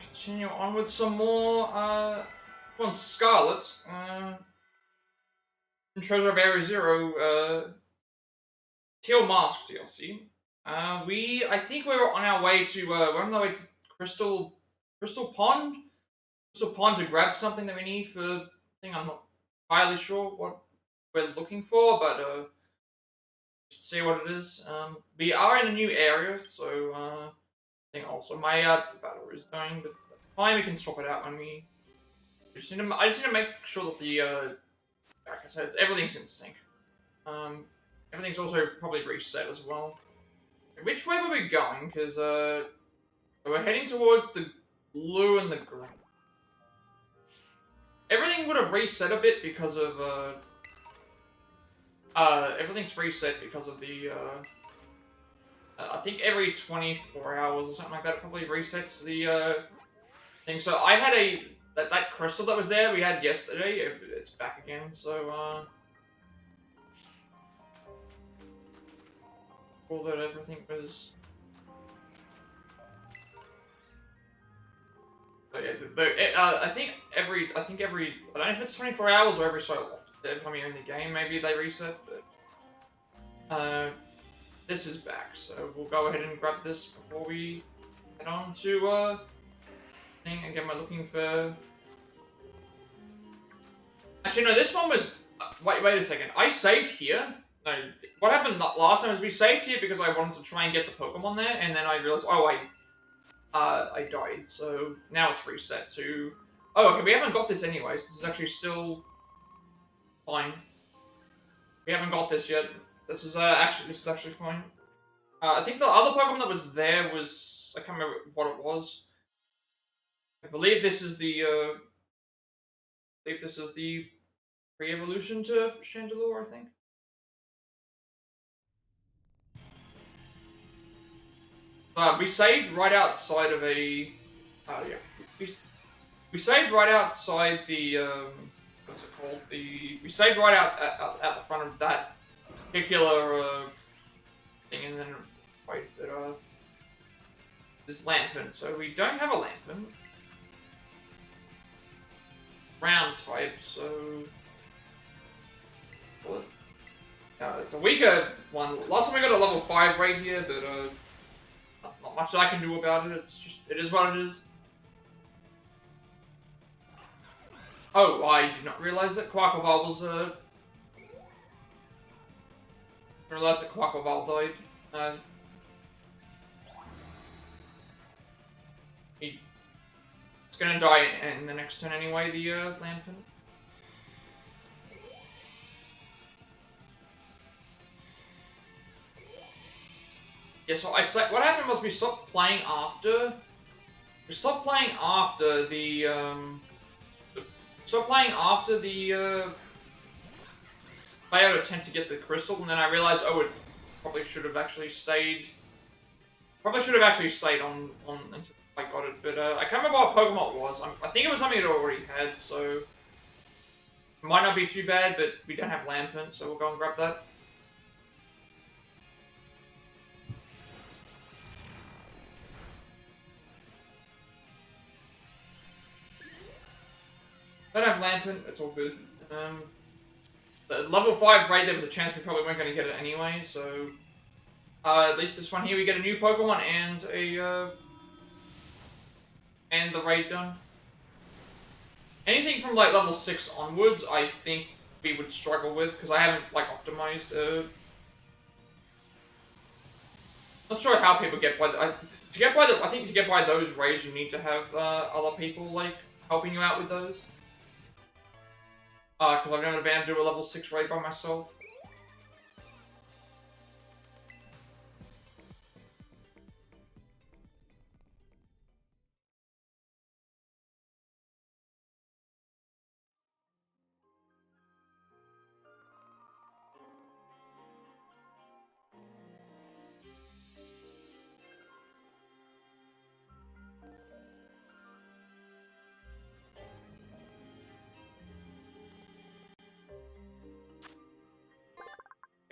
continue on with some more, on Scarlet, Treasure of Area Zero, Teal Mask DLC. I think we're on our way to, we're on our way to Crystal Pond? Crystal Pond to grab something that we need for, I think I'm not entirely sure what we're looking for, but, see what it is. We are in a new area, so, I think also my, the battery is dying, but that's fine, we can swap it out when we... I just need to make sure that the, like I said, everything's in sync. Everything's also probably reset as well. Which way were we going? Because, so we're heading towards the blue and the green. Everything would have reset a bit because of, everything's reset because of the, I think every 24 hours or something like that, it probably resets the, thing. So I had that crystal that was there we had yesterday, it's back again, so, cool that everything was... But yeah, I think every, I don't know if it's 24 hours or every so often. Every time you're in the game, maybe they reset, but, this is back, so we'll go ahead and grab this before we head on to, thing. Again, we're looking for... Actually, no, this one was... wait a second. I saved here. No, what happened last time is we saved here because I wanted to try and get the Pokemon there, and then I realized, oh, I died, so now it's reset to... Oh, okay, we haven't got this anyways. This is actually still fine. We haven't got this yet. This is actually fine. I think the other Pokemon that was there was... I can't remember what it was. I believe this is the, pre-evolution to Chandelure, I think. We saved right outside of a... yeah. We saved right outside the, what's it called? We saved right out the front of that particular, thing, and then... Wait, but, this Lampent. So we don't have a Lampent. Round type, so... What? It's a weaker one. Last time we got a level 5 right here, but, not much I can do about it. It's just, it is what it is. Oh, I did not realize that Quaquaval was, realized that Quaquaval died. It's gonna die in the next turn anyway, the, Lampent. Yeah, so what happened was we stopped playing after... We stopped playing after the, failed attempt to get the crystal, and then I realized, oh, it probably should have actually stayed... Probably should have actually stayed on until I got it, but, I can't remember what Pokemon it was. I think it was something it already had, so... It might not be too bad, but we don't have Lampent, so we'll go and grab that. Don't have Lampent, it's all good. The level 5 raid, there was a chance we probably weren't going to get it anyway, so... at least this one here, we get a new Pokemon and a, and the raid done. Anything from, like, level 6 onwards, I think we would struggle with, because I haven't, like, optimized, Not sure how people get by I think to get by those raids, you need to have, other people, like, helping you out with those. Because I've never been able to do a level 6 raid by myself.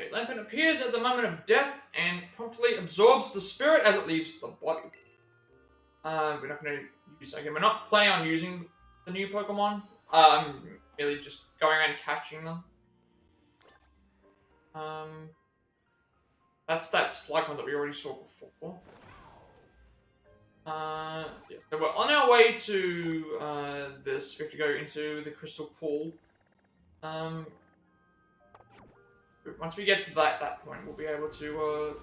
Okay, Lampent appears at the moment of death and promptly absorbs the spirit as it leaves the body. We're not going to use again. We're not planning on using the new Pokemon. Really just going around catching them. That's that Slugma that we already saw before. Yeah, so we're on our way to this. We have to go into the crystal pool. Once we get to that point, we'll be able to.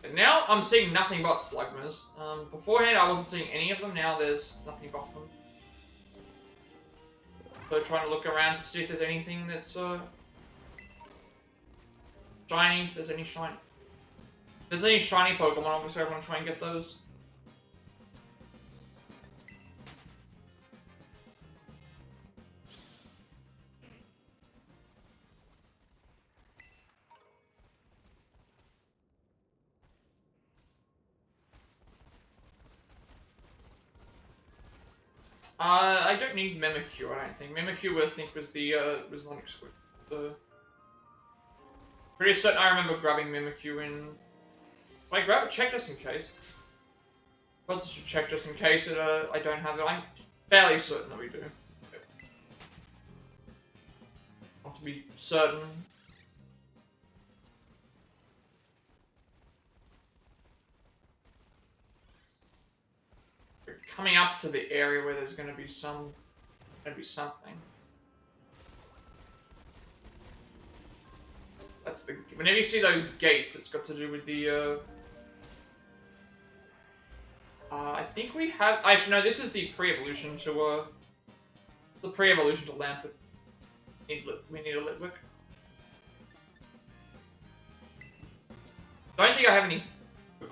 And now I'm seeing nothing but Slugmas. Beforehand, I wasn't seeing any of them. Now there's nothing but them. So trying to look around to see if there's anything that's shiny. If there's any shiny. If there's any shiny Pokemon, obviously I want to try and get those. I don't need Mimikyu, I don't think. Mimikyu, I think, was the, was non-exclusive. Pretty certain I remember grabbing Mimikyu in... Did I grab it? Check just in case. Let's just check just in case that, I don't have it. I'm fairly certain that we do. Okay. Want to be certain. We're coming up to the area where there's going to be something. That's the. Whenever you see those gates, it's got to do with the. I think we have. Actually, no. This is the pre-evolution to. The pre-evolution to Lampet. We need a Litwick. Don't think I have any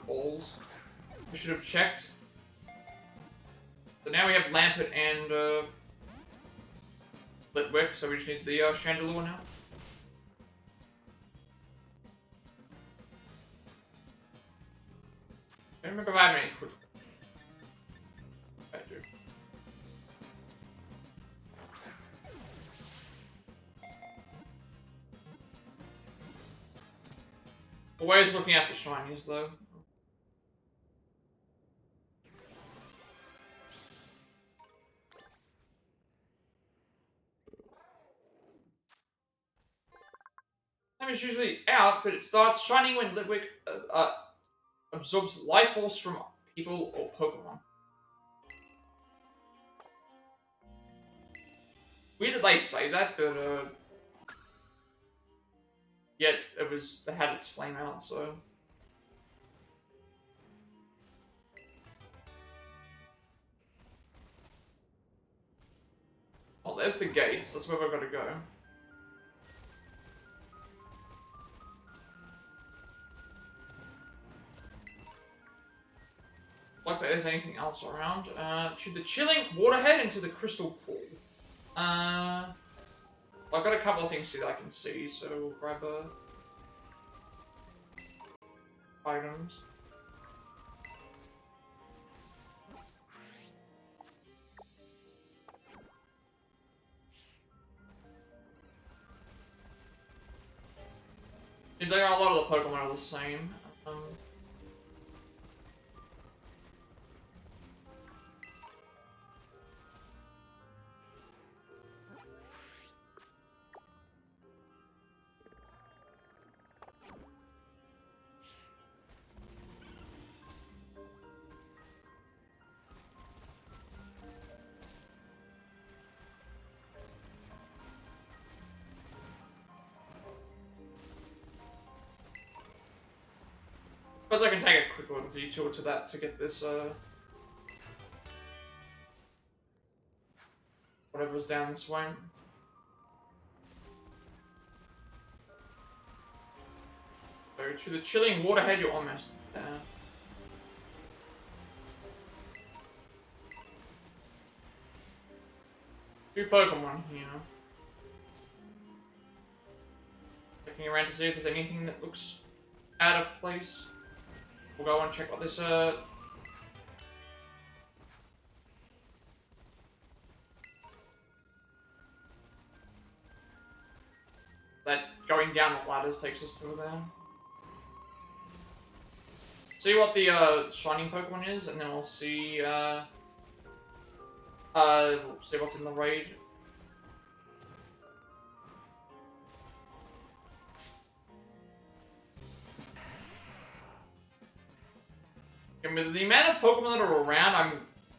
balls. We should have checked. So now we have Lampet and Litwick, so we just need the Chandelure now. I don't remember if I have any quick. I do. Always looking out for shinies, though. Time is usually out, but it starts shining when Litwick absorbs life force from people or Pokemon. Weird that they say that, but yet it had its flame out, so. Well, there's the gates. That's where we've got to go. Like that there's anything else around. Should the chilling water head into the crystal pool? I've got a couple of things here that I can see, so we'll grab items. A lot of the Pokemon are the same. Suppose I can take a quick little detour to that to get this, whatever's down this way. So to the chilling waterhead, you're almost there. Two Pokemon here. Checking around to see if there's anything that looks out of place. We'll go and check what this, that going down the ladders takes us to there. see what the shining Pokemon is, and then we'll see see what's in the raid. And with the amount of Pokemon that are around, I'm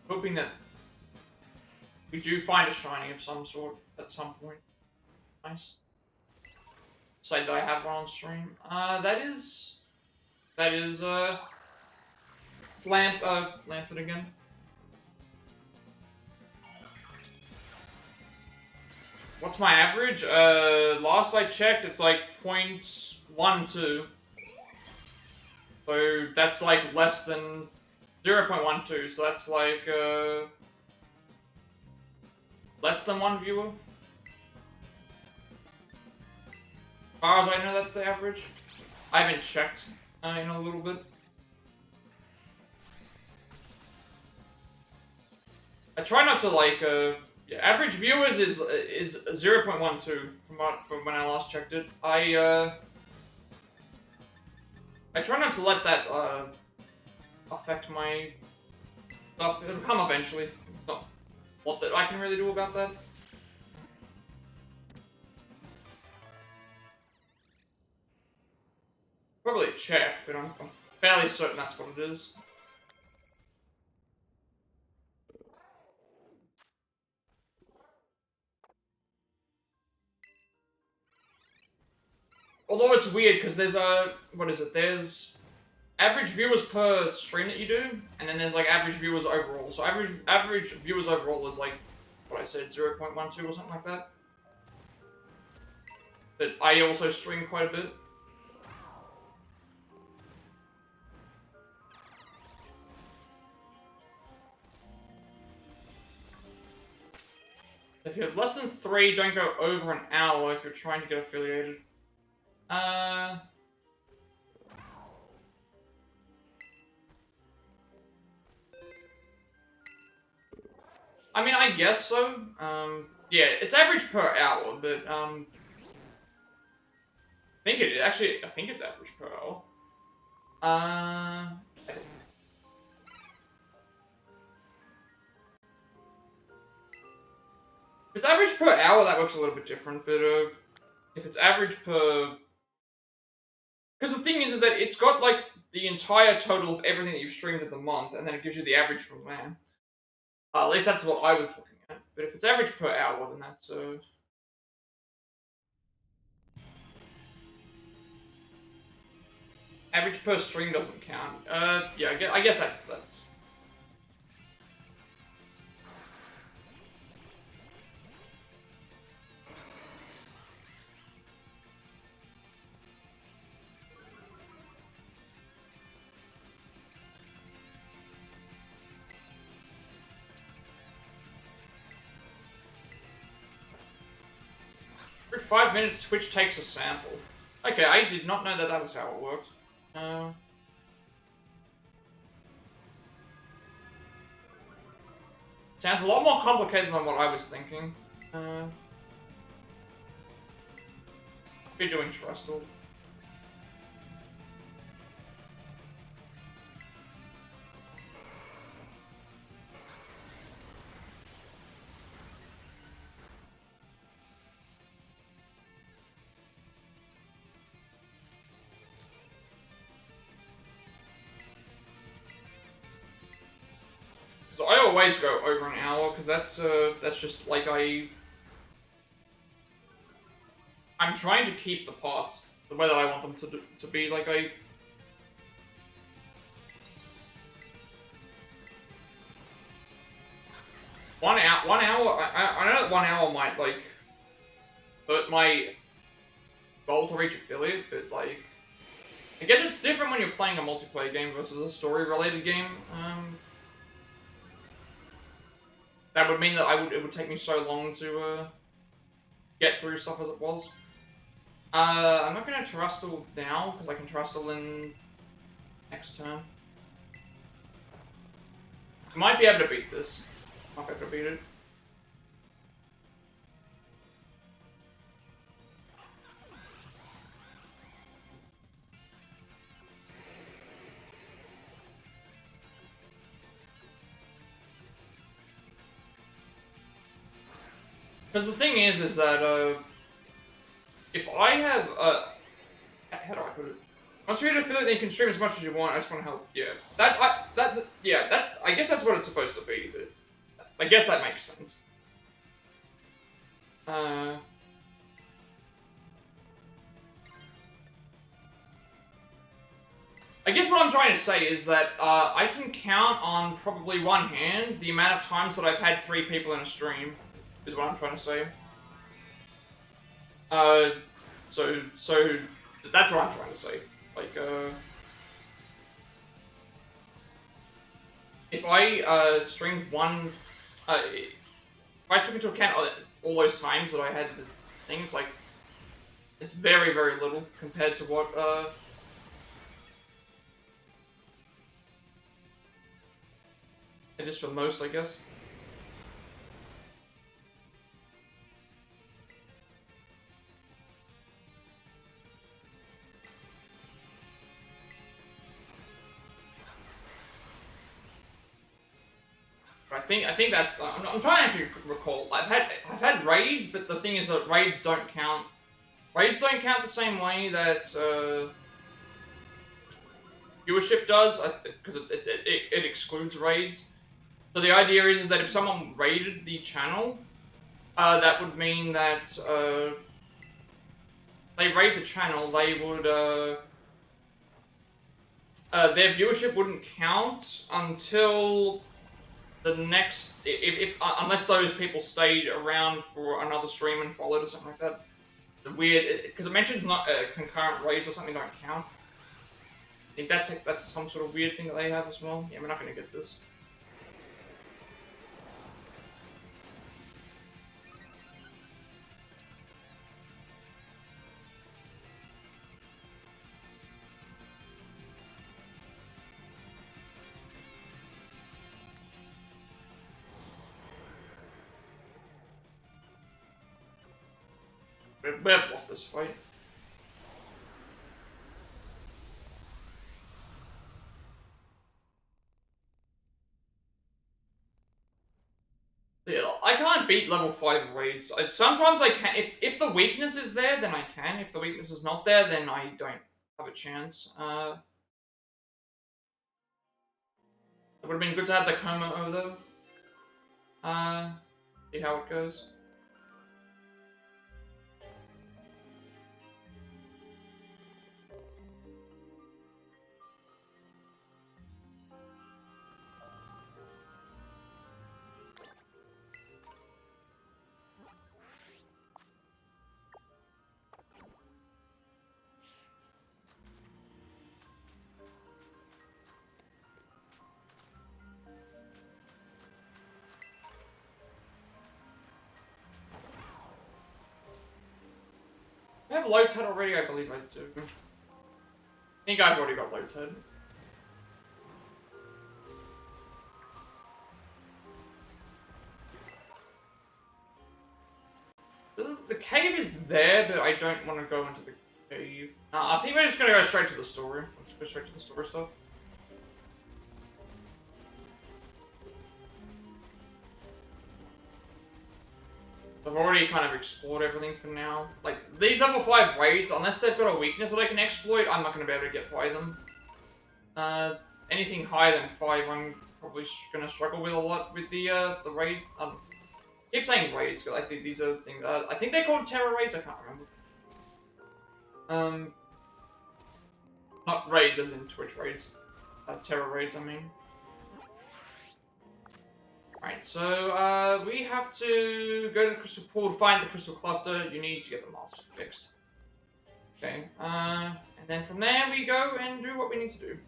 hoping that we do find a shiny of some sort at some point. Nice. Say that I have one on stream. It's Lampert again. What's my average? Last I checked, it's like 0.12. So that's like less than 0.12, so that's like, less than one viewer. As far as I know, that's the average. I haven't checked in a little bit. I try not to like, yeah, average viewers is 0.12 from when I last checked it. I try not to let that affect my stuff. It'll come eventually. It's not what that I can really do about that. Probably check, but I'm fairly certain that's what it is. Although it's weird, because there's what is it? There's average viewers per stream that you do, and then there's like average viewers overall. So average viewers overall is like, what I said, 0.12 or something like that. But I also stream quite a bit. If you have less than 3, don't go over an hour if you're trying to get affiliated. I mean, I guess so. Yeah, it's average per hour, but I think it's average per hour. I don't know. If it's average per hour, that works a little bit different, but if it's average per... Because the thing is that it's got, like, the entire total of everything that you've streamed in the month, and then it gives you the average from there. At least that's what I was looking at. But if it's average per hour, then that's, average per stream doesn't count. Yeah, I guess that's... Every 5 minutes, Twitch takes a sample. Okay, I did not know that that was how it worked. Sounds a lot more complicated than what I was thinking. Be doing Trustle. So I always go over an hour because that's just like I'm trying to keep the parts the way that I want them to be. Like I. One hour. I know that 1 hour might like hurt my goal to reach affiliate, but like I guess it's different when you're playing a multiplayer game versus a story-related game. That would mean that it would take me so long to get through stuff as it was. I'm not gonna Terastal now because I can Terastal in next turn. Might be able to beat this. Might be able to beat it. Because the thing is that if I have how do I put it? Once you feel like they can stream as much as you want, I just want to help. Yeah, that's I guess that's what it's supposed to be. But I guess that makes sense. I guess what I'm trying to say is that I can count on probably one hand the amount of times that I've had 3 people in a stream, is what I'm trying to say. So that's what I'm trying to say. Like, if I streamed one, if I took into account all those times that I had the thing, it's like, it's very, very little compared to what, it is for most, I guess. I think that's. I'm trying to actually recall. I've had raids, but the thing is that raids don't count. Raids don't count the same way that viewership does, because it excludes raids. So the idea is that if someone raided the channel, that would mean that they raid the channel. They would their viewership wouldn't count until the next, if unless those people stayed around for another stream and followed or something like that. It's weird, because it mentions not concurrent raids or something don't count. I think that's some sort of weird thing that they have as well. Yeah, we're not going to get this. We have lost this fight. Yeah, I can't beat level 5 raids. Sometimes I can. If the weakness is there, then I can. If the weakness is not there, then I don't have a chance. It would have been good to have the Como though. See how it goes. I have low TED already, I believe I do. I think I've already got low TED. The cave is there, but I don't want to go into the cave. I think we're just going to go straight to the story. Let's go straight to the story stuff. I've already kind of explored everything for now. Like, these level 5 raids, unless they've got a weakness that I can exploit, I'm not going to be able to get by them. Anything higher than 5, I'm probably going to struggle with a lot with the raid. I keep saying raids, because I think these are things. I think they're called terror raids, I can't remember. Not raids as in Twitch raids. Terror raids, I mean. Alright, so we have to go to the crystal pool to find the crystal cluster. You need to get the master fixed. Okay, and then from there we go and do what we need to do.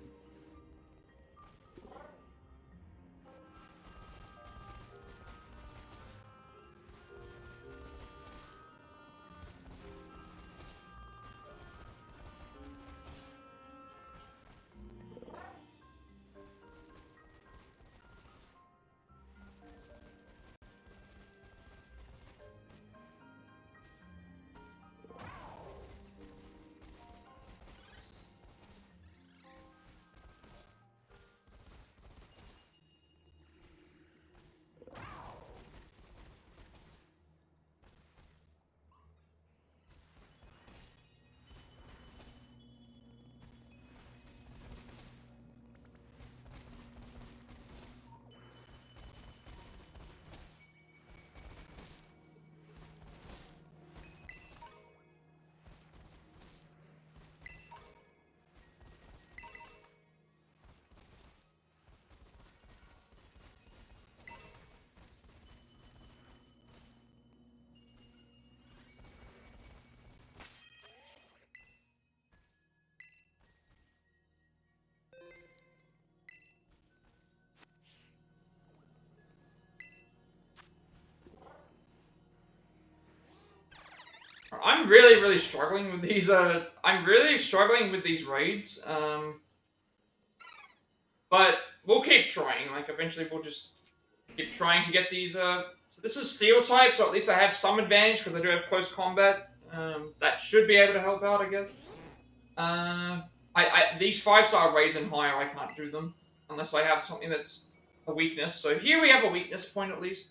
I'm really struggling with these. I'm really struggling with these raids. But we'll keep trying. Like eventually, we'll just keep trying to get these. So this is steel type, so at least I have some advantage because I do have close combat. That should be able to help out, I guess. These 5-star raids and higher, I can't do them unless I have something that's a weakness. So here we have a weakness point at least.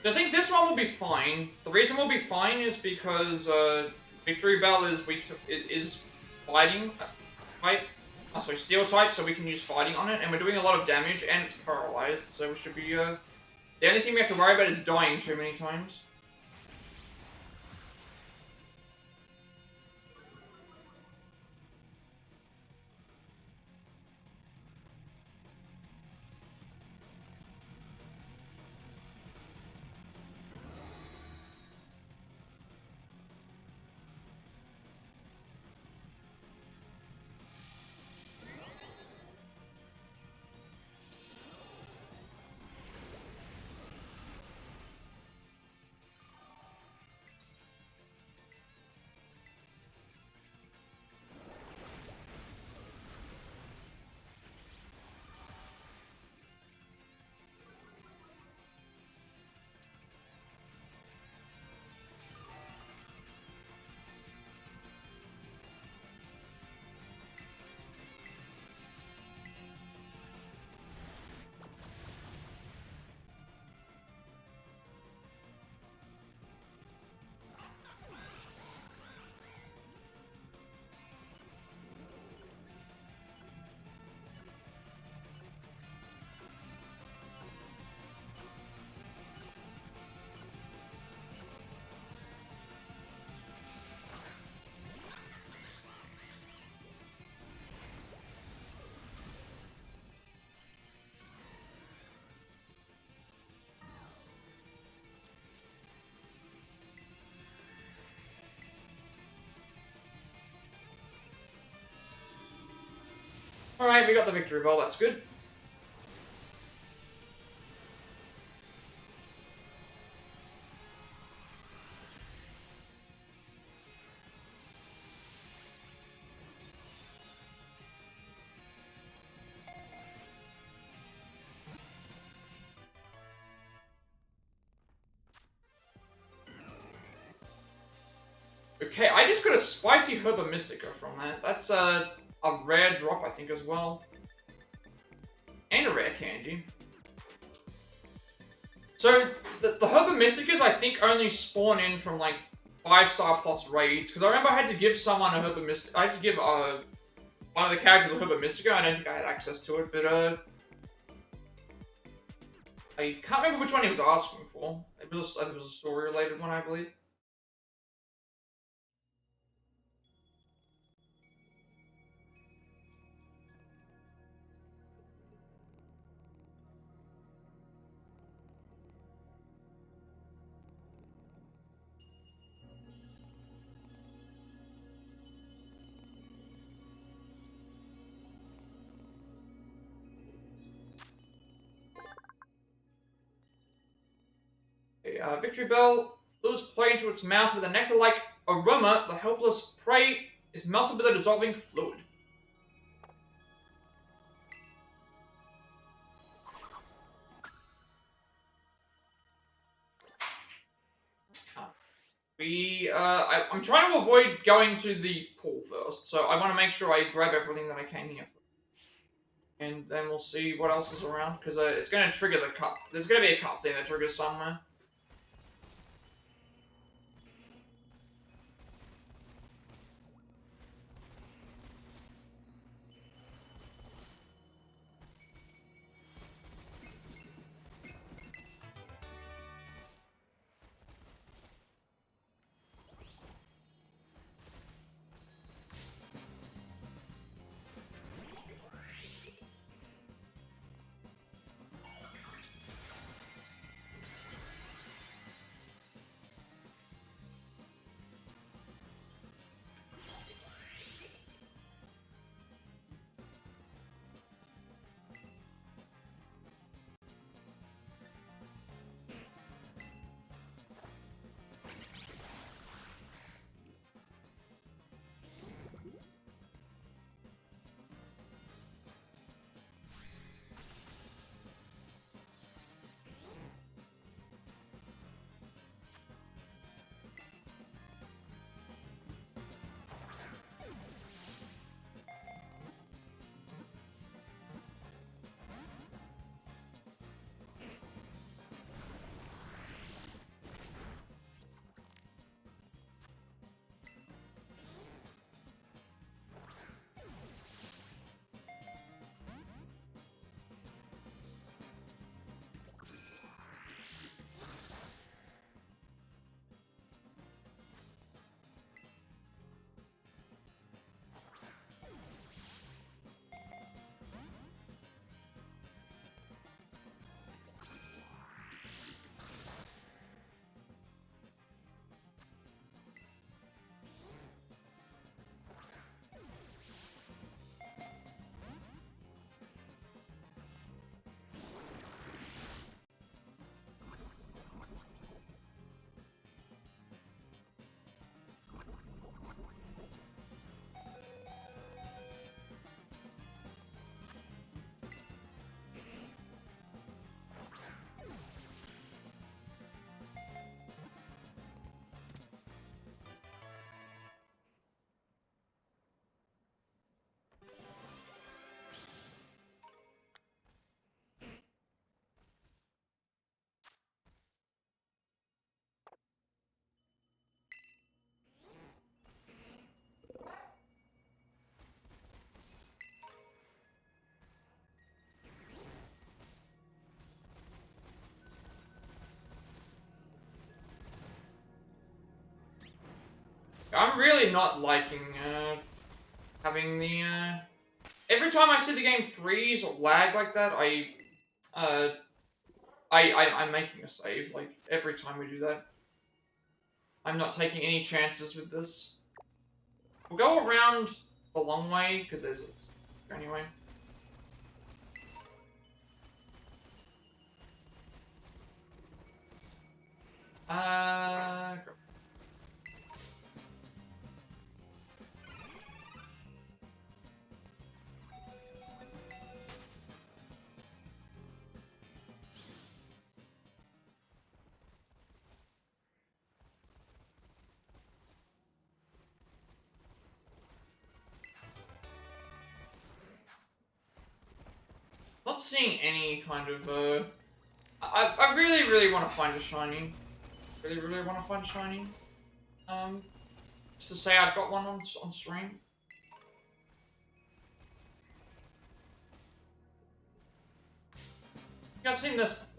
I think this one will be fine. The reason we'll be fine is because Victory Bell is weak to is fighting type. Sorry, steel type, so we can use fighting on it, and we're doing a lot of damage, and it's paralyzed, so we should be. The only thing we have to worry about is dying too many times. Alright, we got the victory ball, that's good. Okay, I just got a spicy Herba Mystica from that. That's a rare drop, I think, as well. And a rare candy. So, the Herba Mysticas, I think, only spawn in from, like, 5-star plus raids. Because I remember I had to give someone a Herba Mystica. I had to give one of the characters a Herba Mystica. I don't think I had access to it, but, I can't remember which one he was asking for. It was a story-related one, I believe. Victory Bell lures prey into its mouth with a nectar-like aroma. The helpless prey is melted with a dissolving fluid. I'm trying to avoid going to the pool first, so I want to make sure I grab everything that I came here for. And then we'll see what else is around, because it's going to trigger the cut. There's going to be a cutscene that triggers somewhere. I'm really not liking having the every time I see the game freeze or lag like that, I'm making a save. Like every time we do that, I'm not taking any chances with this. We'll go around the long way because there's anyway. Go. Not seeing any kind of I really want to find a shiny. Really want to find a shiny. Just to say I've got one on stream. I think I've seen this before.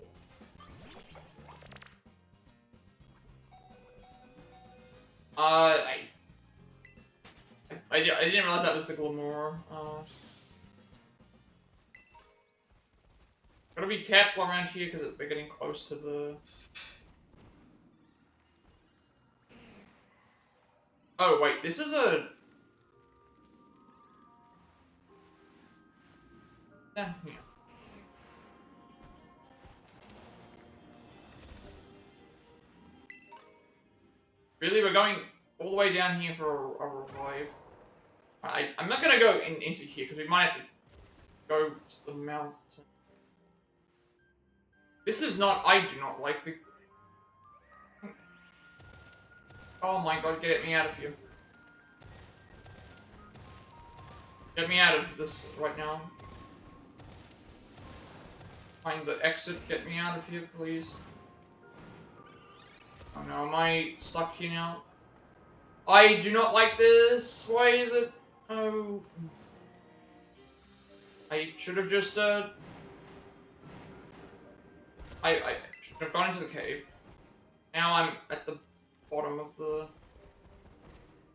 I didn't realize that was the Glamour. Gotta be careful around here because we're getting close to the... Oh, wait, this is a... Down here. Really, we're going all the way down here for a revive. I'm not gonna go into here because we might have to go to the mountain. This is not. I do not like the. Oh my god! Get me out of here! Get me out of this right now. Find the exit. Get me out of here, please. Oh no! Am I stuck here now? I do not like this. Why is it? Oh. I should have just, I should have gone into the cave. Now I'm at the bottom of the...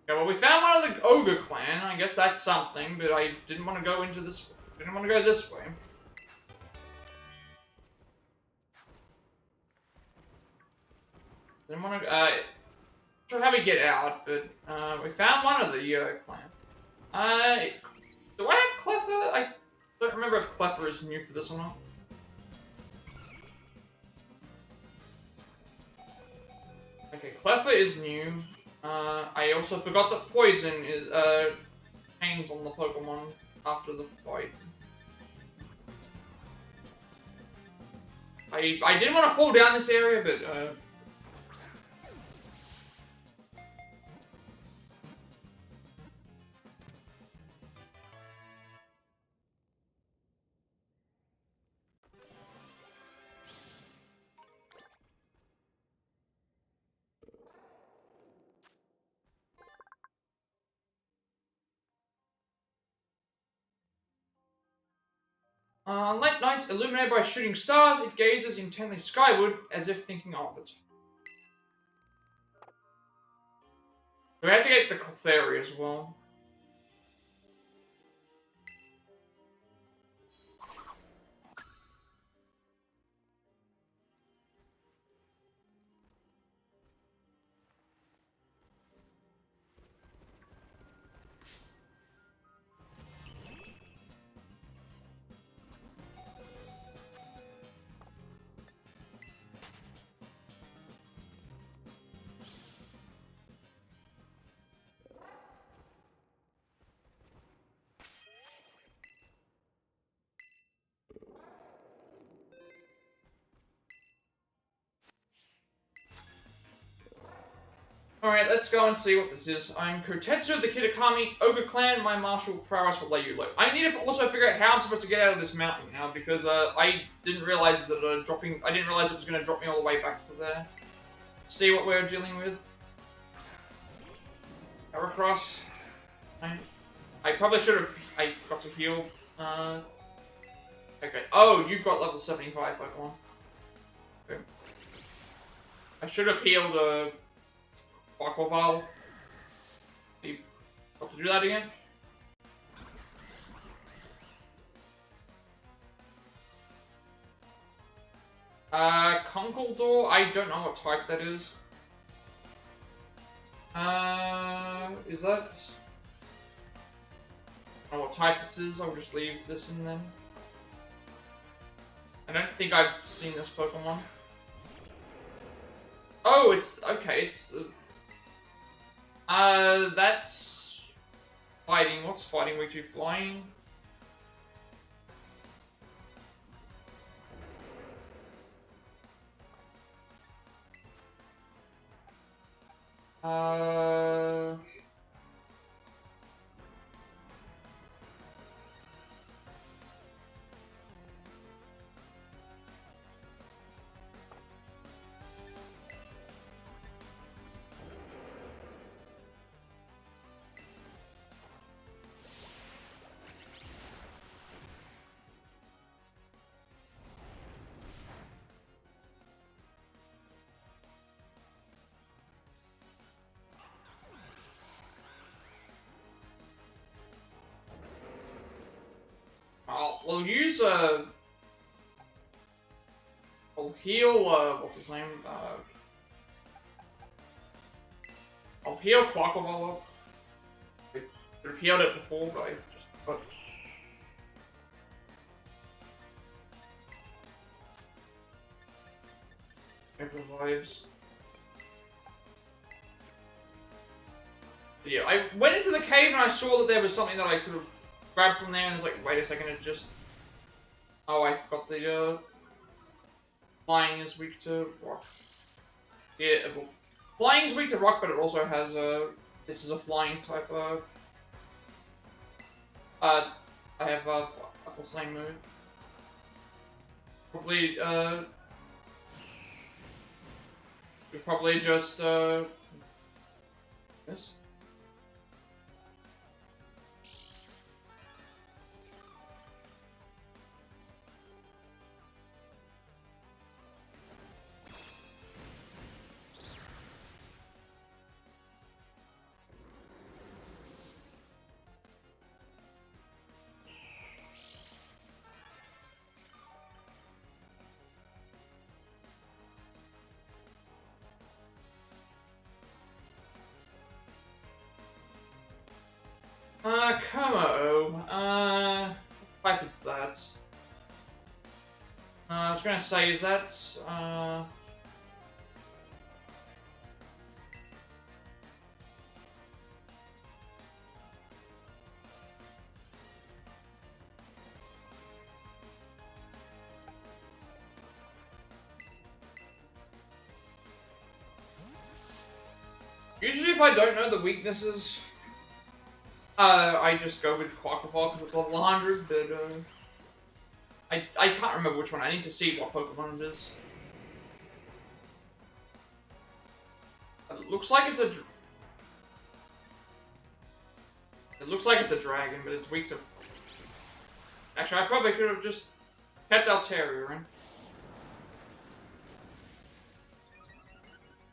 Okay, well, we found one of the Ogre clan. I guess that's something, but I didn't want to go into this... Didn't want to go this way. Didn't want to... not sure how we get out, but, we found one of the clan. Do I have Cleffer? I don't remember if Cleffer is new for this or not. Okay, Cleffer is new. I also forgot that Poison is, changes on the Pokemon after the fight. I didn't want to fall down this area, but, on late nights, illuminated by shooting stars, it gazes intently skyward, as if thinking of it. We have to get the Clefairy as well. Alright, let's go and see what this is. I'm Kotetsu of the Kitakami Ogre Clan. My martial prowess will let you live. I need to also figure out how I'm supposed to get out of this mountain now, because I didn't realize that I didn't realize it was going to drop me all the way back to there. See what we're dealing with. Power Cross. I probably should have... I forgot to heal. Okay. Oh, you've got level 75 Pokemon. Okay. I should have healed, Aquaval. You got to do that again? Conkeldor? I don't know what type that is. Is that... I don't know what type this is, I'll just leave this in then. I don't think I've seen this Pokemon. Oh, it's... Okay, it's the... that's... Fighting. What's fighting? Weak to flying? We'll use, I'll heal, what's his name? I'll heal Quackleval up. I should have healed it before, but I just... But... It revives. Yeah, I went into the cave and I saw that there was something that I could have grabbed from there, and it's like, wait a second, it just... Oh, I forgot the, flying is weak to rock. Yeah, well, flying is weak to rock, but it also has, this is a flying type, I have, Apple same move. Probably, probably just, this. Como, what type is that? I was gonna say, is that, usually if I don't know the weaknesses, I just go with Quacklepaw because it's level 100, but, I can't remember which one. I need to see what Pokemon it is. It looks like it's a... It looks like it's a dragon, but it's weak to... Actually, I probably could have just kept Altaria in.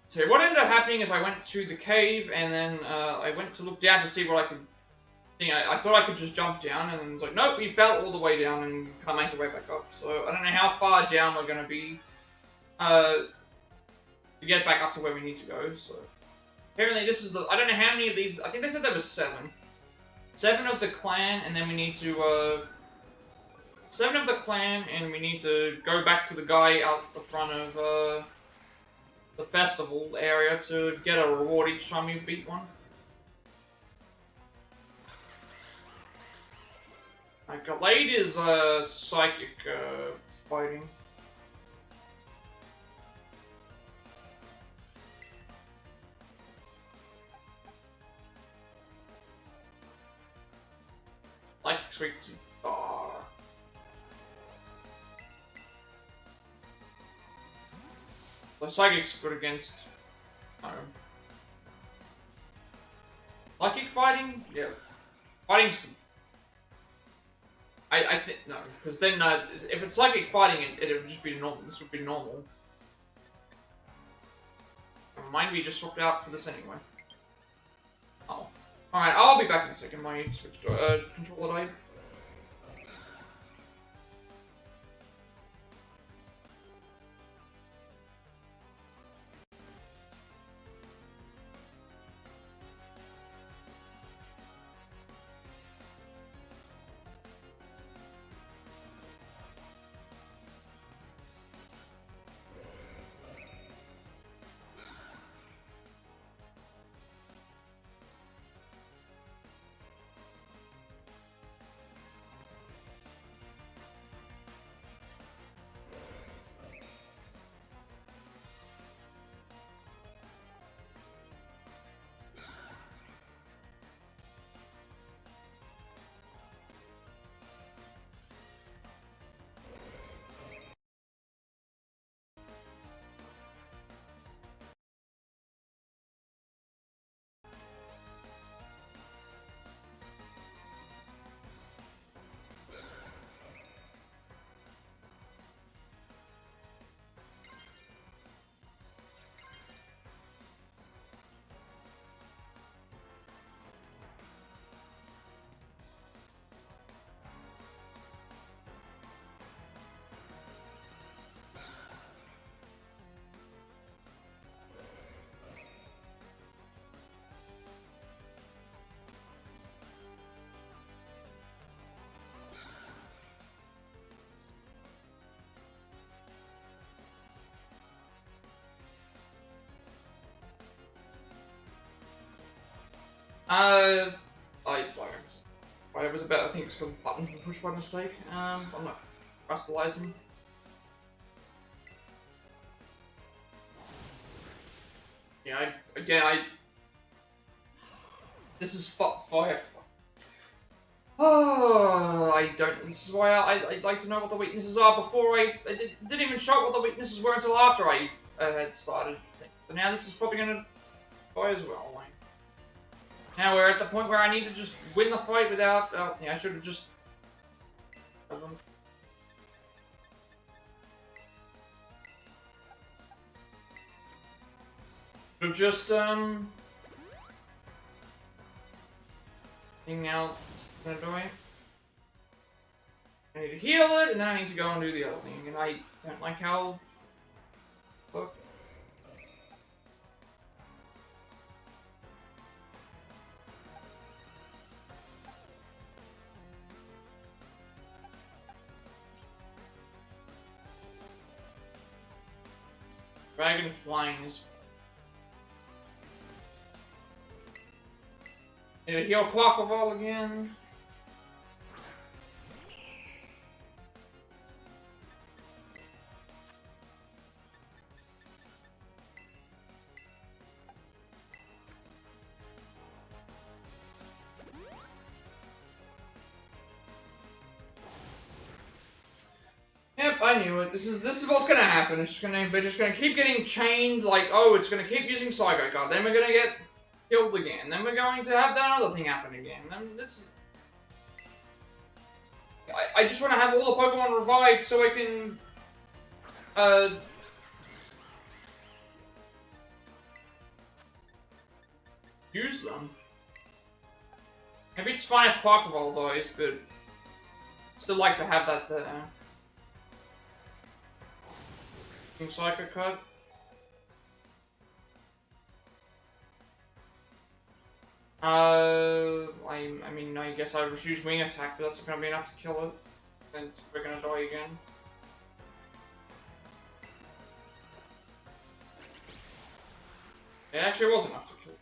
So what ended up happening is I went to the cave, and then I went to look down to see what I could... I thought I could just jump down, and then it's like, nope, we fell all the way down and can't make our way back up. So I don't know how far down we're going to be to get back up to where we need to go. So apparently this is the... I don't know how many of these... I think they said there was 7. 7 of the clan, and then we need to... 7 of the clan, and we need to go back to the guy out the front of the festival area to get a reward each time we beat one. Glade is psychic fighting. Psychic's weak to... Oh. The Psychic's good against... Psychic fighting? Yeah. Fighting's... I think... No, because then, if it's Psychic fighting, it would just be normal. This would be normal. Mind we just swapped out for this anyway. Oh. Alright, I'll be back in a second. My switch to, controller died. I don't. I was about, I think it's got a button to push by mistake. I'm not crystallizing. Yeah, this is fire. Oh, I don't. This is why I'd like to know what the weaknesses are before I didn't even show what the weaknesses were until after I had started. So now this is probably gonna die as well. Like, now we're at the point where I need to just win the fight without. I think I should have just. Thing now, gonna do it. I need to heal it, and then I need to go and do the other thing, and I don't like how. Look. Dragon flying is. Need to heal Quackleval again. Yep, I knew it. This is what's gonna happen. We're just gonna keep getting chained. Like, oh, it's gonna keep using Psycho Card. Then we're gonna get killed again. Then we're going to have that other thing happen again. Then this. I just want to have all the Pokemon revived so I can. Use them. Maybe it's fine if Quackleval dies, but still like to have that there. Psycho Card. I mean, I guess I just use Wing Attack, but that's not gonna be enough to kill it. Then we're gonna die again. It actually was enough to kill.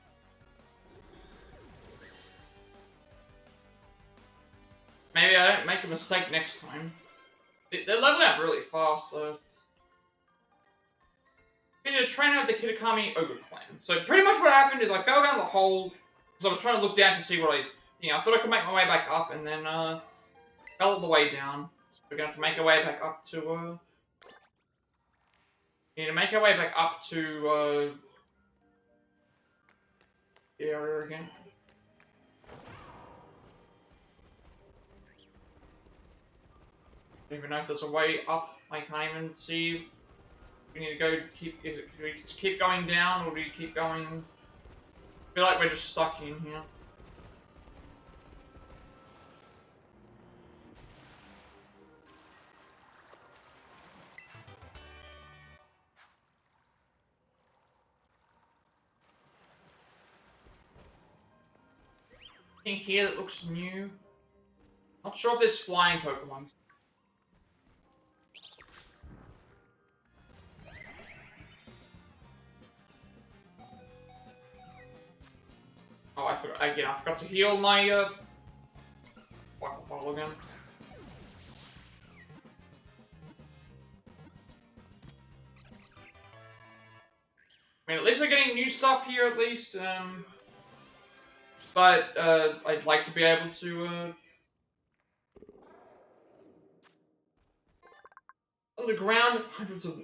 Maybe I don't make a mistake next time. They're leveling up really fast, though. I need to train out the Kitakami Ogerpon. So pretty much what happened is I fell down the hole because I was trying to look down to see what I thought I could make my way back up, and then fell all the way down. So we're gonna have to make our way back up to we need to make our way back up to the area again. I don't even know if there's a way up. I can't even see. We need to go do we just keep going down, or do we keep going? I feel like we're just stuck in here. Anything here that looks new? Not sure if there's flying Pokemon. Oh, I forgot to heal my Quackleval again. I mean, at least we're getting new stuff here, at least. But I'd like to be able to. On the ground of hundreds of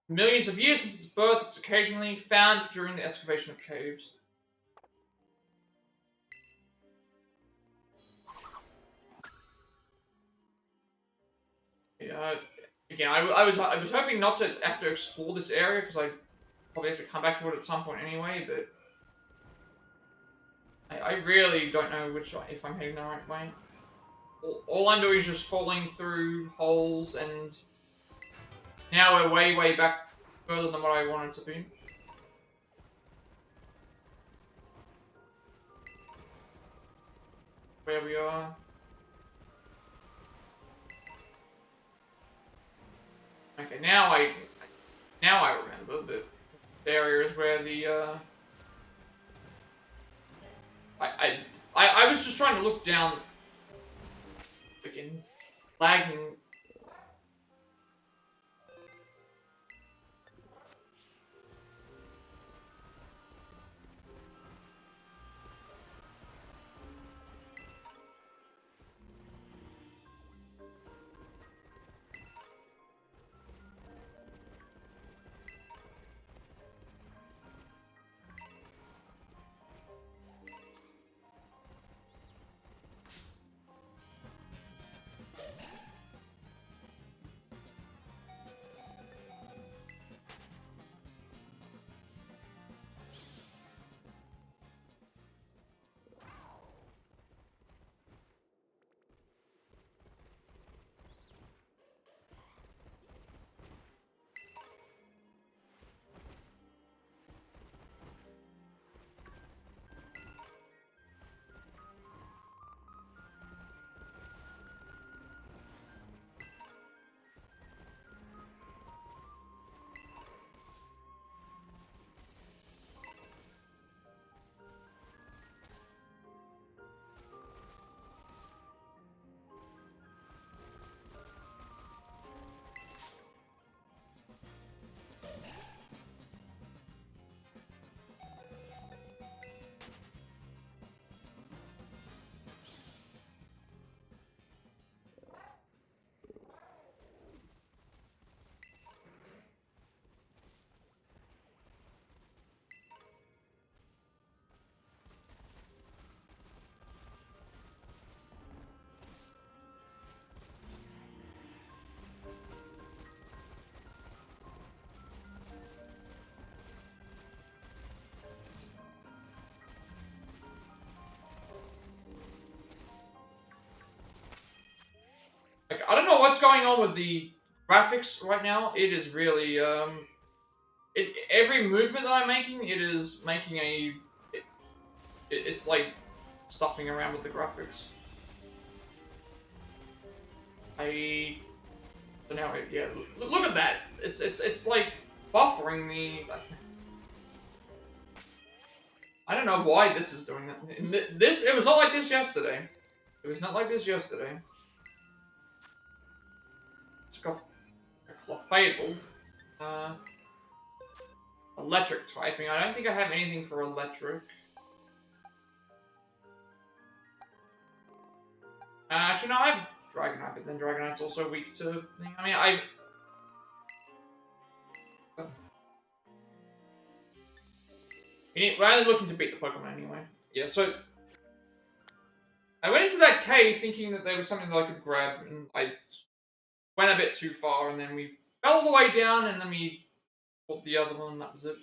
millions of years since its birth, it's occasionally found during the excavation of caves. Yeah, again, I was hoping not to have to explore this area because I probably have to come back to it at some point anyway. But I really don't know if I'm heading the right way. All I'm doing is just falling through holes, and now we're way back further than what I wanted to be. Where we are. Okay, now I remember that the area is where the I I was just trying to look down. Freaking lagging. Like, I don't know what's going on with the graphics right now. It is really every movement that I'm making, it is making it's like stuffing around with the graphics. So now yeah, look at that. It's like buffering the. I don't know why this is doing that. This it was not like this yesterday. It was not like this yesterday. It's got a Fable. Electric typing. I don't think I have anything for electric. Actually, no, I have Dragonite, but then Dragonite's also weak to thing. I mean, we're only looking to beat the Pokemon anyway. Yeah, so I went into that cave thinking that there was something that I could grab, and I went a bit too far, and then we fell all the way down, and then we fought the other one, and that was it.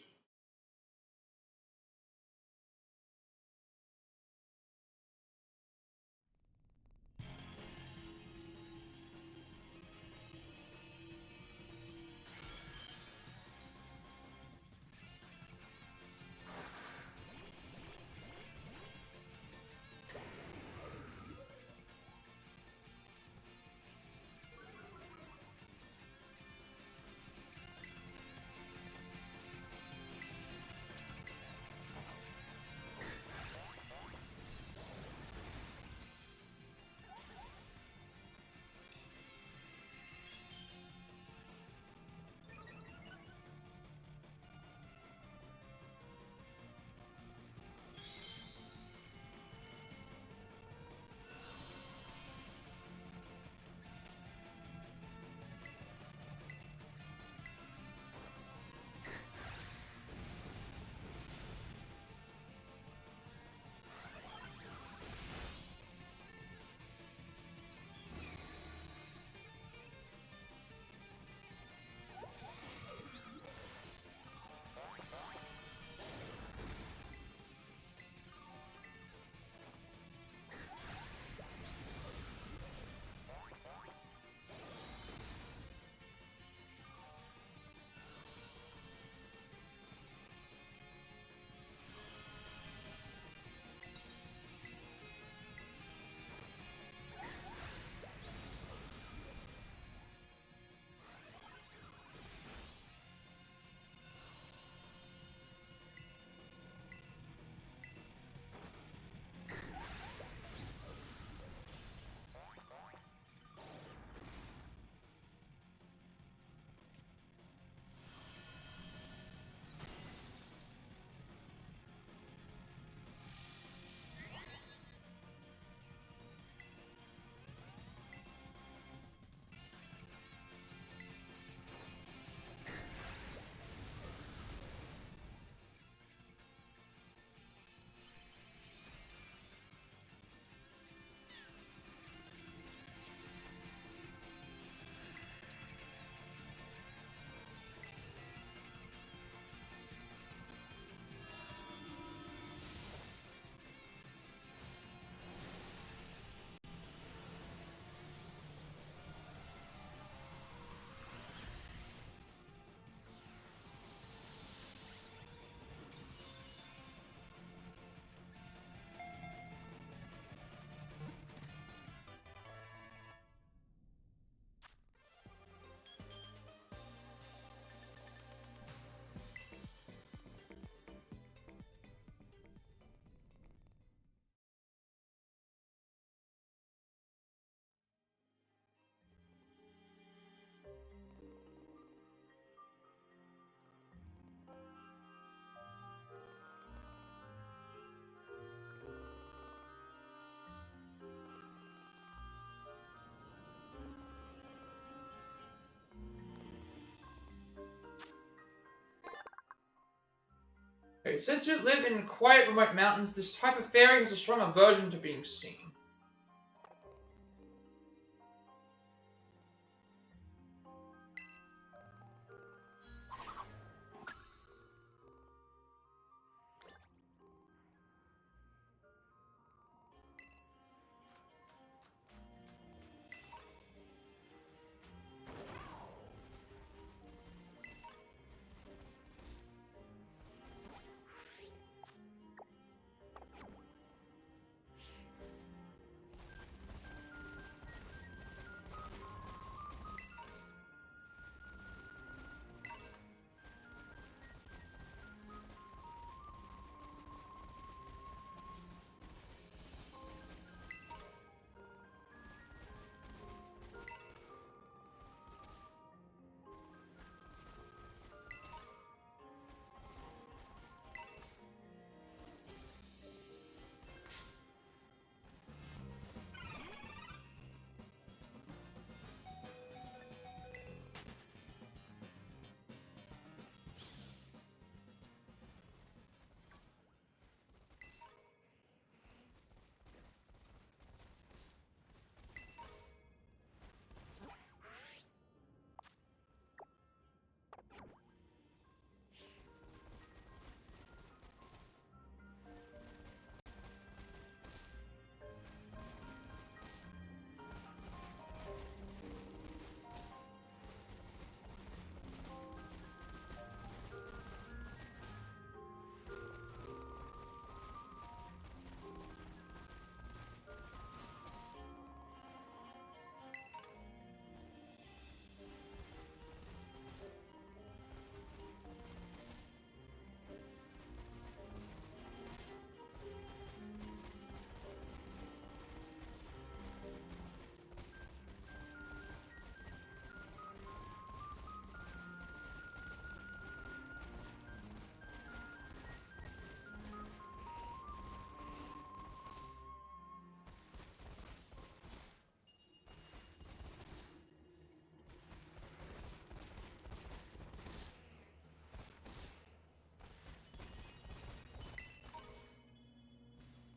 Okay, since you live in quiet, remote mountains, this type of fairy has a strong aversion to being seen.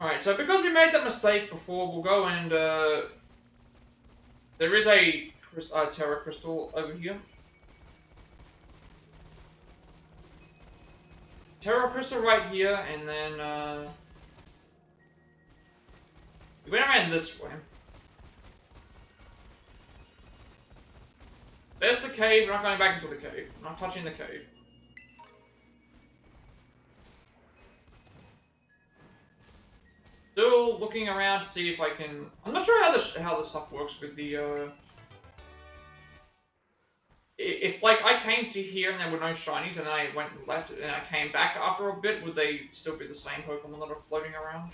Alright, so because we made that mistake before, we'll go and, there is a Terra Crystal over here. Terra Crystal right here, and then, we went around this way. There's the cave, we're not going back into the cave. I'm not touching the cave. Still looking around to see if I can... I'm not sure how this stuff works with the, If, like, I came to here and there were no shinies and then I went and left and I came back after a bit, would they still be the same Pokemon that are floating around?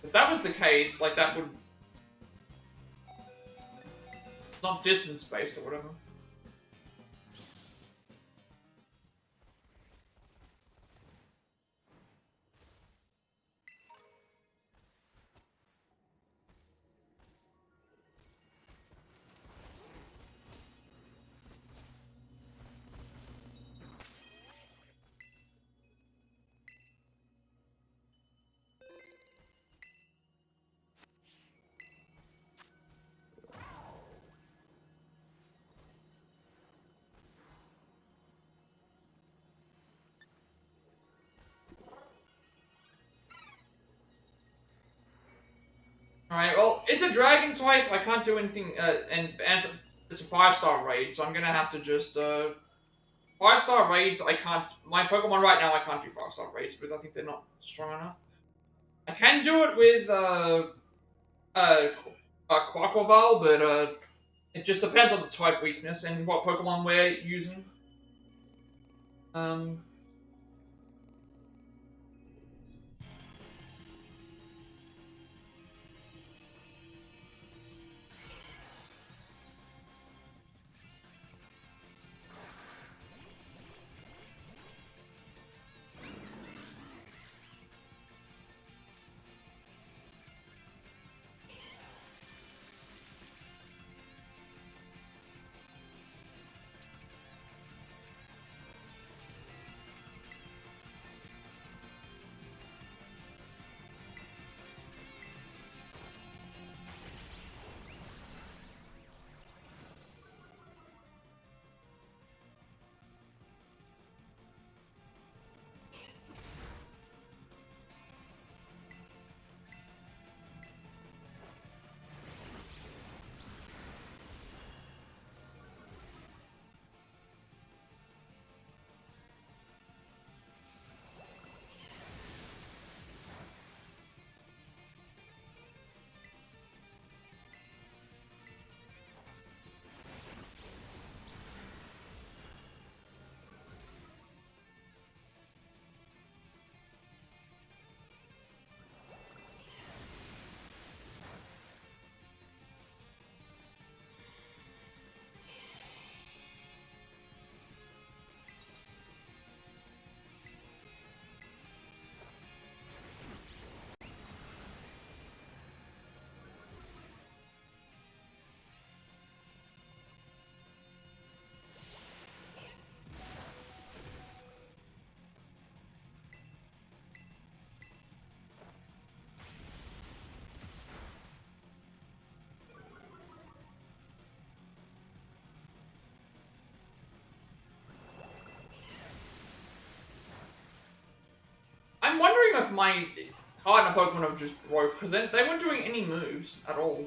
If that was the case, like, that would... It's not distance-based or whatever. Alright, well, it's a dragon type, I can't do anything, and it's a 5-star raid, so I'm gonna have to just, 5-star raids, I can't, my Pokemon right now, I can't do 5-star raids, because I think they're not strong enough. I can do it with, Quaquaval, but, it just depends on the type weakness and what Pokemon we're using. I'm wondering if my partner Pokemon have just broke, because they weren't doing any moves at all.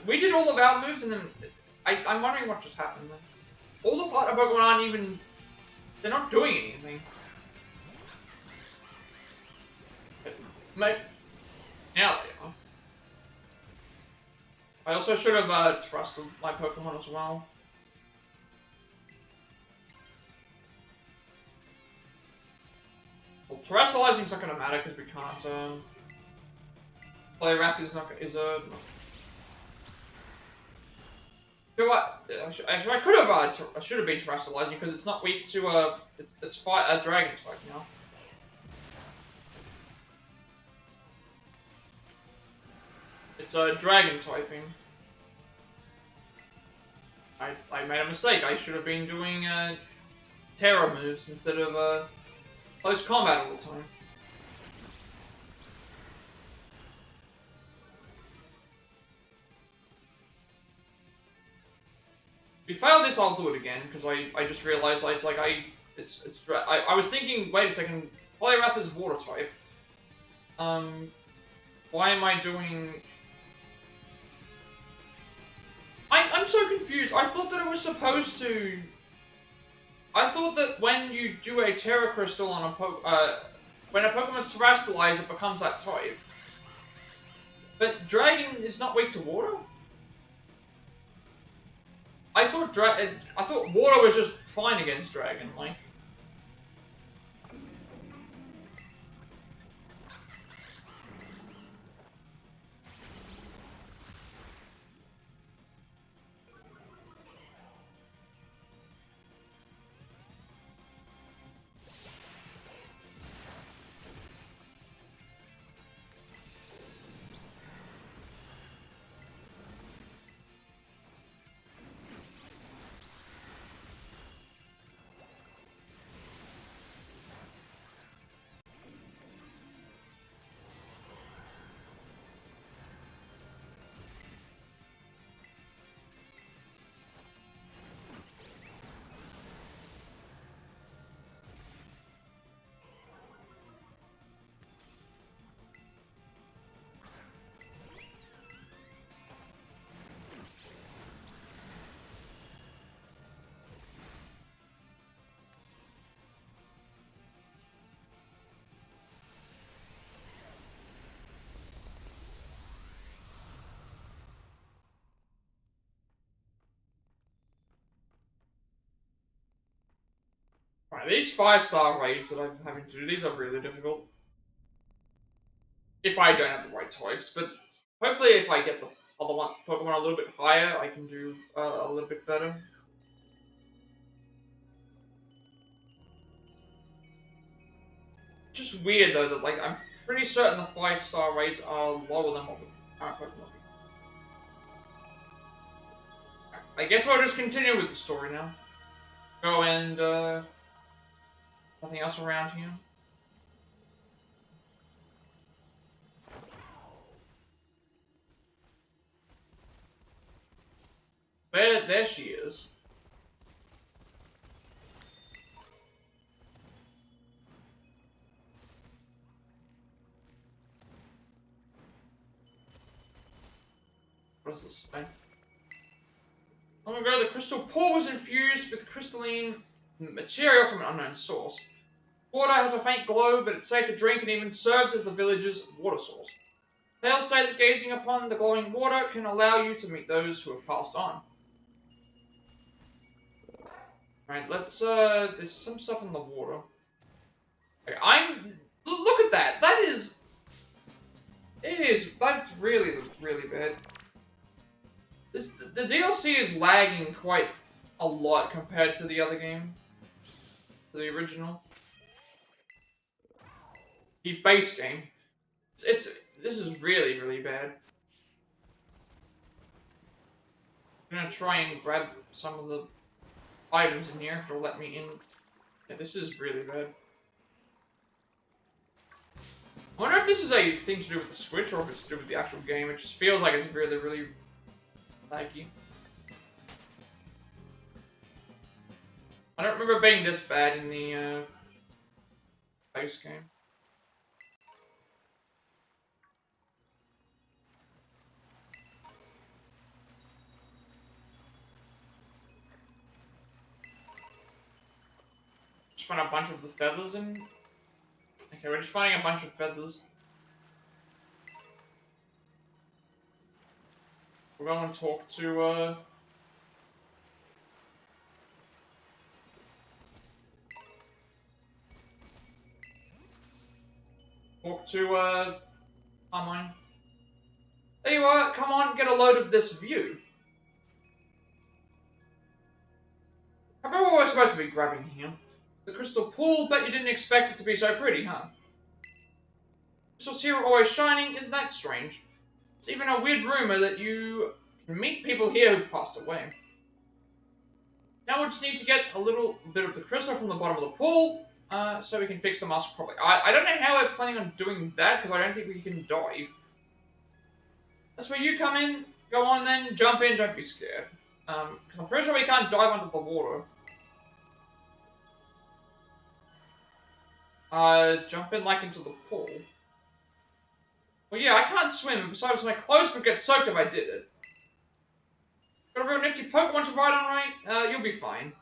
We did all of our moves, and then I'm wondering what just happened then. All the partner Pokemon aren't even... They're not doing anything. Mate, now they are. I also should have trusted my Pokemon as well. Well, terrestrializing's not gonna matter because we can't. Play Wrath is not is a. So actually, I could have I should have been terrestrializing because it's not weak to it's fight a dragon type now. It's a dragon typing. I made a mistake. I should have been doing terror moves instead of close combat all the time. If we fail this, I'll do it again because I just realized I was thinking. Wait a second. Poliwrath is water type. Why am I doing? I'm so confused. I thought that it was supposed to. I thought that when you do a Terra Crystal on when a Pokemon's terrestrialized, it becomes that type. But Dragon is not weak to water. I thought water was just fine against Dragon, like. Right, these 5-star raids that I'm having to do, these are really difficult. If I don't have the right types, but hopefully if I get the other one Pokemon a little bit higher, I can do a little bit better. Just weird though that like I'm pretty certain the 5-star rates are lower than what the current Pokemon be. I guess we'll just continue with the story now. Go and nothing else around here. There she is. What does this say? Long ago, the crystal pool was infused with crystalline material from an unknown source. Water has a faint glow, but it's safe to drink and even serves as the village's water source. Tales say that gazing upon the glowing water can allow you to meet those who have passed on. Alright, let's, there's some stuff in the water. Okay, look at that! That's really, really bad. The DLC is lagging quite a lot compared to the other game. The original. The base game. This is really, really bad. I'm gonna try and grab some of the items in here if it'll let me in. Yeah, this is really bad. I wonder if this is a thing to do with the Switch or if it's to do with the actual game. It just feels like it's really, really laggy. I don't remember it being this bad in the base game. Just find a bunch of the feathers and... Okay, we're just finding a bunch of feathers. We're going to talk to, Carmine. There you are, come on, get a load of this view. I remember what we're supposed to be grabbing here. The crystal pool, bet you didn't expect it to be so pretty, huh? Crystals here are always shining, isn't that strange? It's even a weird rumor that you can meet people here who've passed away. Now we just need to get a little bit of the crystal from the bottom of the pool, so we can fix the mask properly. I don't know how we're planning on doing that, because I don't think we can dive. That's where you come in. Go on then, jump in, don't be scared. Because I'm pretty sure we can't dive under the water. Jump in like into the pool. Well, yeah, I can't swim, and besides my clothes would get soaked if I did it. Got a real nifty Pokemon to ride on, right? You'll be fine.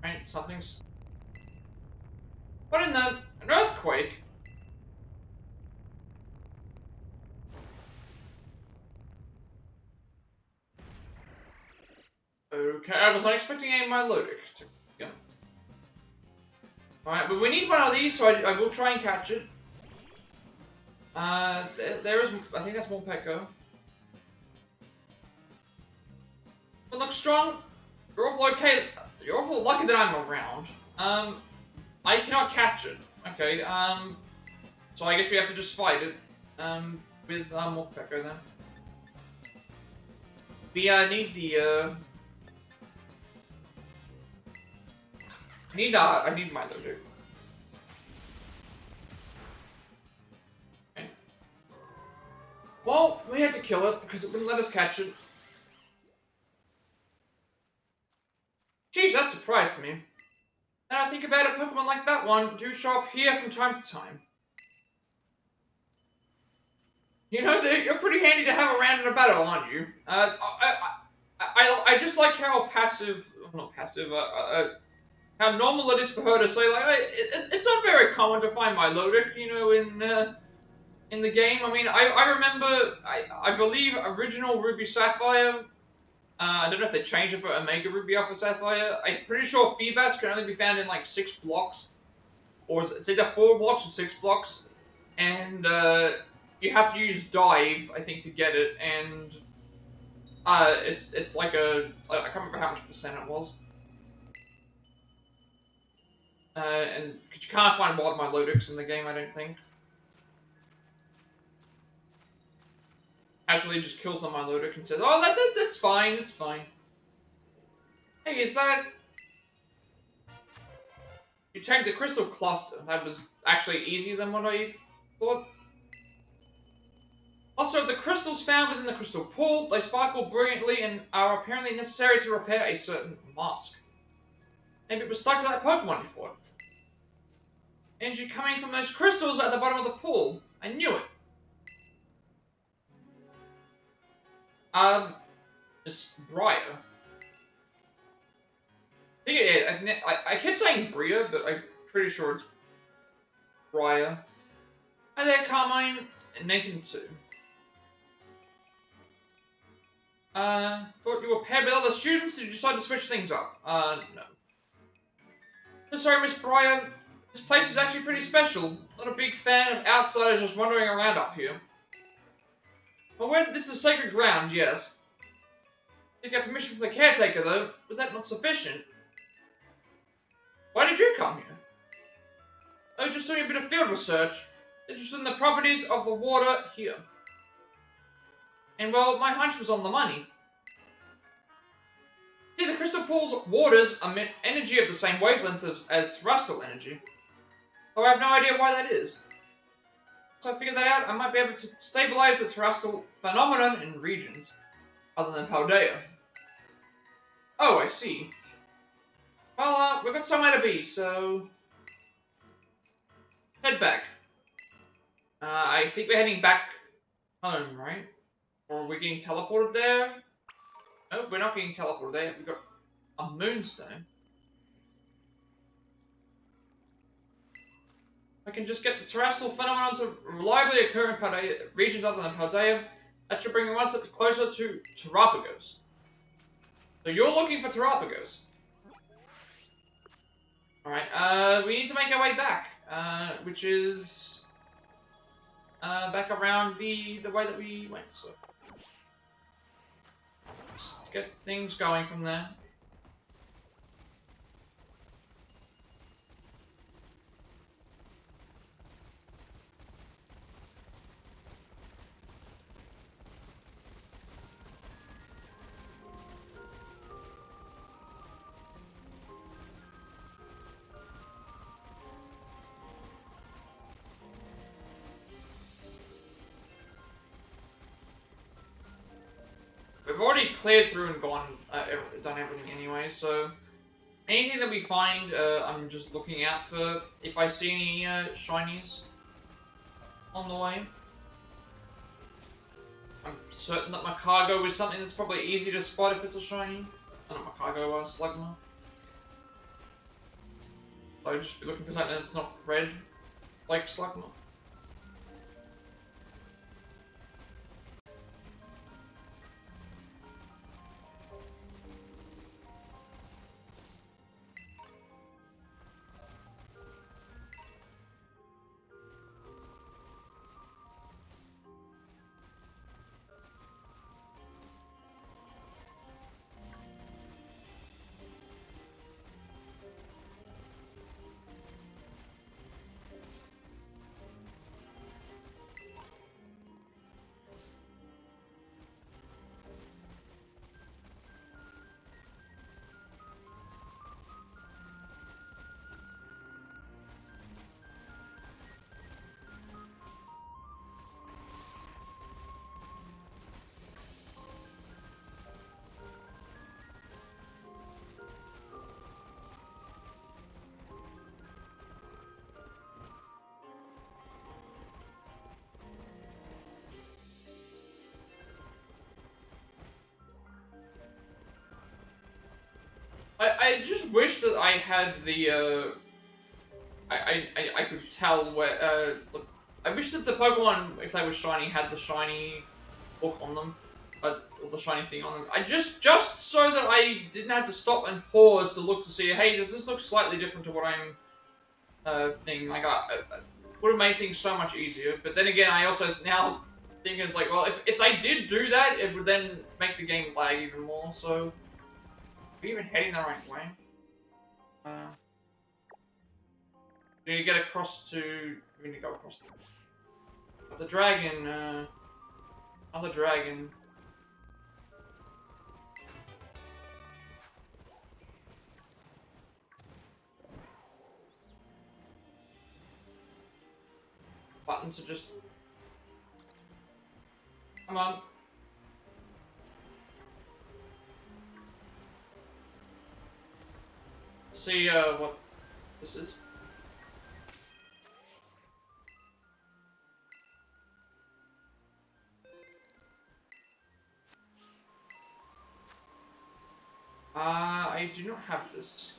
Right, something's... What in the... An earthquake? Okay, I was not expecting a Milotic to... Yeah. Alright, but we need one of these, so I will try and catch it. There is... I think that's Morpeko. But look, Strong, you're awful okay. You're awful lucky that I'm around. I cannot catch it. Okay, so I guess we have to just fight it, with, Morpeko then. We, need the, I need my loader. Okay. Well, we had to kill it, because it wouldn't let us catch it. Jeez, that surprised me. Now I think about it, Pokemon like that one do show up here from time to time. You know, you're pretty handy to have around in a battle, aren't you? I just like how passive, not passive, how normal it is for her to say, like, it's not very common to find Milotic, you know, in the game. I mean, I remember, I believe original Ruby Sapphire, I don't know if they changed it for Omega Ruby Alpha Sapphire. I'm pretty sure Feebas can only be found in like 6 blocks. Or it's either 4 blocks or 6 blocks. And you have to use Dive, I think, to get it. And it's like a... I can't remember how much percent it was. And cause you can't find Wild Milotics in the game, I don't think. Casually just kills the Milotic and says, "Oh, that's fine, it's fine." Hey, is that... You tagged the crystal cluster. That was actually easier than what I thought. Also, the crystals found within the crystal pool, they sparkle brilliantly and are apparently necessary to repair a certain mask. Maybe it was stuck to that Pokemon before. Energy coming from those crystals at the bottom of the pool. I knew it. It's Briar. I kept saying Bria, but I'm pretty sure it's Briar. Hi there, Carmine. And Nathan, too. Thought you were paired with other students? Did you decide to switch things up? No. So sorry, Miss Briar. This place is actually pretty special. Not a big fan of outsiders just wandering around up here. Aware that this is sacred ground, yes. Did you get permission from the caretaker, though? Was that not sufficient? Why did you come here? I was just doing a bit of field research. Interested in the properties of the water here. And, well, my hunch was on the money. See, the crystal pool's waters emit energy of the same wavelength as terrestrial energy. Though I have no idea why that is. Once I figure that out, I might be able to stabilize the terrestrial phenomenon in regions other than Paldea. Oh, I see. Well, we've got somewhere to be, so... Head back. I think we're heading back home, right? Or are we getting teleported there? Oh, we're not getting teleported there. We've got a moonstone. I can just get the terrestrial phenomenon to reliably occur in Paldea, regions other than Paldea. That should bring one step closer to Terrapagos. So you're looking for Terrapagos. Alright, we need to make our way back. Which is... back around the way that we went, so... Let's get things going from there. We've already cleared through and gone, done everything anyway, so... Anything that we find, I'm just looking out for if I see any shinies on the way. I'm certain that my cargo is something that's probably easy to spot if it's a shiny. Not my cargo, Slugma. So I'd just be looking for something that's not red, like Slugma. I just wish that I had the, I could tell where, look, I wish that the Pokemon, if they were shiny, had the shiny look on them, or the shiny thing on them. Just so that I didn't have to stop and pause to look to see, hey, does this look slightly different to what I'm, thinking? Like, I would have made things so much easier, but then again, I also now thinking it's like, well, if they did do that, it would then make the game lag even more, so... Are we even heading the right way? We need to get across to... We need to go across the dragon, another dragon. Button to just... Come on. Let's see, what this is. I do not have this.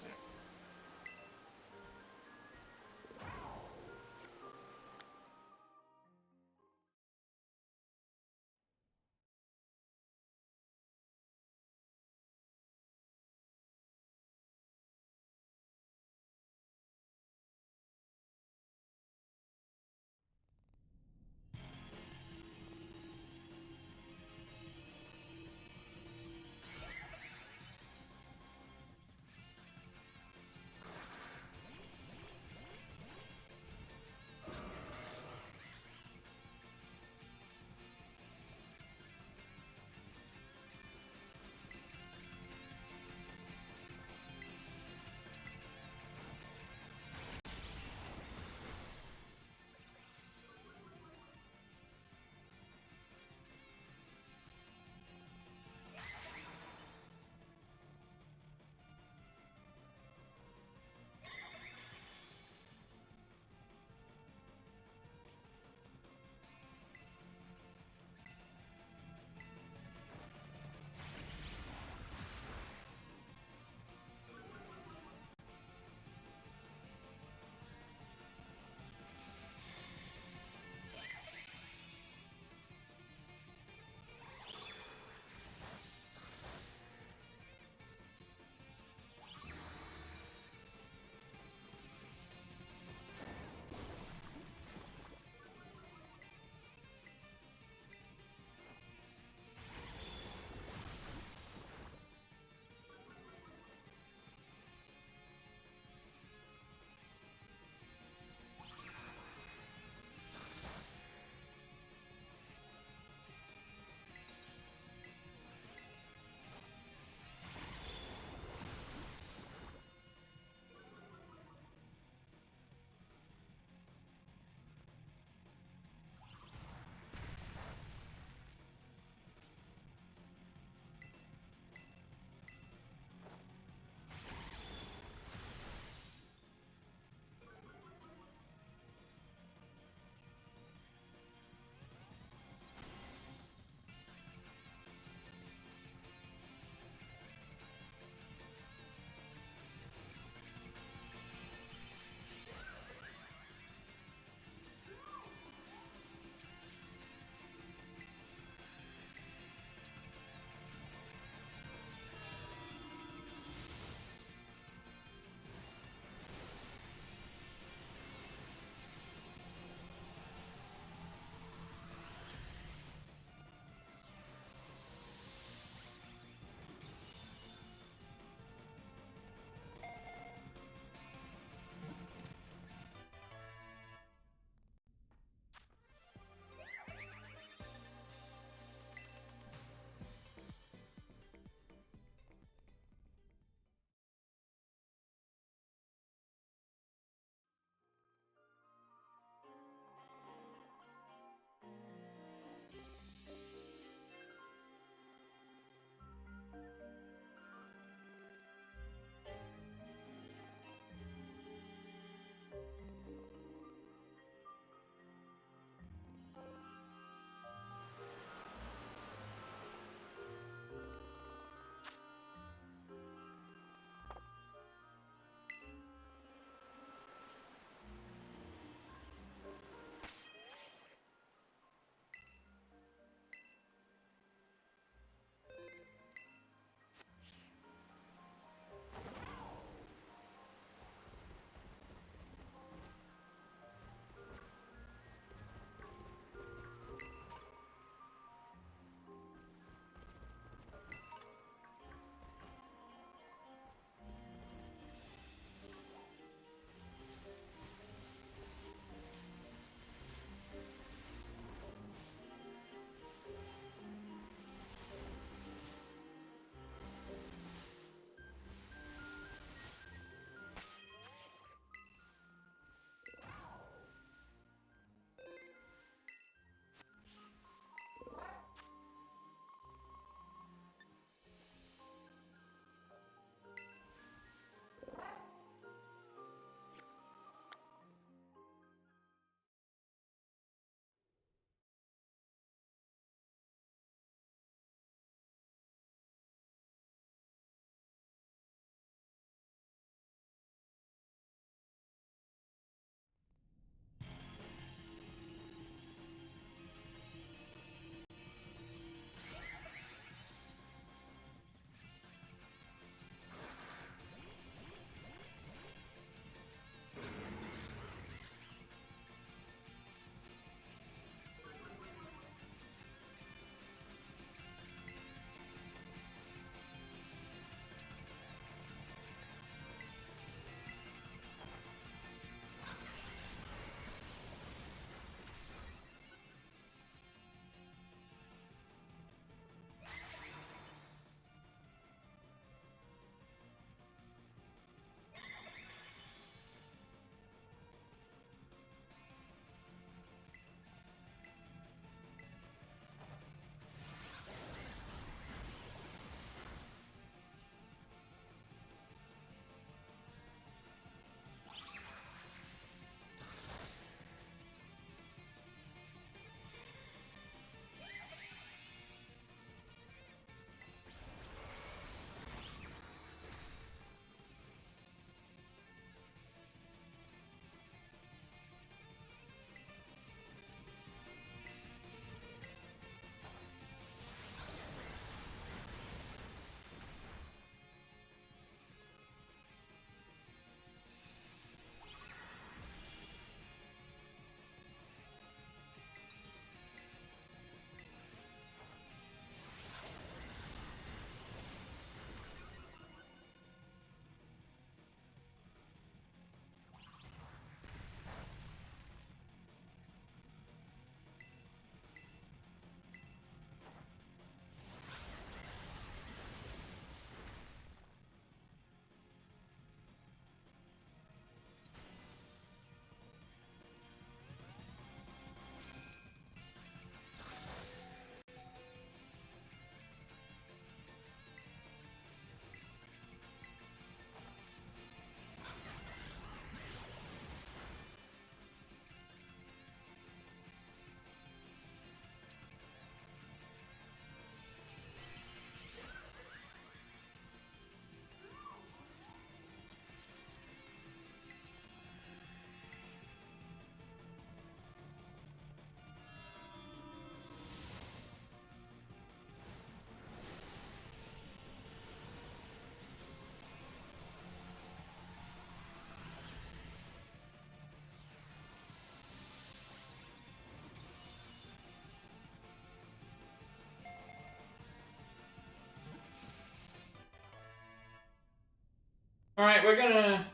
Alright, we're gonna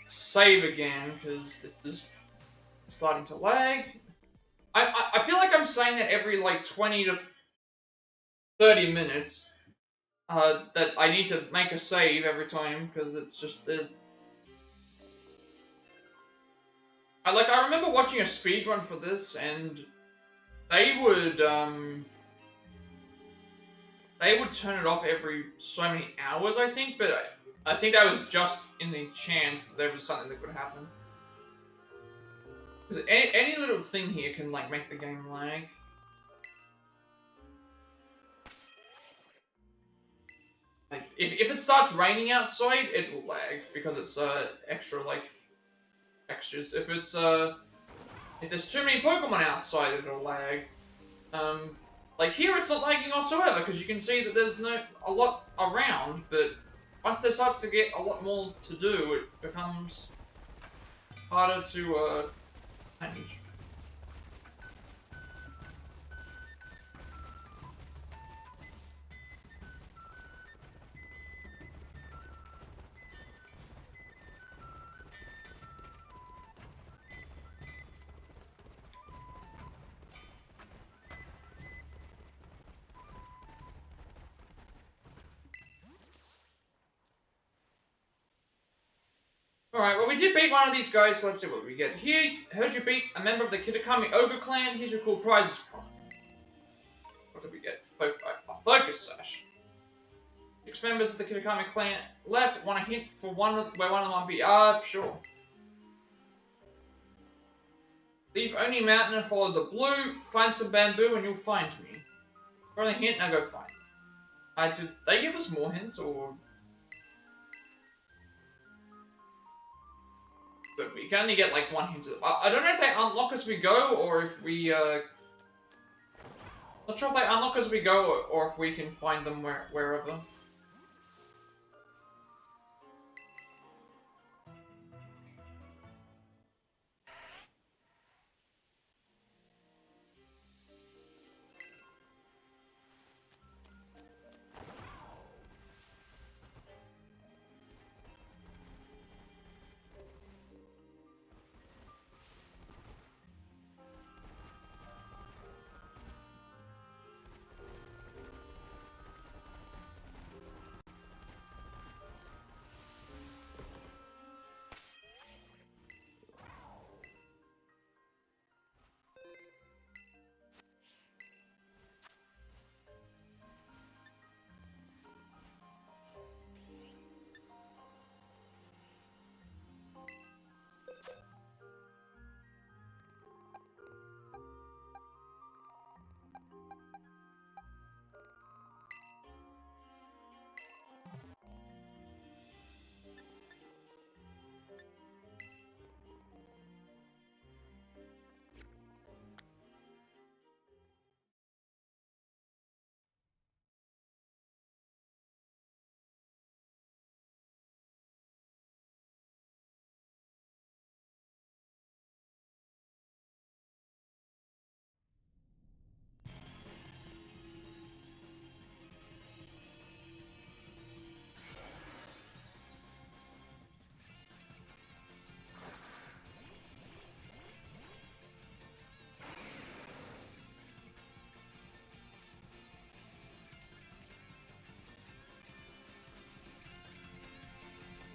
save again, because this is starting to lag. I feel like I'm saying that every, like, 20 to 30 minutes. That I need to make a save every time, because it's just, there's... I remember watching a speedrun for this, and they would turn it off every so many hours, I think, but I think that was just in the chance that there was something that could happen. Because any little thing here can, like, make the game lag. Like, if it starts raining outside, it will lag, because it's, extra, like, textures. If there's too many Pokemon outside, it'll lag. Like here it's not lagging whatsoever, because you can see that there's a lot around, but once there starts to get a lot more to do, it becomes harder to, manage. Alright, well we did beat one of these guys, so let's see what we get. Here, heard you beat a member of the Kitakami Ogre clan, here's your cool prizes from it. What did we get? A focus sash. 6 members of the Kitakami clan left, want a hint for where one of them might be? Sure. Leave only mountain and follow the blue, find some bamboo and you'll find me. For a hint, now go find. Did they give us more hints, or...? But we can only get, like, one hint. I don't know if they unlock as we go, or if we, not sure if they unlock as we go, or if we can find them wherever.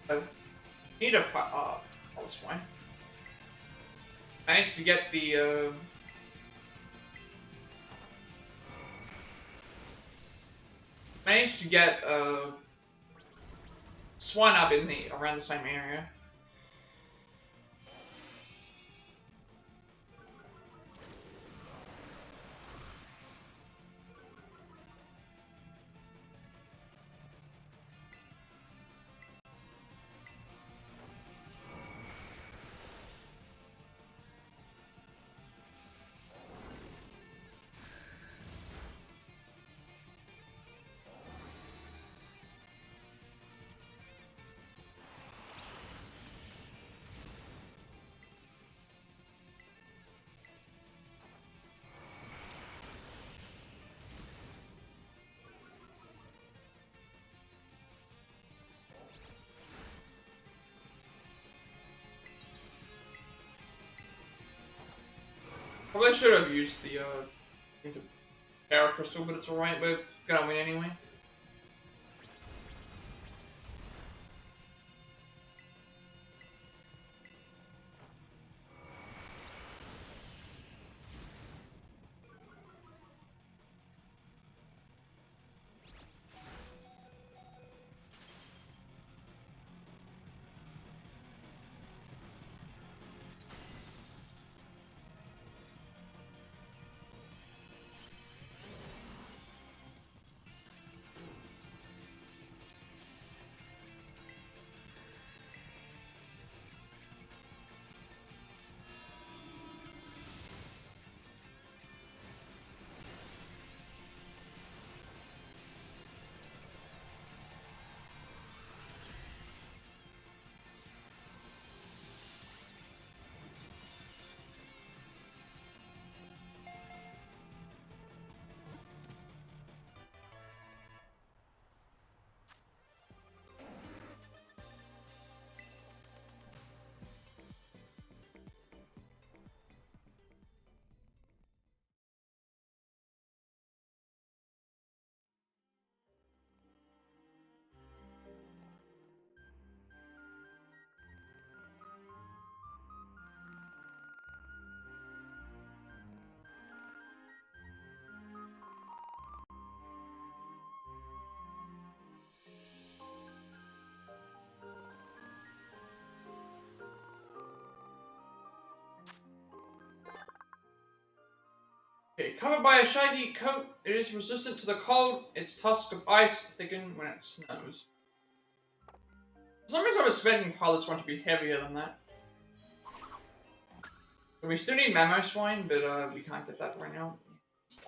I need a that's fine. Managed to get the, managed to get, Swine up in around the same area. Probably should have used the into Terra Crystal, but it's alright. We're gonna win anyway. Okay, covered by a shaggy coat, it is resistant to the cold. Its tusk of ice thicken when it snows. For some reason, I was expecting Pilot's one to be heavier than that. We still need Mamoswine, but we can't get that right now.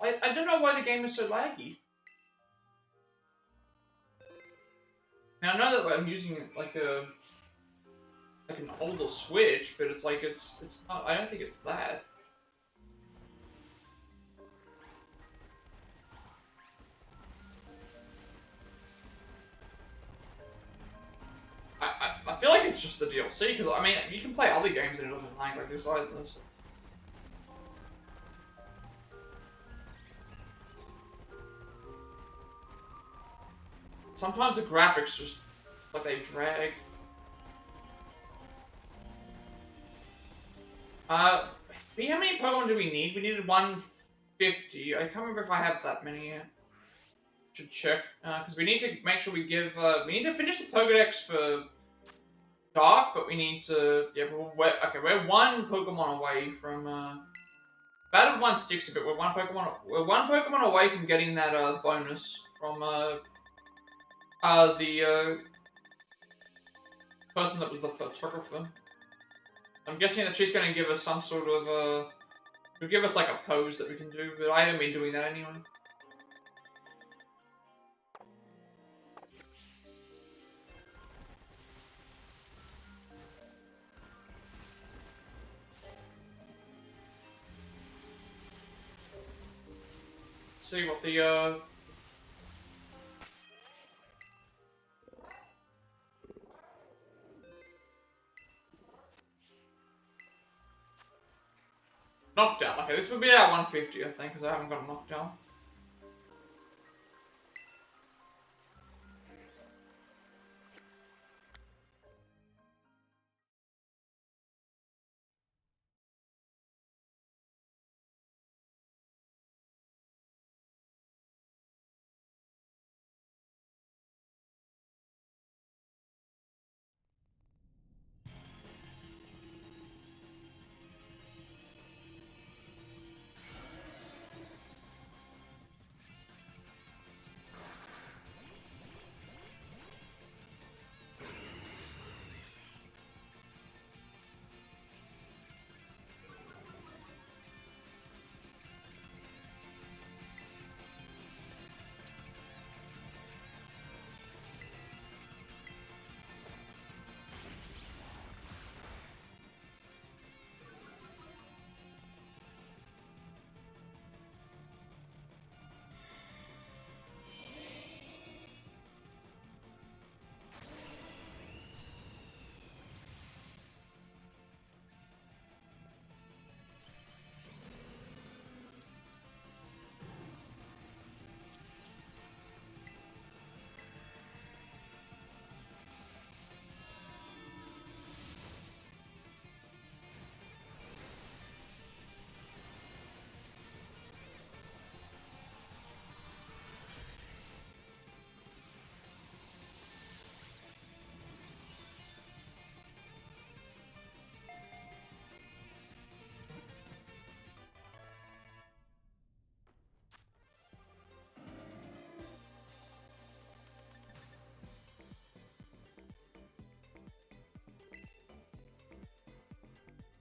I don't know why the game is so laggy. Now I know that I'm using like an older Switch, but it's like it's not. I don't think it's that. I feel like it's just the DLC because I mean you can play other games and it doesn't lag like this either. So. Sometimes the graphics just like they drag. How many Pokemon do we need? We needed 150. I can't remember if I have that many yet. Should check. Because we need to make sure we give, we need to finish the Pokedex for Dark, but we need to, yeah, we're one Pokemon away from, battled 160, but we're one Pokemon away from getting that, bonus from, the, person that was the photographer. I'm guessing that she's going to give us some sort of, she'll give us like a pose that we can do, but I haven't been doing that anyway. Let's see what the, knockdown. Okay, this would be our 150, I think, because I haven't got a knockdown.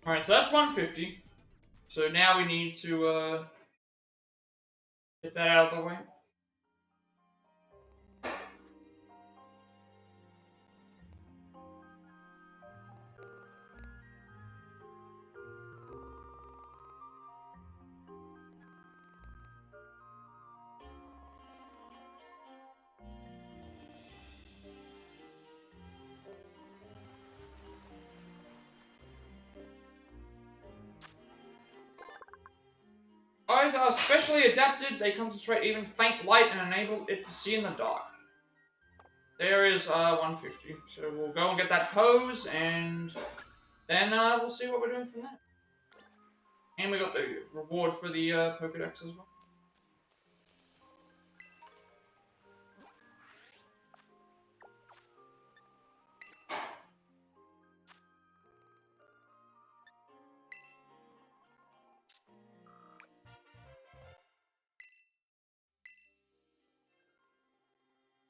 Alright, so that's 150. So now we need to get that out of the way. Eyes are specially adapted. They concentrate even faint light and enable it to see in the dark. There is 150. So we'll go and get that hose, and then we'll see what we're doing from there. And we got the reward for the Pokedex as well.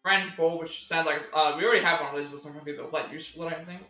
Friend ball, which sounds like we already have one of these, but it's not going to be that useful, I don't think.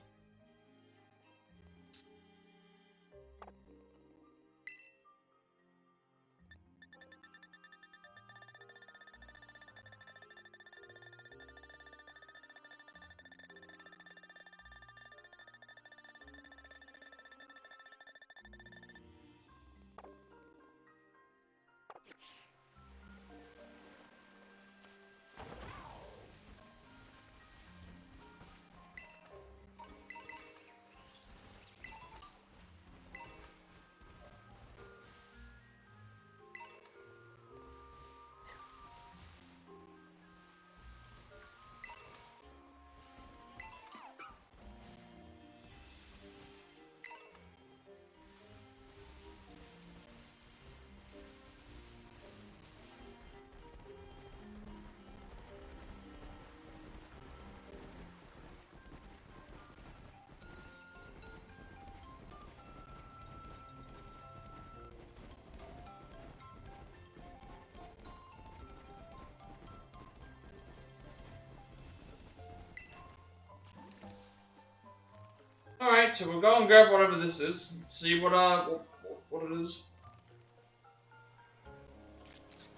Alright, so we'll go and grab whatever this is. See what it is.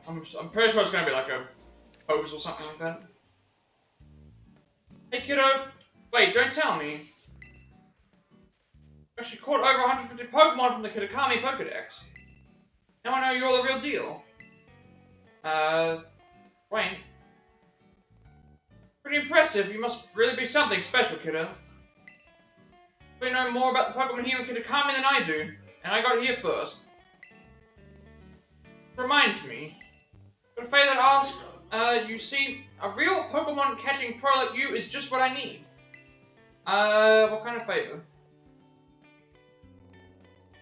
I'm pretty sure it's gonna be like a pose or something like that. Hey kiddo! Wait, don't tell me. I actually caught over 150 Pokemon from the Kitakami Pokedex. Now I know you're all the real deal. Wait. Pretty impressive. You must really be something special, kiddo. You know more about the Pokemon here in Kitakami than I do, and I got here first. Reminds me. But a favor to ask, you see, a real Pokemon catching pro like you is just what I need. What kind of favor?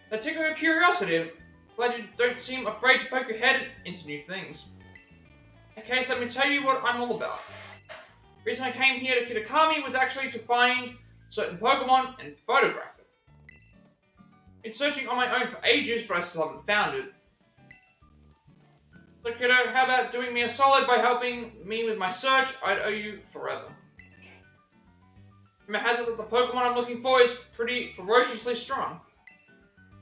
I tickle your curiosity. Glad you don't seem afraid to poke your head into new things. In case, let me tell you what I'm all about. The reason I came here to Kitakami was actually to find certain Pokemon and photograph it. Been searching on my own for ages, but I still haven't found it. So kiddo, how about doing me a solid by helping me with my search? I'd owe you forever. Rumor has it that the Pokemon I'm looking for is pretty ferociously strong.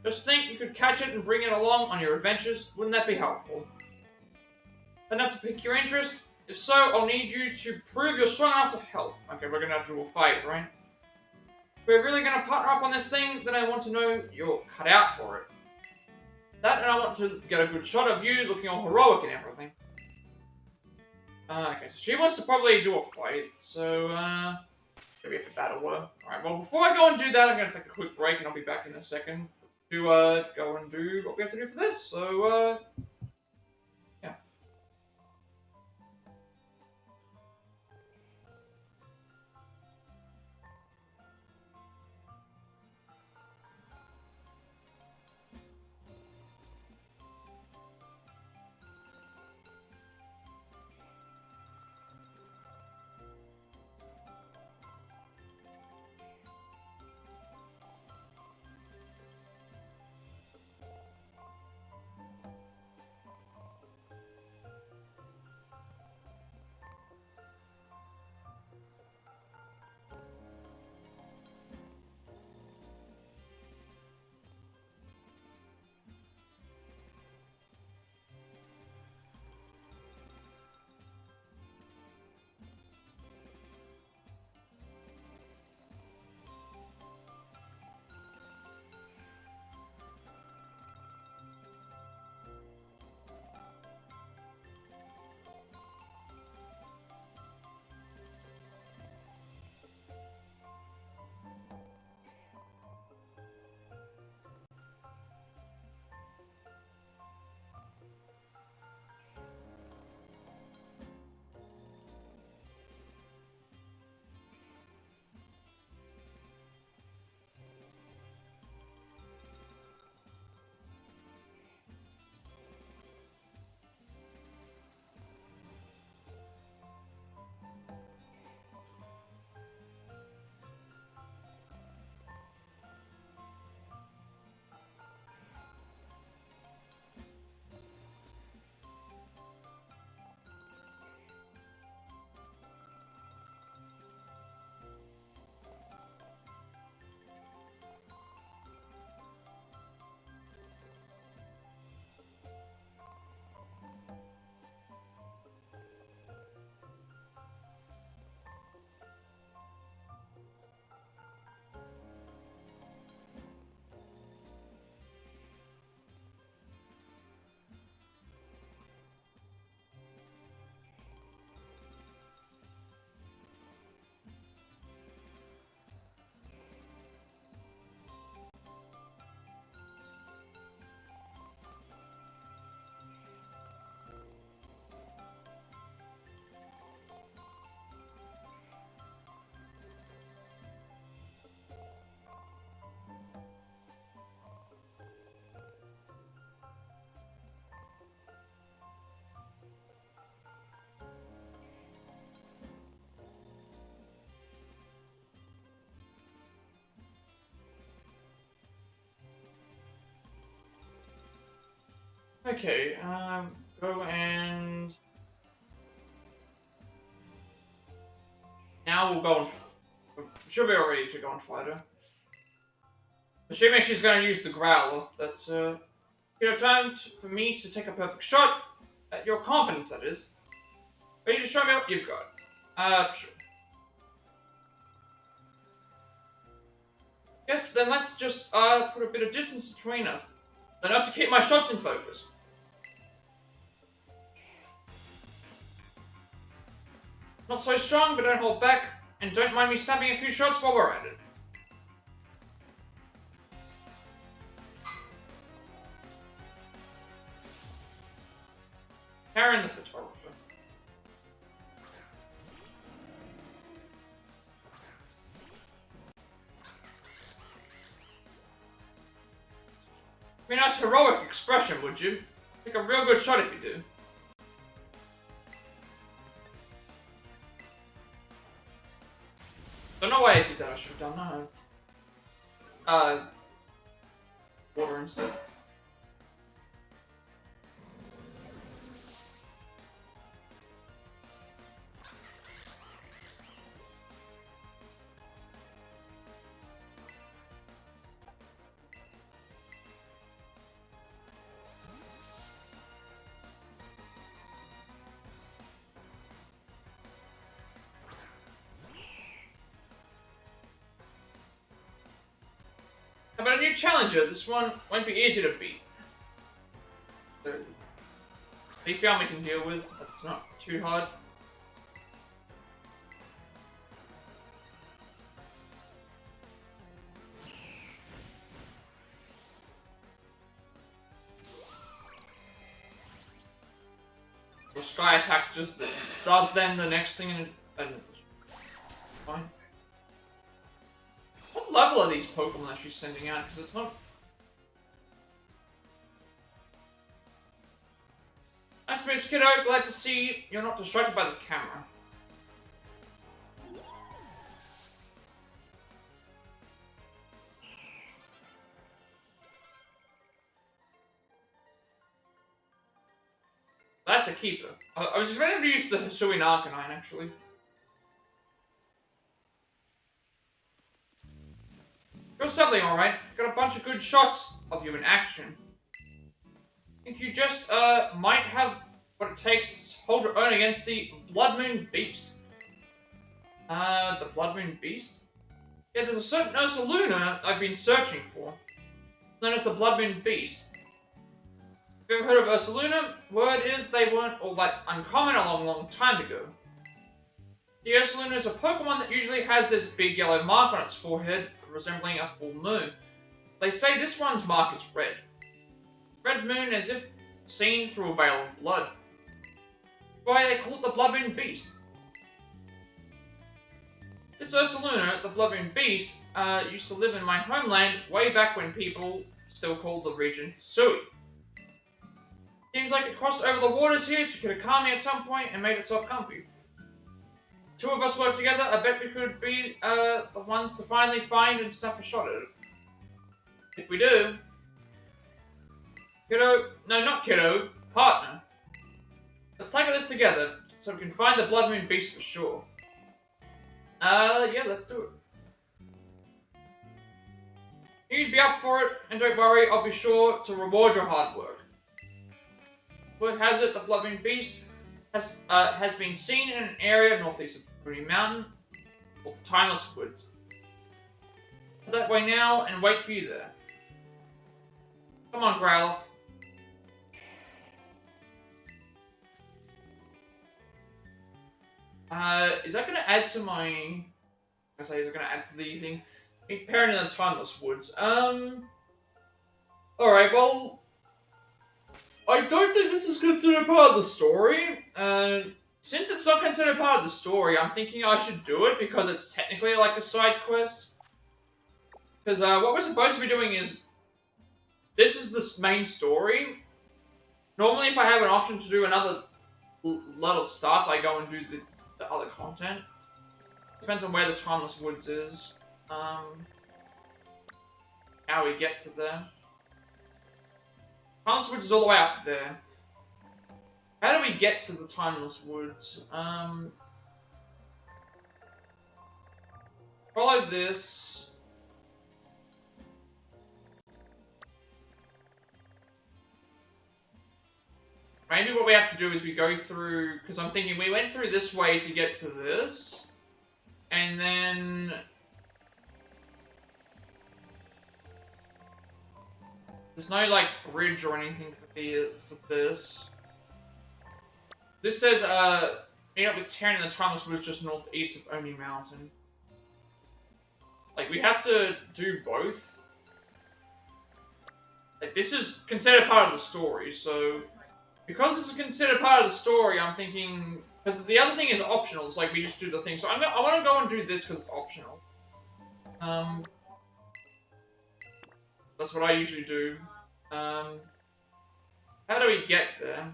Just think you could catch it and bring it along on your adventures. Wouldn't that be helpful? Enough to pique your interest? If so, I'll need you to prove you're strong enough to help. Okay, we're gonna have to do a fight, right? If we're really gonna partner up on this thing, then I want to know you're cut out for it. That, and I want to get a good shot of you looking all heroic and everything. Okay, so she wants to probably do a fight, so, maybe we have to battle her. Alright, well, before I go and do that, I'm gonna take a quick break, and I'll be back in a second to, go and do what we have to do for this, so, yeah. Okay, go and... Now we'll go on... Should be ready to go on fighter. Assuming she's going to use the growl, that's, time for me to take a perfect shot at your confidence, that is. Ready to show me what you've got? Sure. Yes, then let's just, put a bit of distance between us. Enough to keep my shots in focus. Not so strong, but don't hold back. And don't mind me snapping a few shots while we're at it. Karen the photographer. Be a nice heroic expression, would you? Take a real good shot if you do. Don't know why I did that, I should have done that. Water instead. How about a new challenger? This one won't be easy to beat. Leafy army can deal with. That's not too hard. The sky attack just does then the next thing and fine. What level are these Pokemon that she's sending out? Because it's not... Nice moves, kiddo. Glad to see you're not distracted by the camera. That's a keeper. I was just ready to use the Hisui Arcanine, actually. You're something, alright. Got a bunch of good shots of you in action. Think you just, might have what it takes to hold your own against the Blood Moon Beast. The Blood Moon Beast? Yeah, there's a certain Ursaluna I've been searching for. Known as the Blood Moon Beast. Have you ever heard of Ursaluna? Word is they weren't all that uncommon a long time ago. The Ursaluna is a Pokemon that usually has this big yellow mark on its forehead, resembling a full moon. They say this one's mark is red. Red moon as if seen through a veil of blood. Why they call it the Blood Moon Beast. This Ursaluna, the Blood Moon Beast, used to live in my homeland way back when people still called the region Hisui. Seems like it crossed over the waters here to Kitakami at some point and made itself comfy. Two of us work together, I bet we could be the ones to finally find and snap a shot at it. If we do... Kiddo... No, not kiddo. Partner. Let's tackle this together, so we can find the Blood Moon Beast for sure. Yeah, let's do it. You'd be up for it, and don't worry, I'll be sure to reward your hard work. Word has it, the Blood Moon Beast has been seen in an area northeast of Green Mountain, called the Timeless Woods. Head that way now, and wait for you there. Come on, Growlithe. Is that going to add to my... is it going to add to the thing? Parent in the Timeless Woods. Alright, well... I don't think this is considered part of the story. Since it's not considered part of the story, I'm thinking I should do it because it's technically like a side quest. Because what we're supposed to be doing is... This is the main story. Normally if I have an option to do another lot of stuff, I go and do the other content. Depends on where the Timeless Woods is. How we get to there. Timeless Woods is all the way up there. How do we get to the Timeless Woods? Follow this. Maybe what we have to do is we go through, because I'm thinking we went through this way to get to this, and then there's no like bridge or anything for this. This says meet up with Terran in the Timeless Woods just northeast of Oni Mountain. Like we have to do both. Like this is considered part of the story, so because this is considered part of the story, I'm thinking because the other thing is optional. It's like we just do the thing. So I want to go and do this because it's optional. That's what I usually do. How do we get there?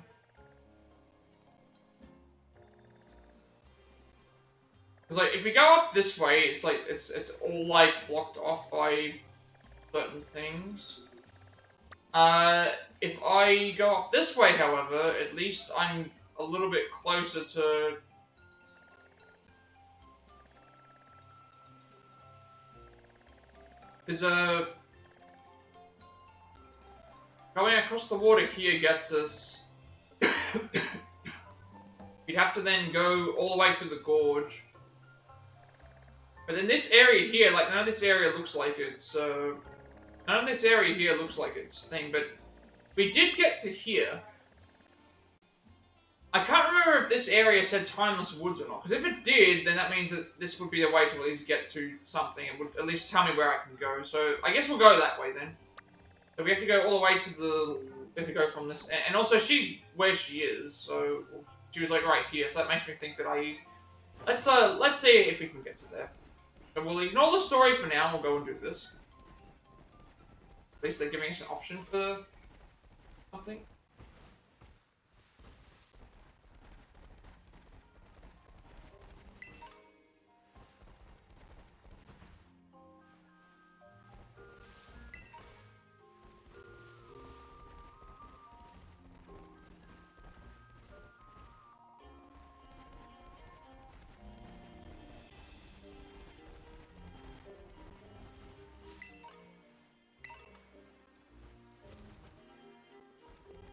Because like if we go up this way, it's like it's all like blocked off by certain things. If I go up this way, however, at least I'm a little bit closer to... Because, going across the water here gets us... We'd have to then go all the way through the gorge. But in this area here, like, none of this area looks like it's, none of this area here looks like it's thing, but we did get to here. I can't remember if this area said Timeless Woods or not, because if it did, then that means that this would be a way to at least get to something. It would at least tell me where I can go, so I guess we'll go that way then. So we have to go all the way to the... We have to go from this... And also, she's where she is, so... She was, like, right here, so that makes me think that I... Let's see if we can get to there. So we'll ignore the story for now, and we'll go and do this. At least they're giving us an option for something.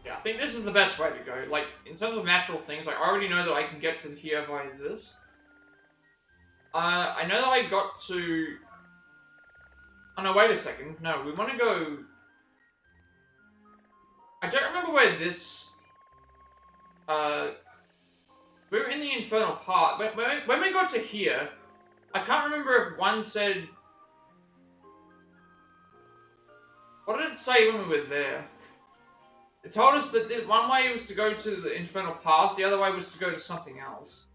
Yeah, I think this is the best way to go. Like, in terms of natural things, like, I already know that I can get to here via this. I know that I got to... Oh, no, wait a second. No, we want to go... I don't remember where this... We were in the Infernal part. When we got to here, I can't remember if one said... What did it say when we were there? It told us that one way was to go to the Infernal Pass, the other way was to go to something else.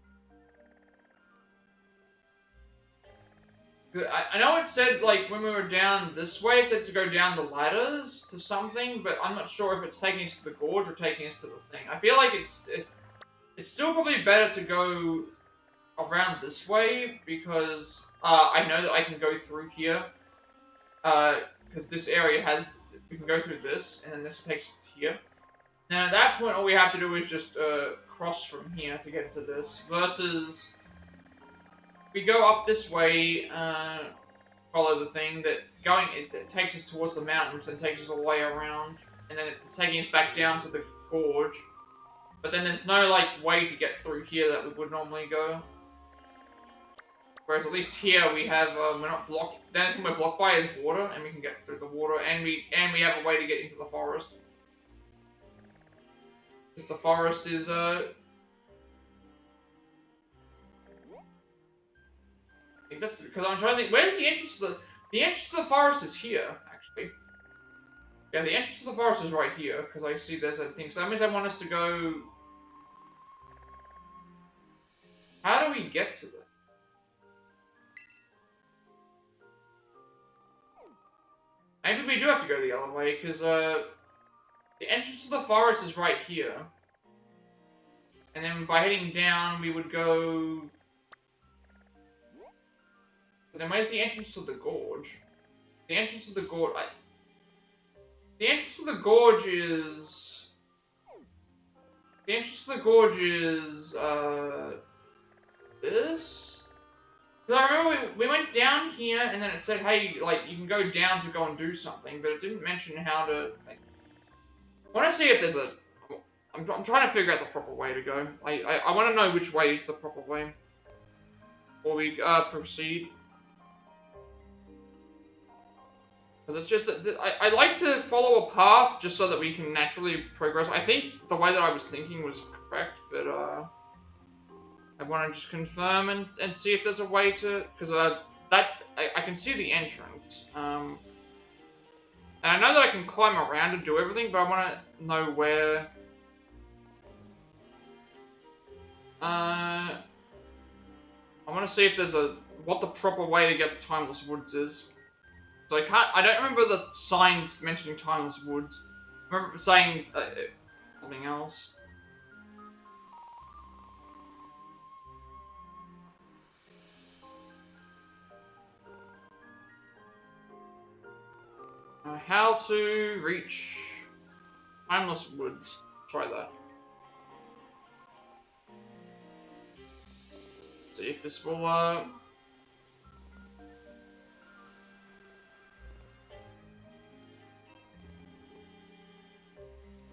I know it said, like, when we were down this way, it said to go down the ladders to something, but I'm not sure if it's taking us to the gorge or taking us to the thing. I feel like it's still probably better to go around this way, because I know that I can go through here. Because this area has... We can go through this, and then this takes us here. Now, at that point, all we have to do is just cross from here to get into this. Versus, we go up this way, follow the thing, that it takes us towards the mountains and takes us all the way around. And then it's taking us back down to the gorge. But then there's no, like, way to get through here that we would normally go. Whereas at least here we have, we're not blocked. The only thing we're blocked by is water, and we can get through the water, and we have a way to get into the forest. Because the forest is, I think that's, because I'm trying to think, where's the entrance to the entrance to the forest is here, actually. Yeah, the entrance to the forest is right here, because I see there's a thing. So that means I want us to go... How do we get to that? Maybe we do have to go the other way, because, the entrance to the forest is right here. And then by heading down, we would go... But then where's the entrance to the gorge? The entrance to the gorge... The entrance to the gorge is... The entrance to the gorge is, this? Because I remember we went down here, and then it said, hey, like, you can go down to go and do something, but it didn't mention how to, like... I want to see if there's a... I'm trying to figure out the proper way to go. I want to know which way is the proper way. Before we, proceed. Because it's just that I like to follow a path just so that we can naturally progress. I think the way that I was thinking was correct, but I want to just confirm and see if there's a way to, because I can see the entrance. And I know that I can climb around and do everything, but I want to know where. I want to see if there's what the proper way to get to Timeless Woods is. So I don't remember the sign mentioning Timeless Woods. I remember saying something else. How to reach Timeless Woods. Try that. See if this will,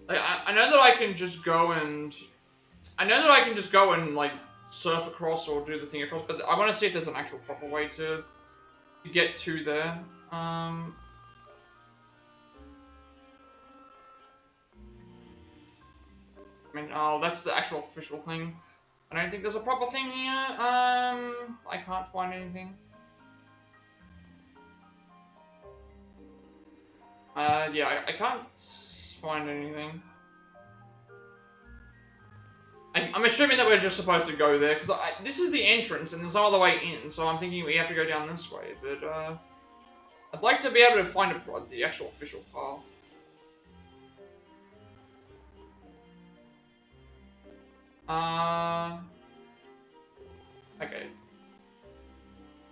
Like, I know that I can just go and... I know that I can just go and, like, surf across or do the thing across, but I want to see if there's an actual proper way to get to there. I mean, oh, that's the actual official thing. I don't think there's a proper thing here. I can't find anything. Yeah, I can't find anything. I'm assuming that we're just supposed to go there, because this is the entrance, and there's no other way in, so I'm thinking we have to go down this way, but, I'd like to be able to find the actual official path. Okay.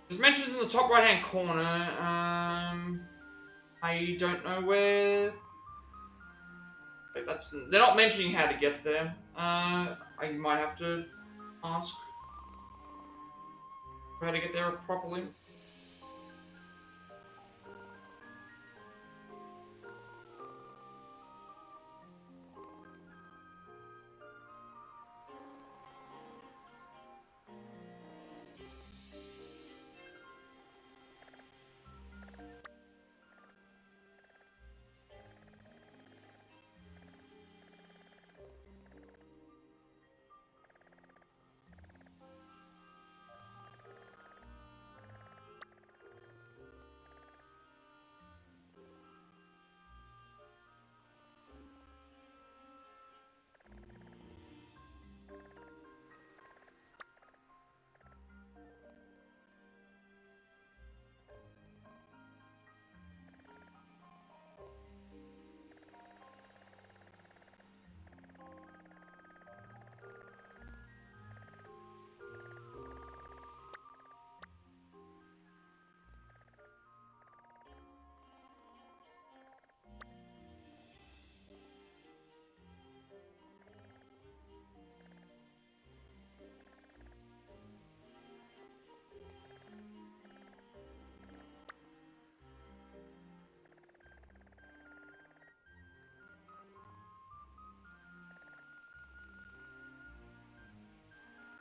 It's mentioned in the top right-hand corner, I don't know where... Wait, they're not mentioning how to get there. I might have to ask how to get there properly.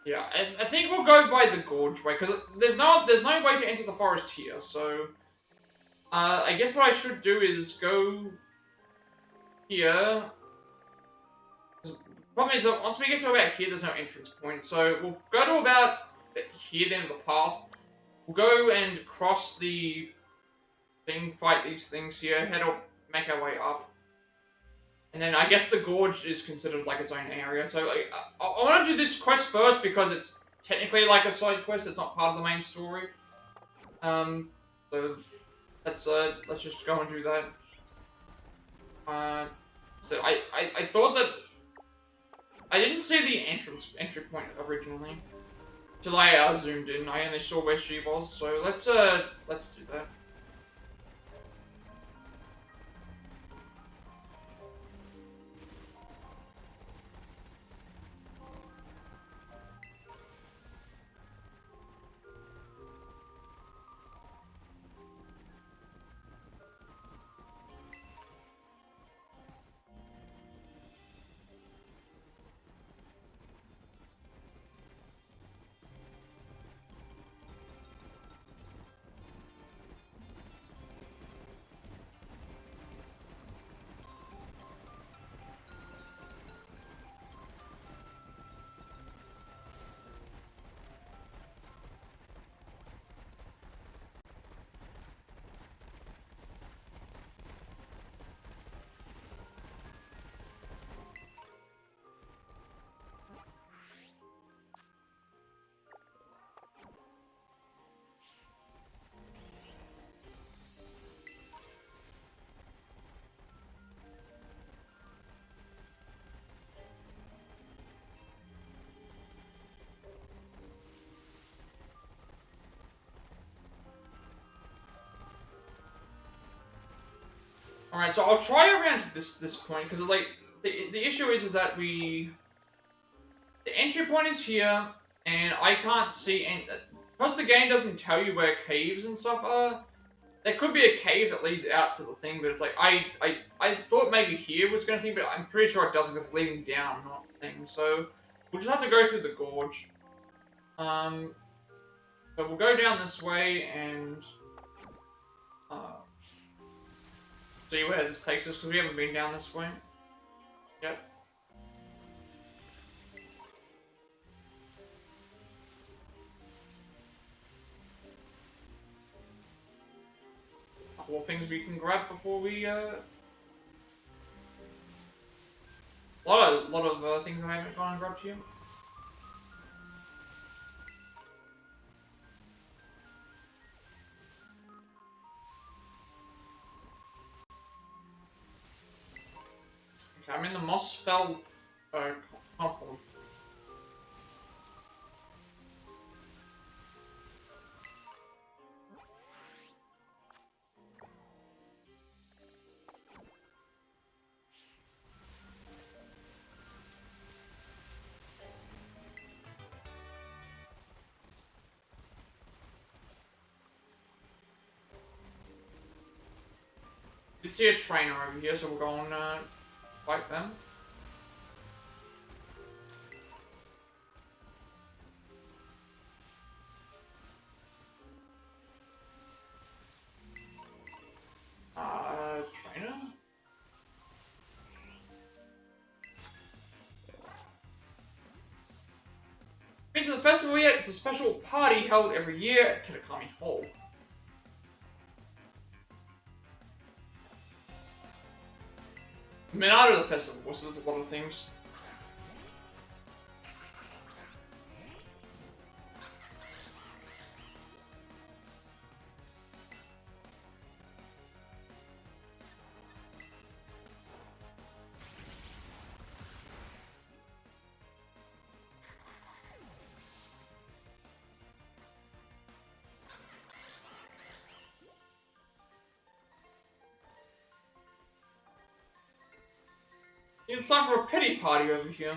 Yeah, I think we'll go by the gorge way, because there's no way to enter the forest here, so... I guess what I should do is go... here... The problem is that once we get to about here, there's no entrance point, so we'll go to about here, the end of the path. We'll go and cross the thing, fight these things here, head up, make our way up. And then I guess the gorge is considered like its own area. So like, I want to do this quest first because it's technically like a side quest. It's not part of the main story. So let's just go and do that. So I thought that I didn't see the entry point originally till I zoomed in. I only saw where she was. So let's do that. Alright, so I'll try around to this point, because like, the issue is that the entry point is here, and I can't see any, because the game doesn't tell you where caves and stuff are. There could be a cave that leads out to the thing, but it's like, I thought maybe here was going to think, but I'm pretty sure it doesn't, because it's leading down, not the thing. So, we'll just have to go through the gorge. So we'll go down this way, and see where this takes us, because we haven't been down this way. Yep. Couple of things we can grab before we, a lot of things that I haven't gone and grabbed here. Okay, I'm in the Mossfell confluence. You see a trainer over here, so we'll go and fight them. Trainer? Been to the festival yet? It's a special party held every year at Kitakami Hall. Minato the festival, so there's a lot of things. It's time for a pity party over here.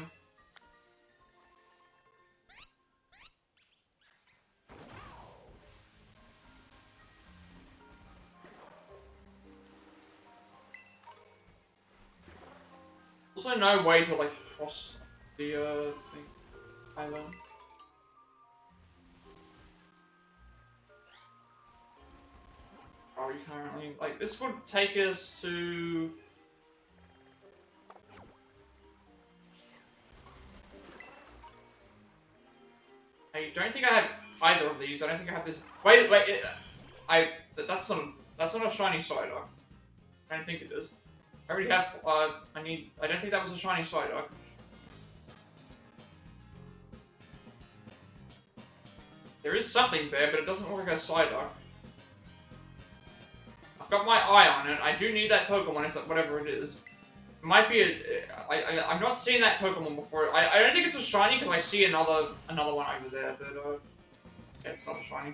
Also no way to like cross the thing either. Are we currently like this would take us to I don't think I have either of these. I don't think I have this. Wait. That's not a shiny Psyduck. I don't think it is. I already have. I don't think that was a shiny Psyduck. There is something there, but it doesn't look like a Psyduck. I've got my eye on it. I do need that Pokemon. It's whatever it is. It might be I've not seen that Pokemon before. I don't think it's a shiny because I see another one over there, but yeah, it's not a shiny.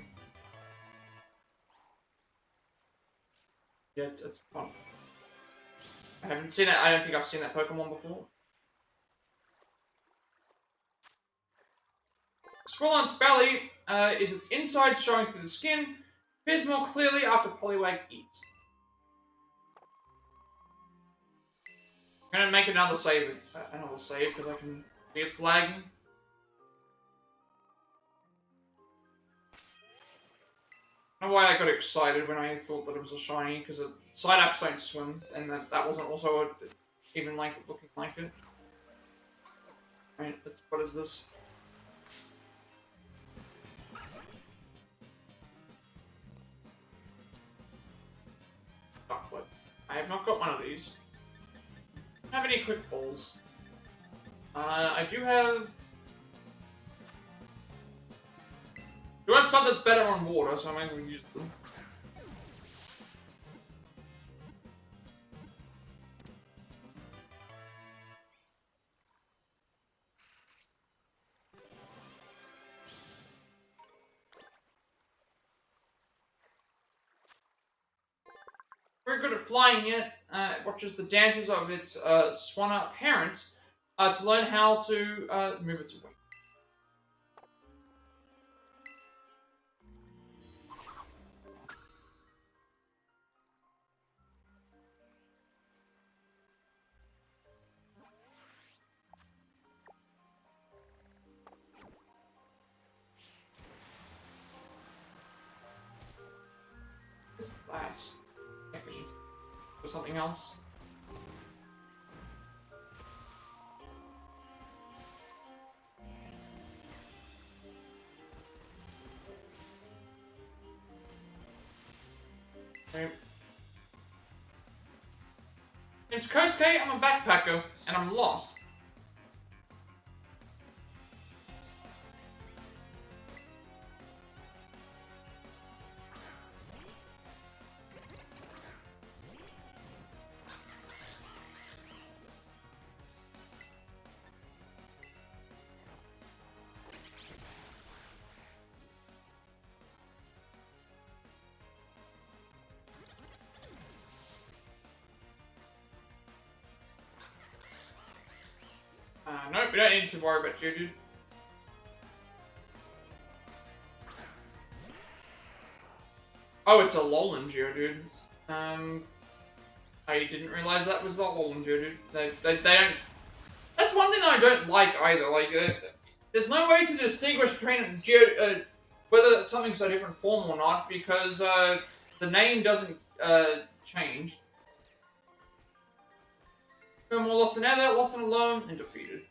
Yeah, it's fun. I haven't seen it. I don't think I've seen that Pokemon before. Squirrelon's belly is its inside showing through the skin. Appears more clearly after Poliwag eats. I'm gonna make another save because I can see it's lagging. I don't know why I got excited when I thought that it was a shiny, because Psyducks don't swim, and that wasn't also even like looking like it. Right, what is this? Ducklet. I have not got one of these. I don't have any quick balls. I do have stuff that's better on water, so I might as well use them. very good at flying yet. It watches the dances of its swanna parents to learn how to move its wings. What's that? Seconds. Or something else? Okay. Name's Kosuke, I'm a backpacker, and I'm lost. Nope, we don't need to worry about you, dude. Oh, it's a Alolan Geodude. I didn't realize that was the Alolan Geodude. They don't... That's one thing I don't like either. Like, there's no way to distinguish between whether something's a different form or not, because the name doesn't change. No more lost and other, lost and alone, and defeated.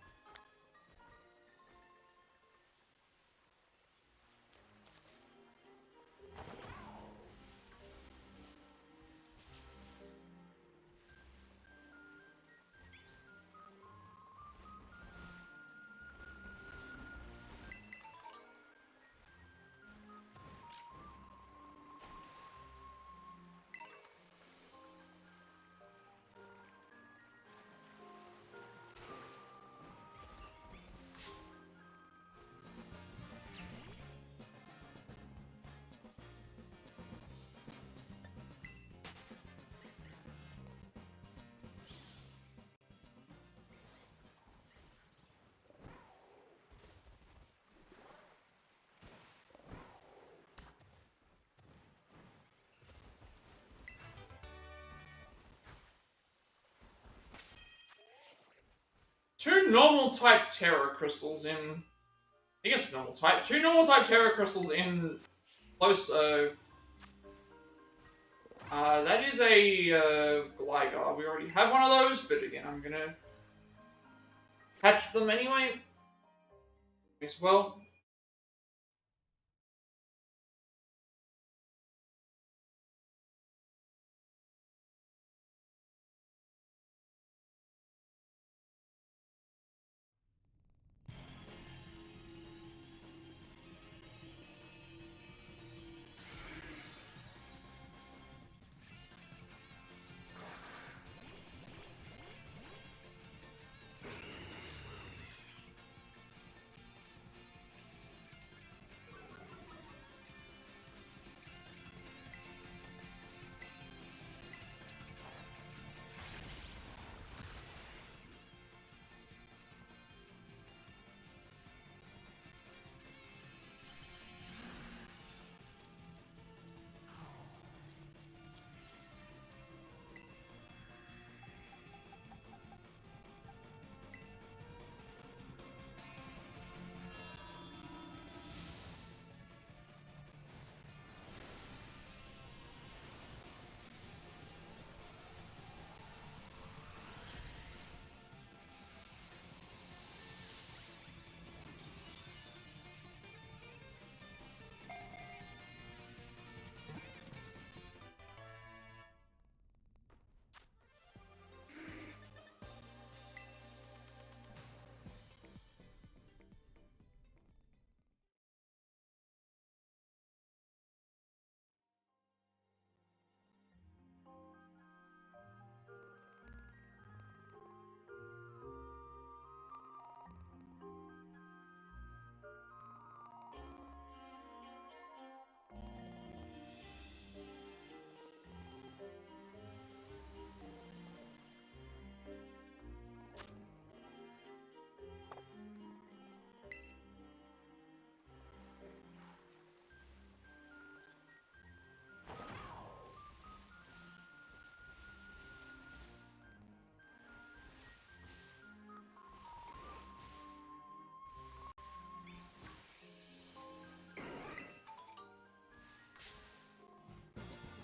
Two normal type Terra crystals in... I think it's normal type. Two normal type Terra crystals in close, that is a Gligar. We already have one of those, but again, I'm gonna catch them anyway. As well.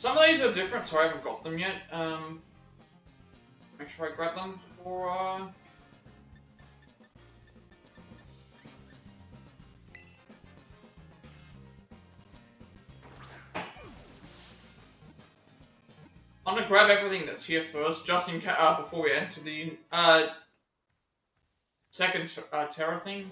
Some of these are different, so I haven't got them yet. Make sure I grab them before, I'm gonna grab everything that's here first, just in case, before we enter the, second, terror thing.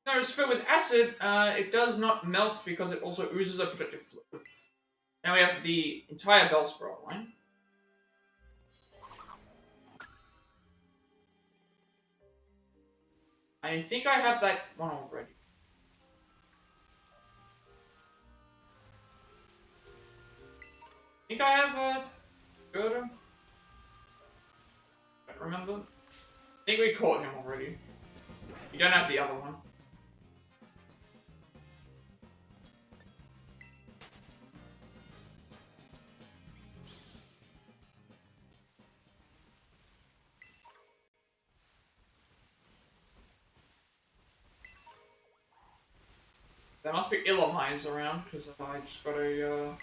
No, it's filled with acid. It does not melt because it also oozes a protective fluid. Now we have the entire Bellsprout line. I think I have that one already. I think I have a Gerda. Don't remember. I think we caught him already. You don't have the other one. There must be Illumise around, because I just got a,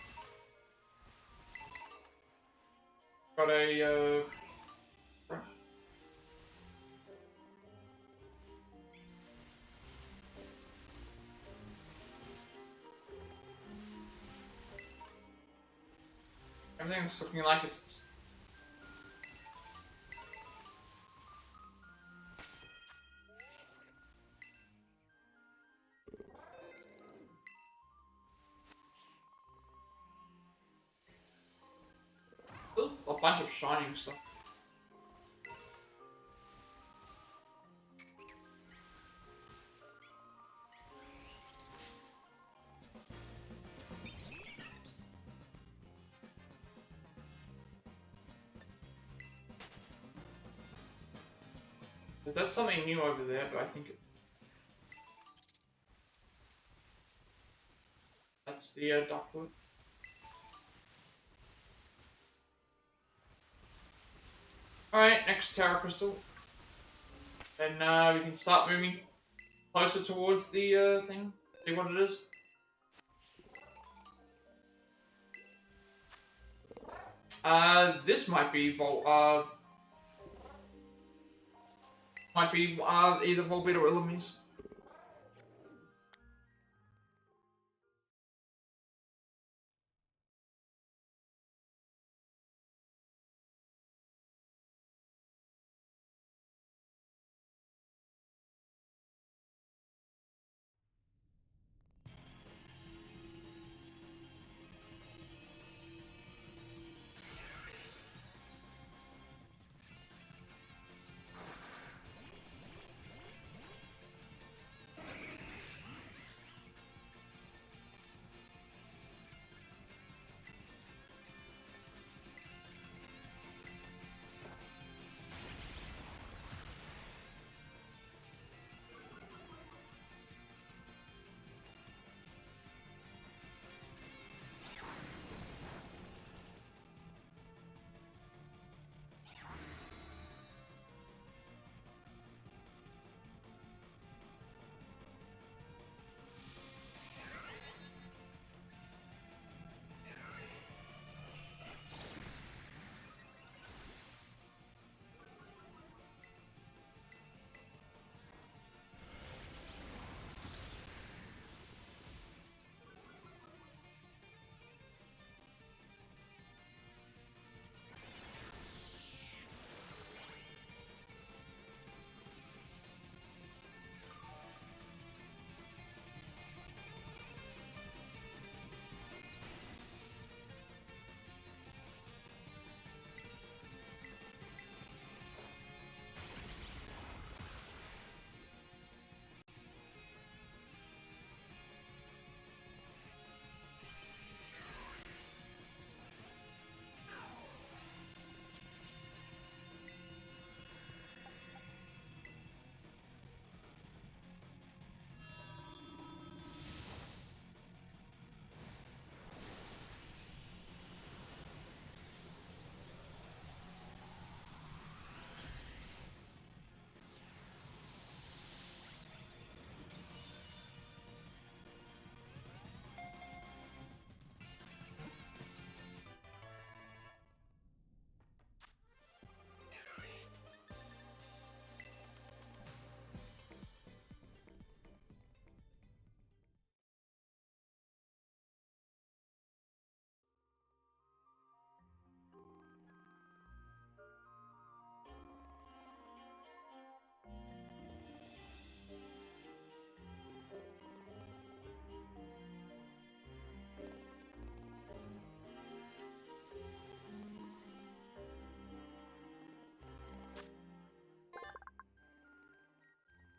everything's looking like it's... Still a bunch of shining stuff. Is that something new over there? But I think it... That's the duckwood. Alright, next Terra Crystal. Then we can start moving closer towards the thing. See what it is. This might be either Volbeat or Illumise.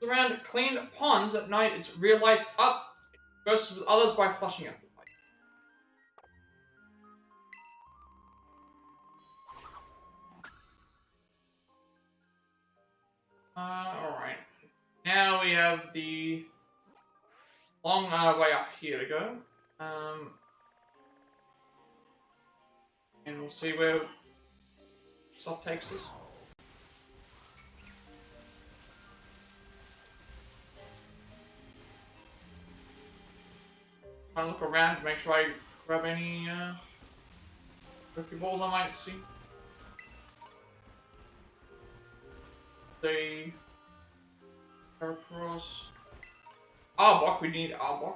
Around clean ponds at night, its rear lights up. It bursts with others by flushing out the light. Alright. Now we have the long way up here to go. And we'll see where stuff takes us. Trying to look around to make sure I grab any Pokeballs I might see. The Heracross. Arbok, we need Arbok.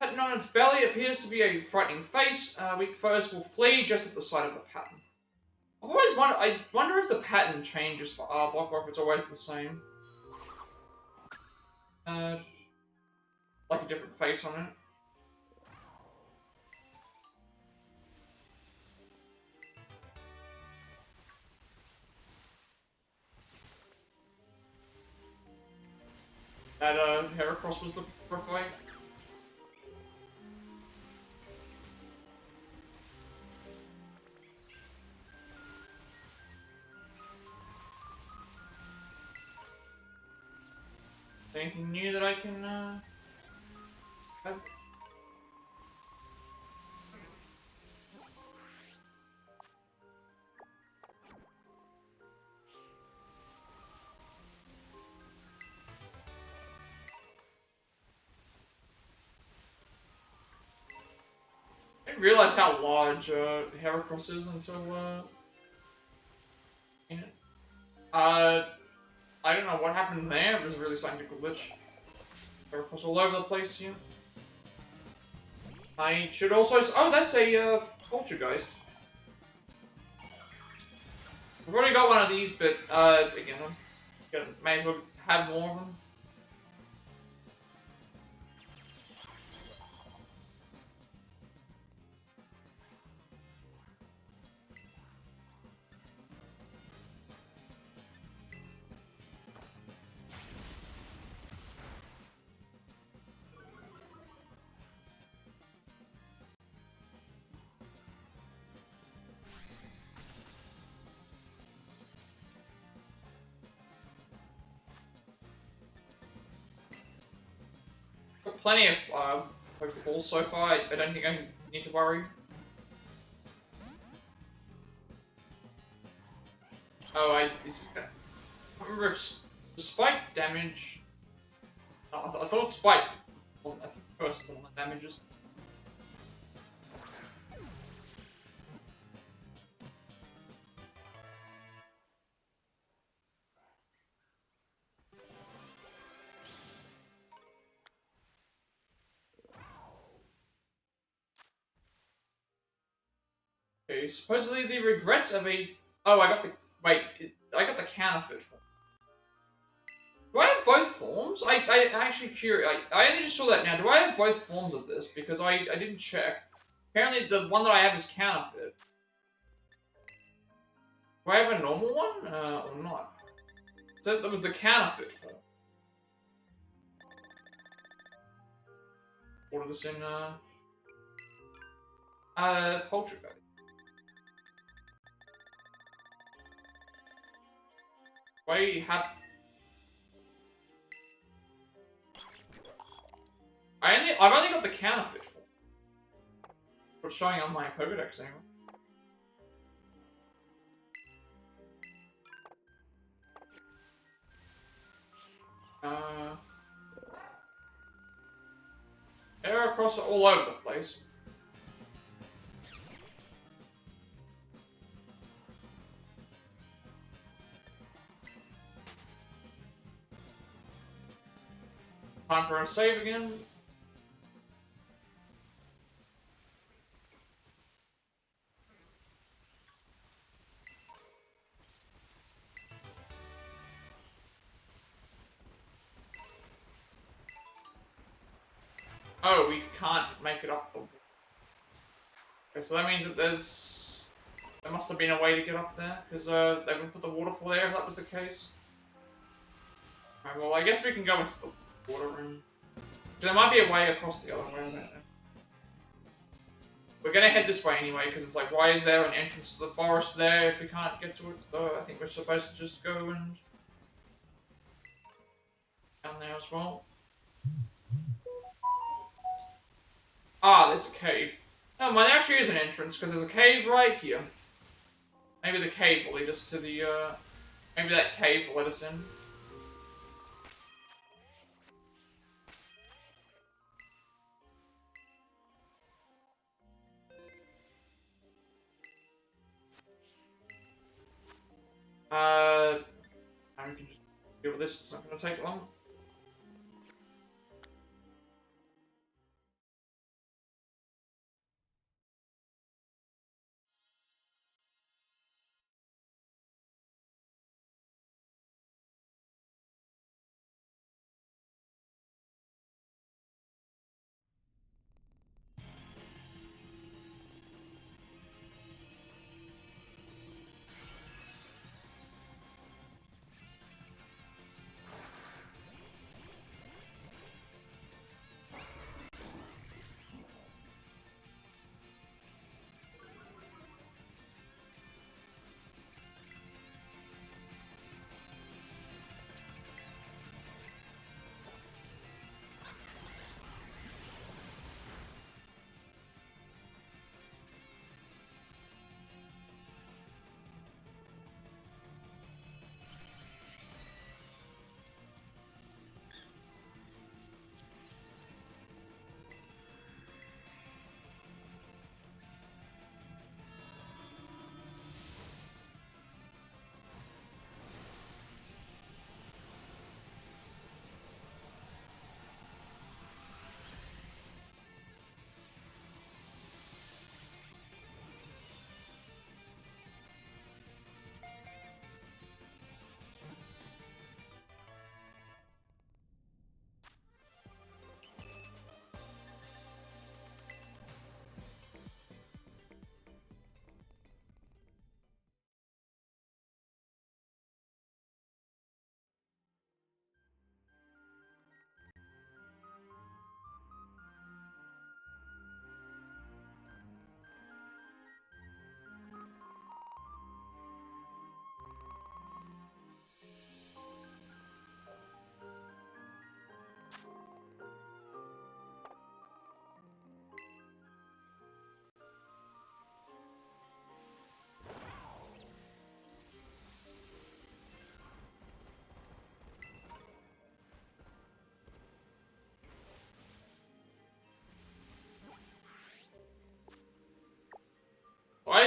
Pattern on its belly appears to be a frightening face. Weak foes will flee just at the sight of the pattern. I've always wondered. I wonder if the pattern changes for Arbok or if it's always the same. Like a different face on it. That Heracross was the fight. Anything new that I can have? I didn't realize how large Heracross is until in it. I don't know what happened there. It was really starting to glitch. Heracross all over the place here. I should also. Oh, that's a Poltergeist. We've already got one of these, but again, may as well have more of them. Got plenty of Pokeballs so far. I don't think I need to worry. Oh, I remember if the spike damage. Oh, I thought spike. Well, I think first is the one that damages. Okay, supposedly the regrets of a. Oh, I got the. Wait, I got the counterfeit form. Do I have both forms? I actually curious. I only just saw that now. Do I have both forms of this? Because I didn't check. Apparently, the one that I have is counterfeit. Do I have a normal one? Or not? So that was the counterfeit form. Order this in, Poltergeist. I have... I've only got the counterfeit form. What's showing on my Pokedex anyway. Heracross are all over the place. Time for a save again. Oh, we can't make it up the... Okay, so that means that there must have been a way to get up there, because they would put the waterfall there if that was the case. Alright, well, I guess we can go into the water room. There might be a way across the other way, I don't know. We're gonna head this way anyway, because it's like, why is there an entrance to the forest there if we can't get to it? So I think we're supposed to just go and... down there as well. Ah, it's a cave. No, mine actually is an entrance, because there's a cave right here. Maybe the cave will lead us to the, maybe that cave will let us in. And we can just deal with this, it's not gonna take long.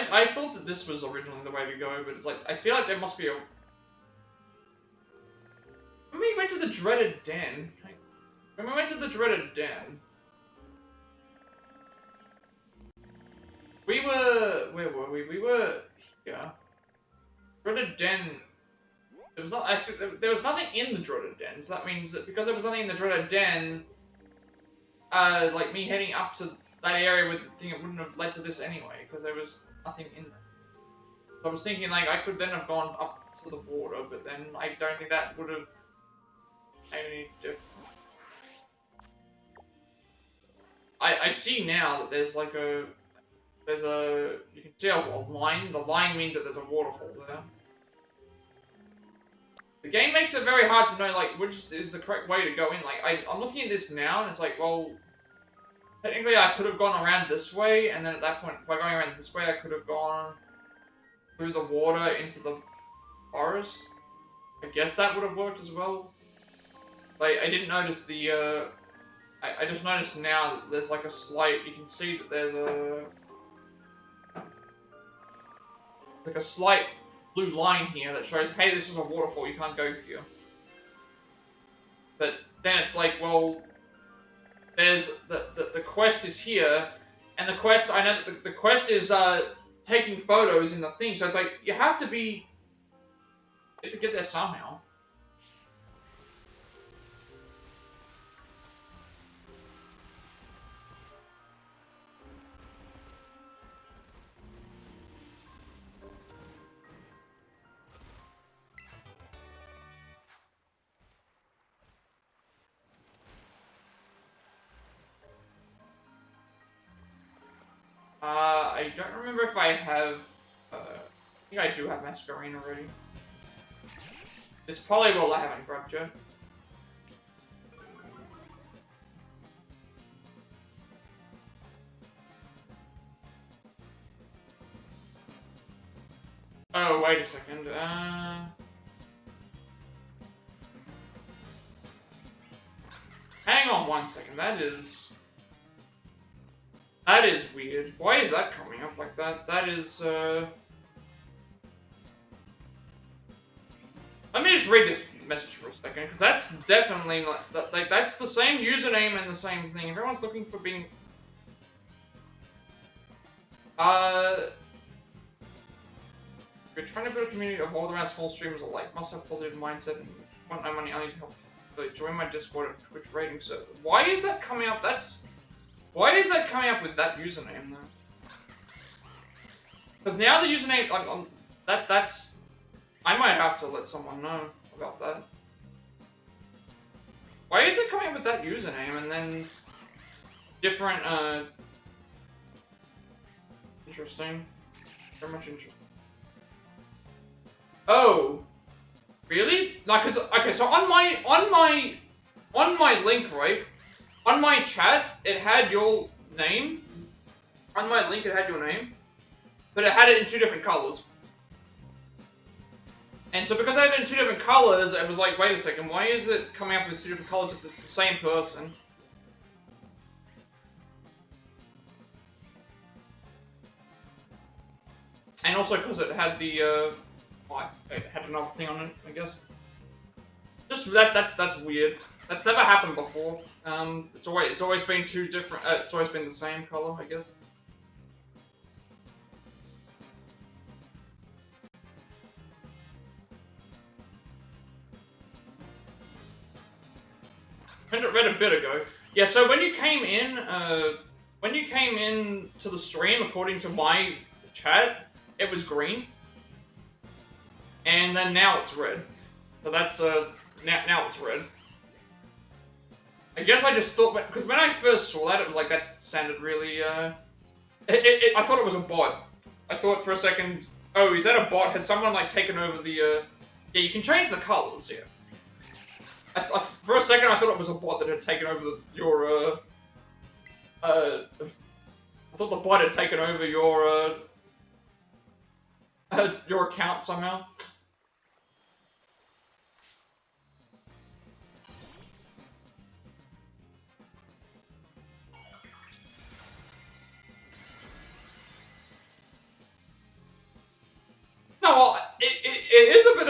I thought that this was originally the way to go, but it's like, I feel like there must be a... When we went to the dreaded den... When we went to the dreaded den... We were... Where were we? We were... here. Dreaded den... There was not actually... There was nothing in the dreaded den, so that means that because there was nothing in the dreaded den... like, me heading up to that area with the thing, it wouldn't have led to this anyway, because there was nothing in there. So I was thinking, like, I could then have gone up to the water, but then I don't think that would have made any difference. I see now that there's like a... There's a... You can see a line. The line means that there's a waterfall there. The game makes it very hard to know, like, which is the correct way to go in. Like, I'm looking at this now, and it's like, well... Technically, I could have gone around this way, and then at that point, by going around this way, I could have gone through the water into the forest. I guess that would have worked as well. Like, I didn't notice the, I just noticed now that there's like a slight, you can see that there's a... like a slight blue line here that shows, hey, this is a waterfall, you can't go here. But then it's like, well, there's the quest is here, and the quest, I know that the quest is taking photos in the thing, so it's like you have to get there somehow. I don't remember if I have, I think I do have Masquerade already. It's probably what I haven't grabbed yet. Oh, wait a second, hang on 1 second, that is weird. Why is that coming up like that? That is, let me just read this message for a second, because that's definitely not, like, that's the same username and the same thing. Everyone's looking for being... If you're trying to build a community evolved around small streamers alike, must have positive mindset and want no money, I need to help. So join my Discord and Twitch rating server. Why is that coming up? Why is that coming up with that username, though? Because now the username, that's... I might have to let someone know about that. Why is it coming up with that username and then different, interesting. Very much interesting. Oh, really? Like, cause okay, so on my link, right? On my chat, it had your name. On my link, it had your name, but it had it in 2 different colors. And so because I had it in 2 different colors, it was like, wait a second, why is it coming up with 2 different colors if it's the same person? And also because it had the, it had another thing on it, I guess. Just that's weird. That's never happened before. It's always been 2 different. It's always been the same color, I guess. Read a bit ago. Yeah. So when you came in to the stream, according to my chat, it was green. And then now it's red. So that's, now it's red. I guess I just thought, because when I first saw that, it was like, that sounded really, I thought it was a bot. I thought for a second, oh, is that a bot? Has someone, like, taken over the, yeah, you can change the colors, yeah. For a second, I thought it was a bot that had taken over your, I thought the bot had taken over your account somehow. No, well, it is a bit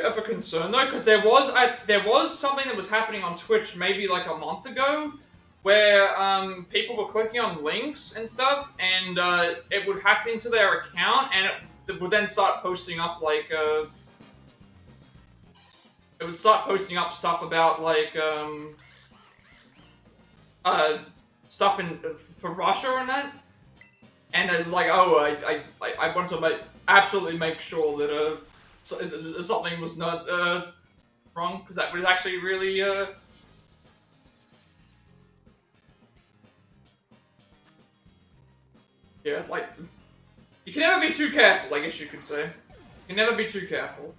of a concern though, because there was something that was happening on Twitch maybe like a month ago, where people were clicking on links and stuff, and it would hack into their account, and it would then start posting up like it would start posting up stuff about like stuff for Russia and that, and it was like, oh, I want to absolutely make sure that something was not wrong, because that was actually really yeah, like, you can never be too careful, I guess you could say. You can never be too careful.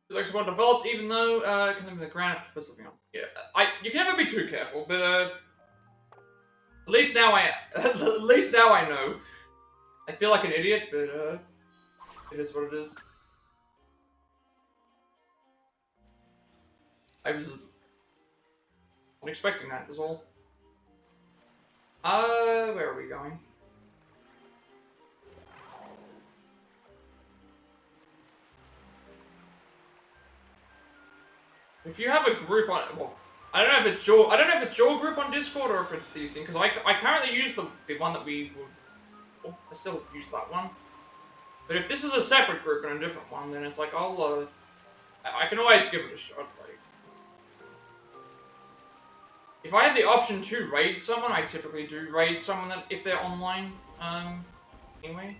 Looks well developed, even though can live in the ground for something else. Yeah, you can never be too careful, but at least now I know. I feel like an idiot, but it is what it is. I was not expecting that, is all. Where are we going? If you have a group on, well, I don't know if it's your group on Discord or if it's the thing, because I currently use the one that we would. Oh, I still use that one. But if this is a separate group and a different one, then it's like I can always give it a shot. Like, if I have the option to raid someone, I typically do raid someone that if they're online. Anyway,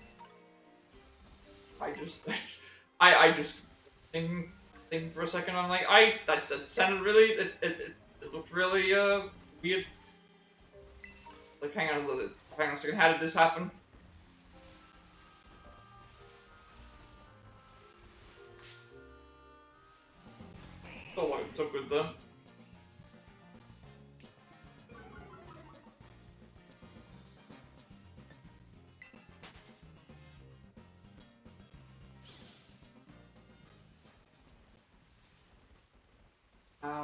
I just I just think for a second. I'm like that sounded really it looked really weird. Like hang on a second. How did this happen? Oh, it's so good though.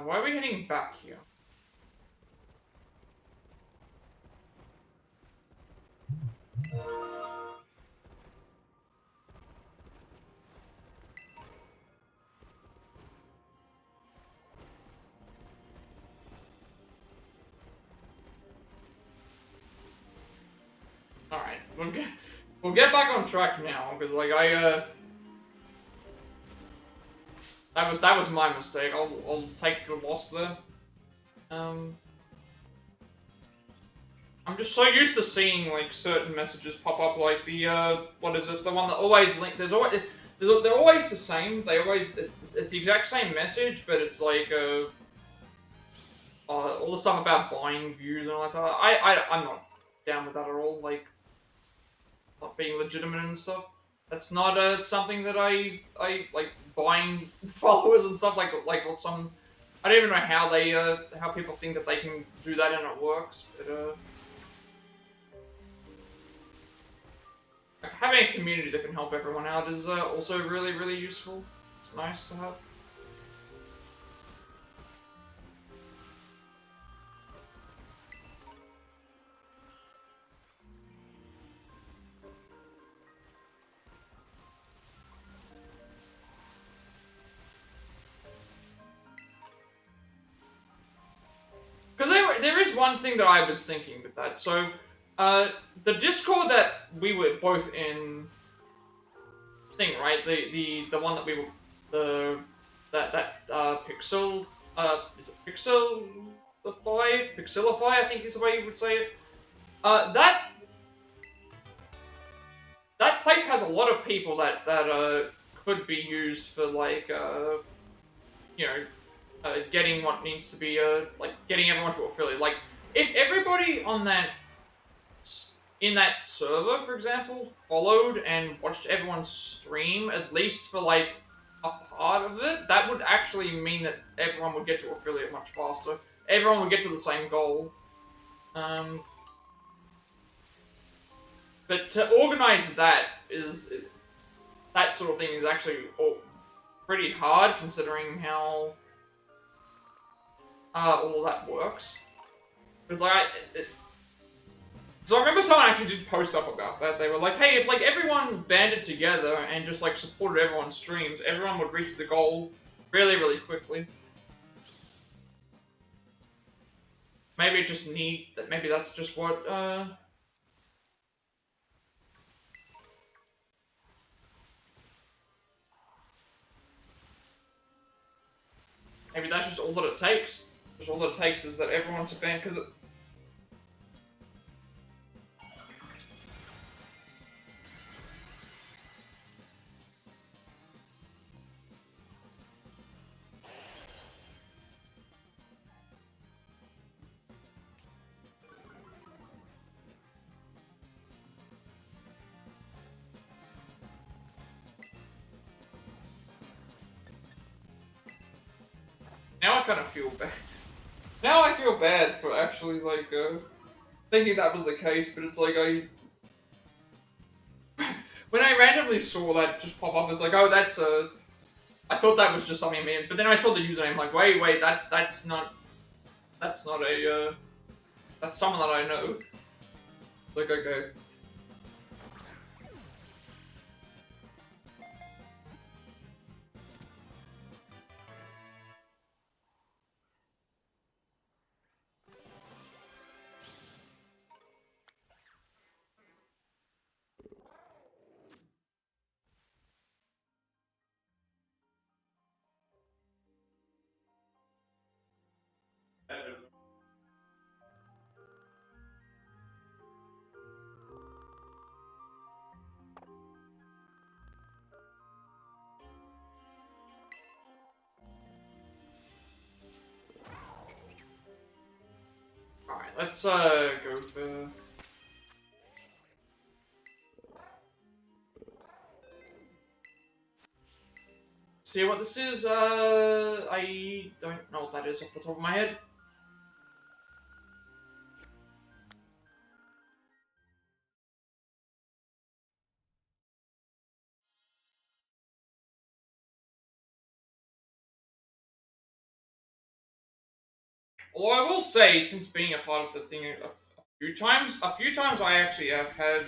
Why are we heading back here? Alright, we'll get back on track now, because like that was my mistake. I'll take the loss there. I'm just so used to seeing like certain messages pop up, like the what is it? The one that always link. They're always the same. It's the exact same message, but it's like all the stuff about buying views and all that stuff. I'm not down with that at all. Like not being legitimate and stuff. That's not something that I like buying followers and stuff like what some. I don't even know how they how people think that they can do that and it works, but like, having a community that can help everyone out is also really useful. It's nice to have. Because there is one thing that I was thinking with that. So, the Discord that we were both in, thing, right? The one that we were that Pixel is it Pixelify, I think is the way you would say it. That place has a lot of people that could be used for like you know. Getting what needs to be like getting everyone to affiliate. Like if everybody on that in that server, for example, followed and watched everyone's stream at least for like a part of it, that would actually mean that everyone would get to affiliate much faster. Everyone would get to the same goal. But to organize that that sort of thing is actually pretty hard considering how all that works. Because like, so I remember someone actually did post up about that. They were like, "Hey, if like everyone banded together and just like supported everyone's streams, everyone would reach the goal really quickly." Maybe it just needs that. Maybe that's just what. Maybe that's just all that it takes. Just all that it takes is that everyone to band, because now I kind of feel bad. Now I feel bad for actually, like, thinking that was the case, but it's like, when I randomly saw that just pop up, it's like, oh, that's, I thought that was just something I made, but then I saw the username, like, wait, that's not a, that's someone that I know. Like, okay. Alright, let's, go for... See what this is, I don't know what that is off the top of my head. Although I will say, since being a part of the thing a few times I actually have had,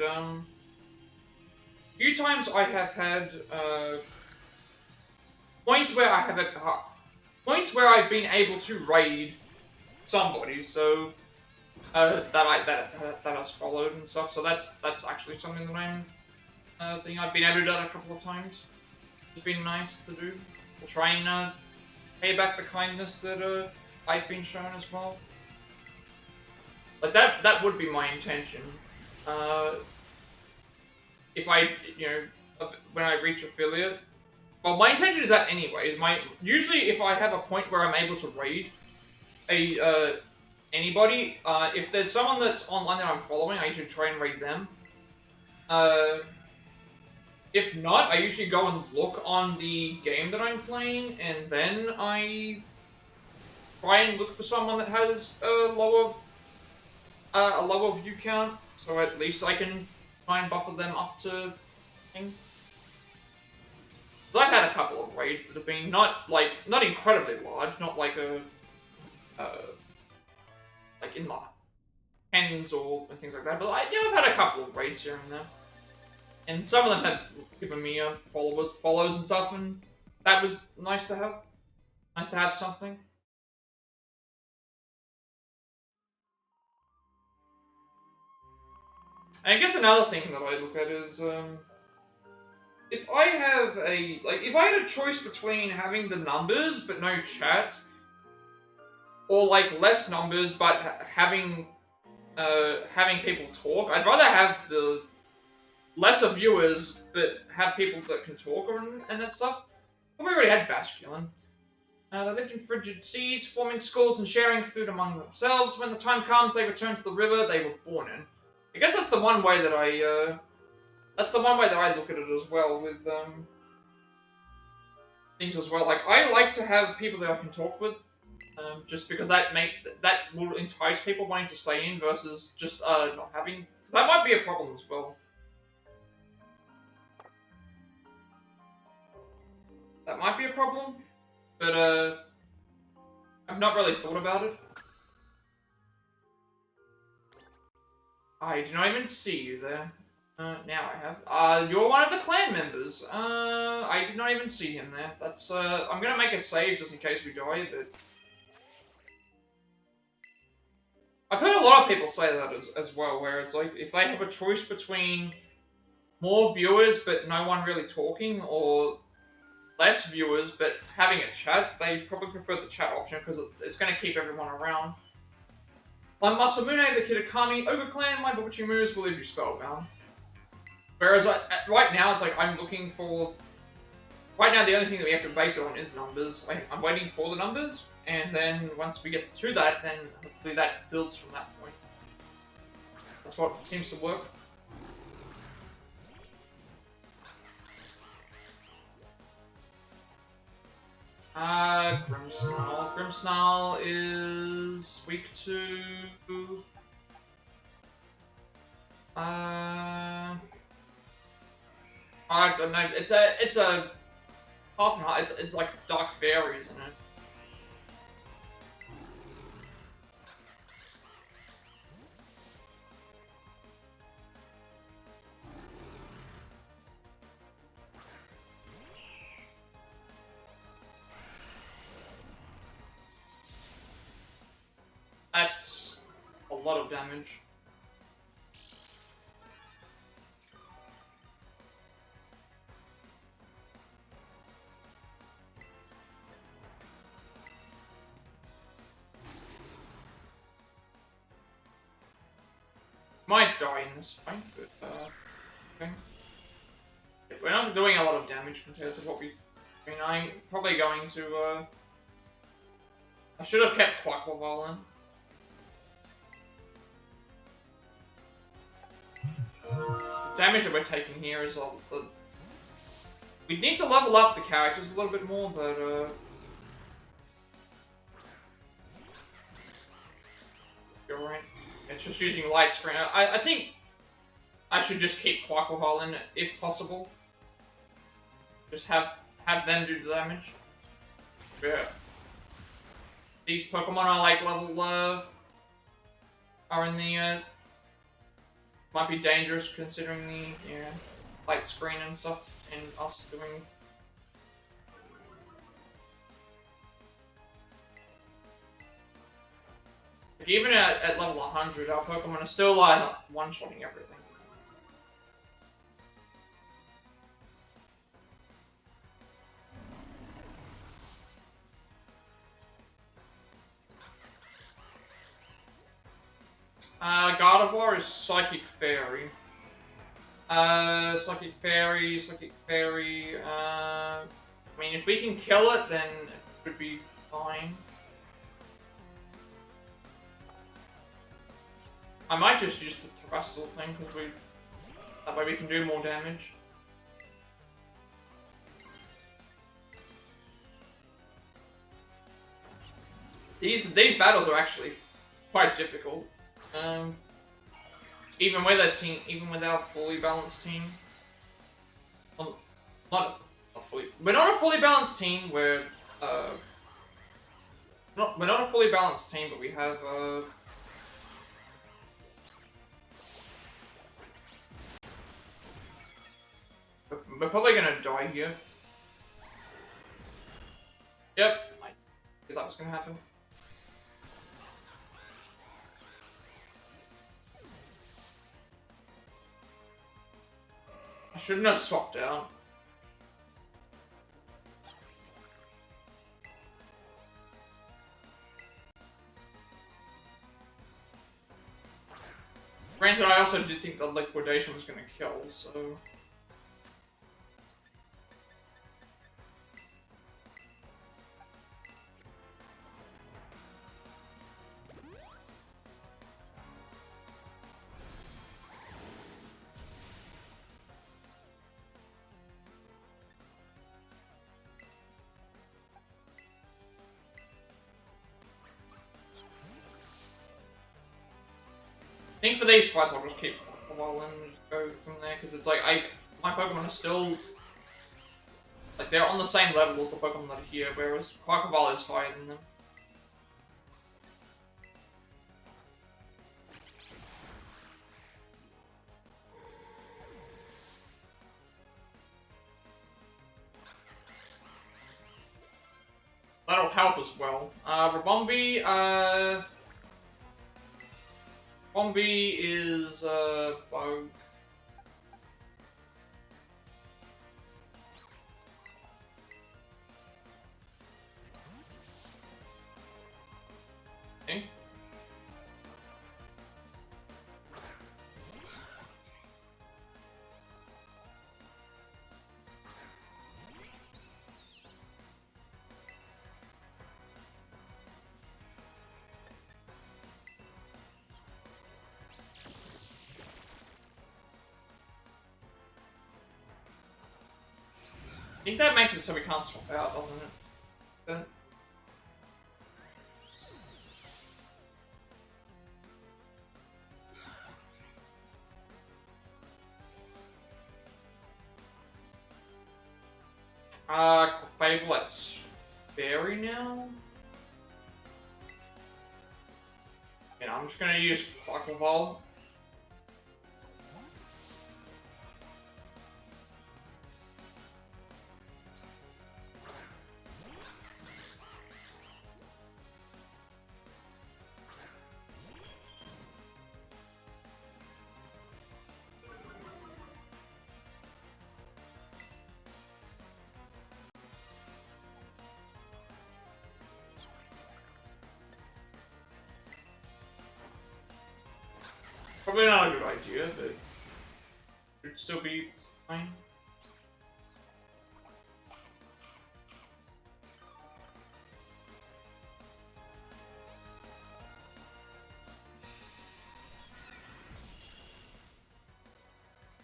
points where points where I've been able to raid somebody, so, that has followed and stuff, so that's actually something that I've been able to do that a couple of times. It's been nice to do. We'll try and, pay back the kindness that, I've been shown as well. Like, that would be my intention. If I, when I reach affiliate. Well, my intention is that anyways. Usually, if I have a point where I'm able to raid anybody, if there's someone that's online that I'm following, I usually try and raid them. If not, I usually go and look on the game that I'm playing, and then I try and look for someone that has a lower view count, so at least I can try and buffer them up to thing. So I've had a couple of raids that have been not incredibly large, not like like in the tens or things like that, but I've had a couple of raids here and there. And some of them have given me follows and stuff, and that was nice to have. Nice to have something. And I guess another thing that I look at is, if I had a choice between having the numbers but no chat, or like less numbers but having people talk, I'd rather have the lesser viewers but have people that can talk and that stuff. But we already had Basculin. They lived in frigid seas, forming schools and sharing food among themselves. When the time comes, they return to the river they were born in. I guess that's the one way that I look at it as well, with things as well. Like, I like to have people that I can talk with, just because that will entice people wanting to stay in versus just not having. 'Cause that might be a problem as well. That might be a problem, but I've not really thought about it. I do not even see you there. Now I have. You're one of the clan members. I did not even see him there. That's, I'm gonna make a save just in case we die, but... I've heard a lot of people say that as well, where it's like, if they have a choice between more viewers but no one really talking, or less viewers but having a chat, they probably prefer the chat option because it's going to keep everyone around. Like Masamune, the Kitakami, Ogre Clan, my bewitching moves will leave you spellbound. Whereas right now, it's like I'm looking for... Right now, the only thing that we have to base it on is numbers. I'm waiting for the numbers, and then once we get to that, then hopefully that builds from that point. That's what seems to work. Grimmsnarl. Grimmsnarl is weak to... I don't know. It's a half and half. It's like dark fairy, isn't it? That's a lot of damage. Might die in this fight, but okay. We're not doing a lot of damage compared to what we. I mean, I'm probably going to. I should have kept Quackleval in. The damage that we're taking here is a. We need to level up the characters a little bit more, but you're right. It's just using light screen. I think I should just keep Quackleval in if possible. Just have them do the damage. Yeah. These Pokemon are like level are in the might be dangerous considering the light screen and stuff and us doing. Like even at level 100, our Pokemon are still not one-shotting everything. Gardevoir is Psychic Fairy. Psychic Fairy, Psychic Fairy. I mean, if we can kill it, then it should be fine. I might just use the Terrestrial thing, because that way we can do more damage. These battles are actually quite difficult. Even with our fully balanced team. We're not a fully balanced team. We're not a fully balanced team, but we have we're probably gonna die here. Yep, I knew that was gonna happen. I shouldn't have swapped out. Granted, I also did think that Liquidation was gonna kill, so. I think for these fights, I'll just keep a while and just go from there, because it's like, my Pokemon are still, like, they're on the same level as the Pokemon that are here, whereas Quackleval is higher than them. That'll help as well. Rabombi, Bombi is, Bug. Okay. I think that makes it so we can't swap out, doesn't it? Then. Fable that's fairy now. And I'm just gonna use Aquavol. Probably not a good idea, but should still be fine.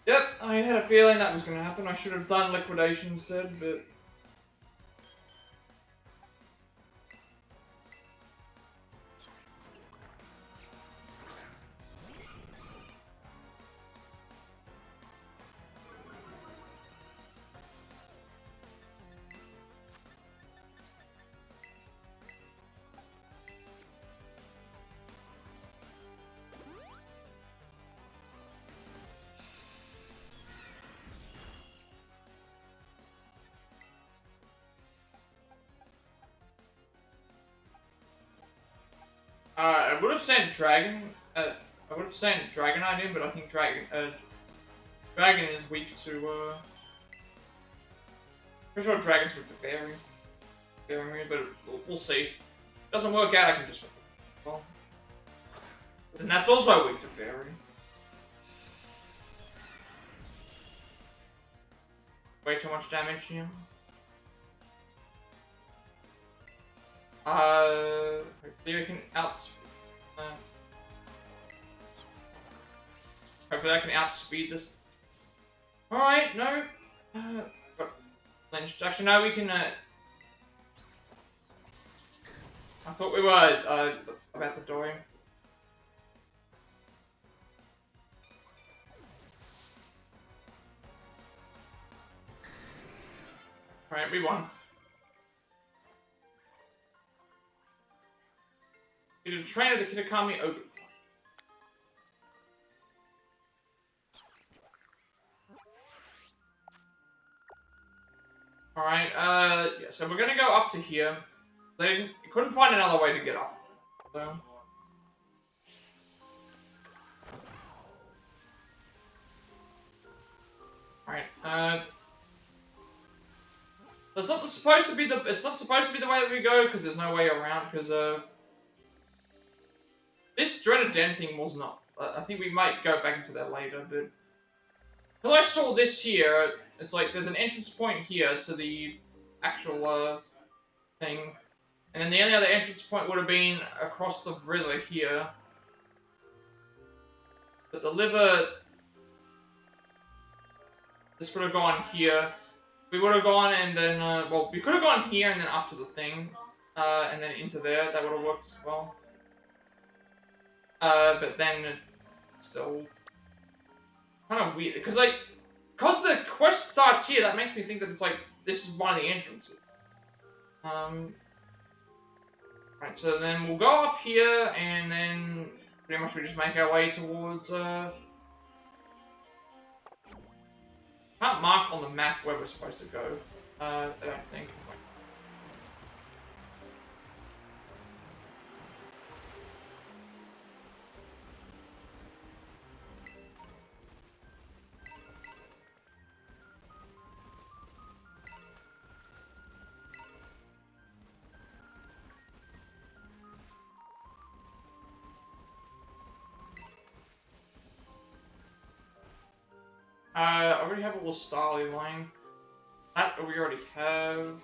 Yep, I had a feeling that was going to happen. I should have done liquidation instead, but I would have sent Dragon. I would have sent Dragonite in, but I think Dragon is weak to. Pretty sure Dragon's weak to Fairy. But we'll see. Doesn't work out, I can just. Well, but then that's also weak to Fairy. Way too much damage here. Hopefully we can hopefully I can outspeed this. Alright, no. Got lynched. Actually, no, we can, I thought we were, about to die. Alright, we won. We did a train of the Kitakami Ogerpon. Alright, yeah, so we're gonna go up to here. They couldn't find another way to get up. So. Alright, it's not supposed to be the way that we go, because there's no way around, because, this dreaded den thing was not. I think we might go back into that later, but because I saw this here, it's like there's an entrance point here to the actual thing, and then the only other entrance point would have been across the river here. But the liver, this would have gone here. We would have gone and then, well, we could have gone here and then up to the thing, and then into there. That would have worked as well. But then it's still kind of weird, because the quest starts here, that makes me think that it's like, this is one of the entrances. Right, so then we'll go up here, and then pretty much we just make our way towards, can't mark on the map where we're supposed to go, I don't think. I already have a little Starly line. That we already have.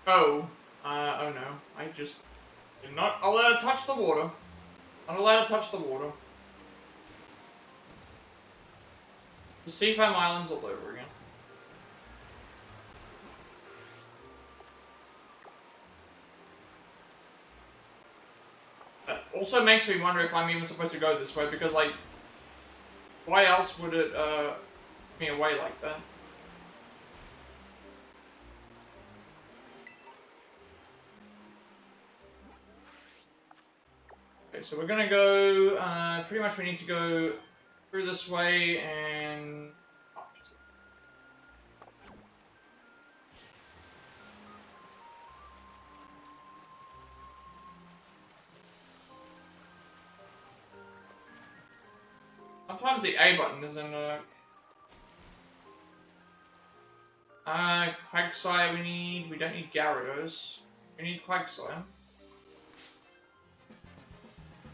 Oh. Oh no. I just... am not allowed to touch the water. Not allowed to touch the water. The Seafoam Islands all over again. That also makes me wonder if I'm even supposed to go this way, because, like, why else would it, me away like that? Okay, so we're gonna go, pretty much we need to go through this way and... Sometimes the A button isn't, Quagsire we don't need Gyarados. We need Quagsire.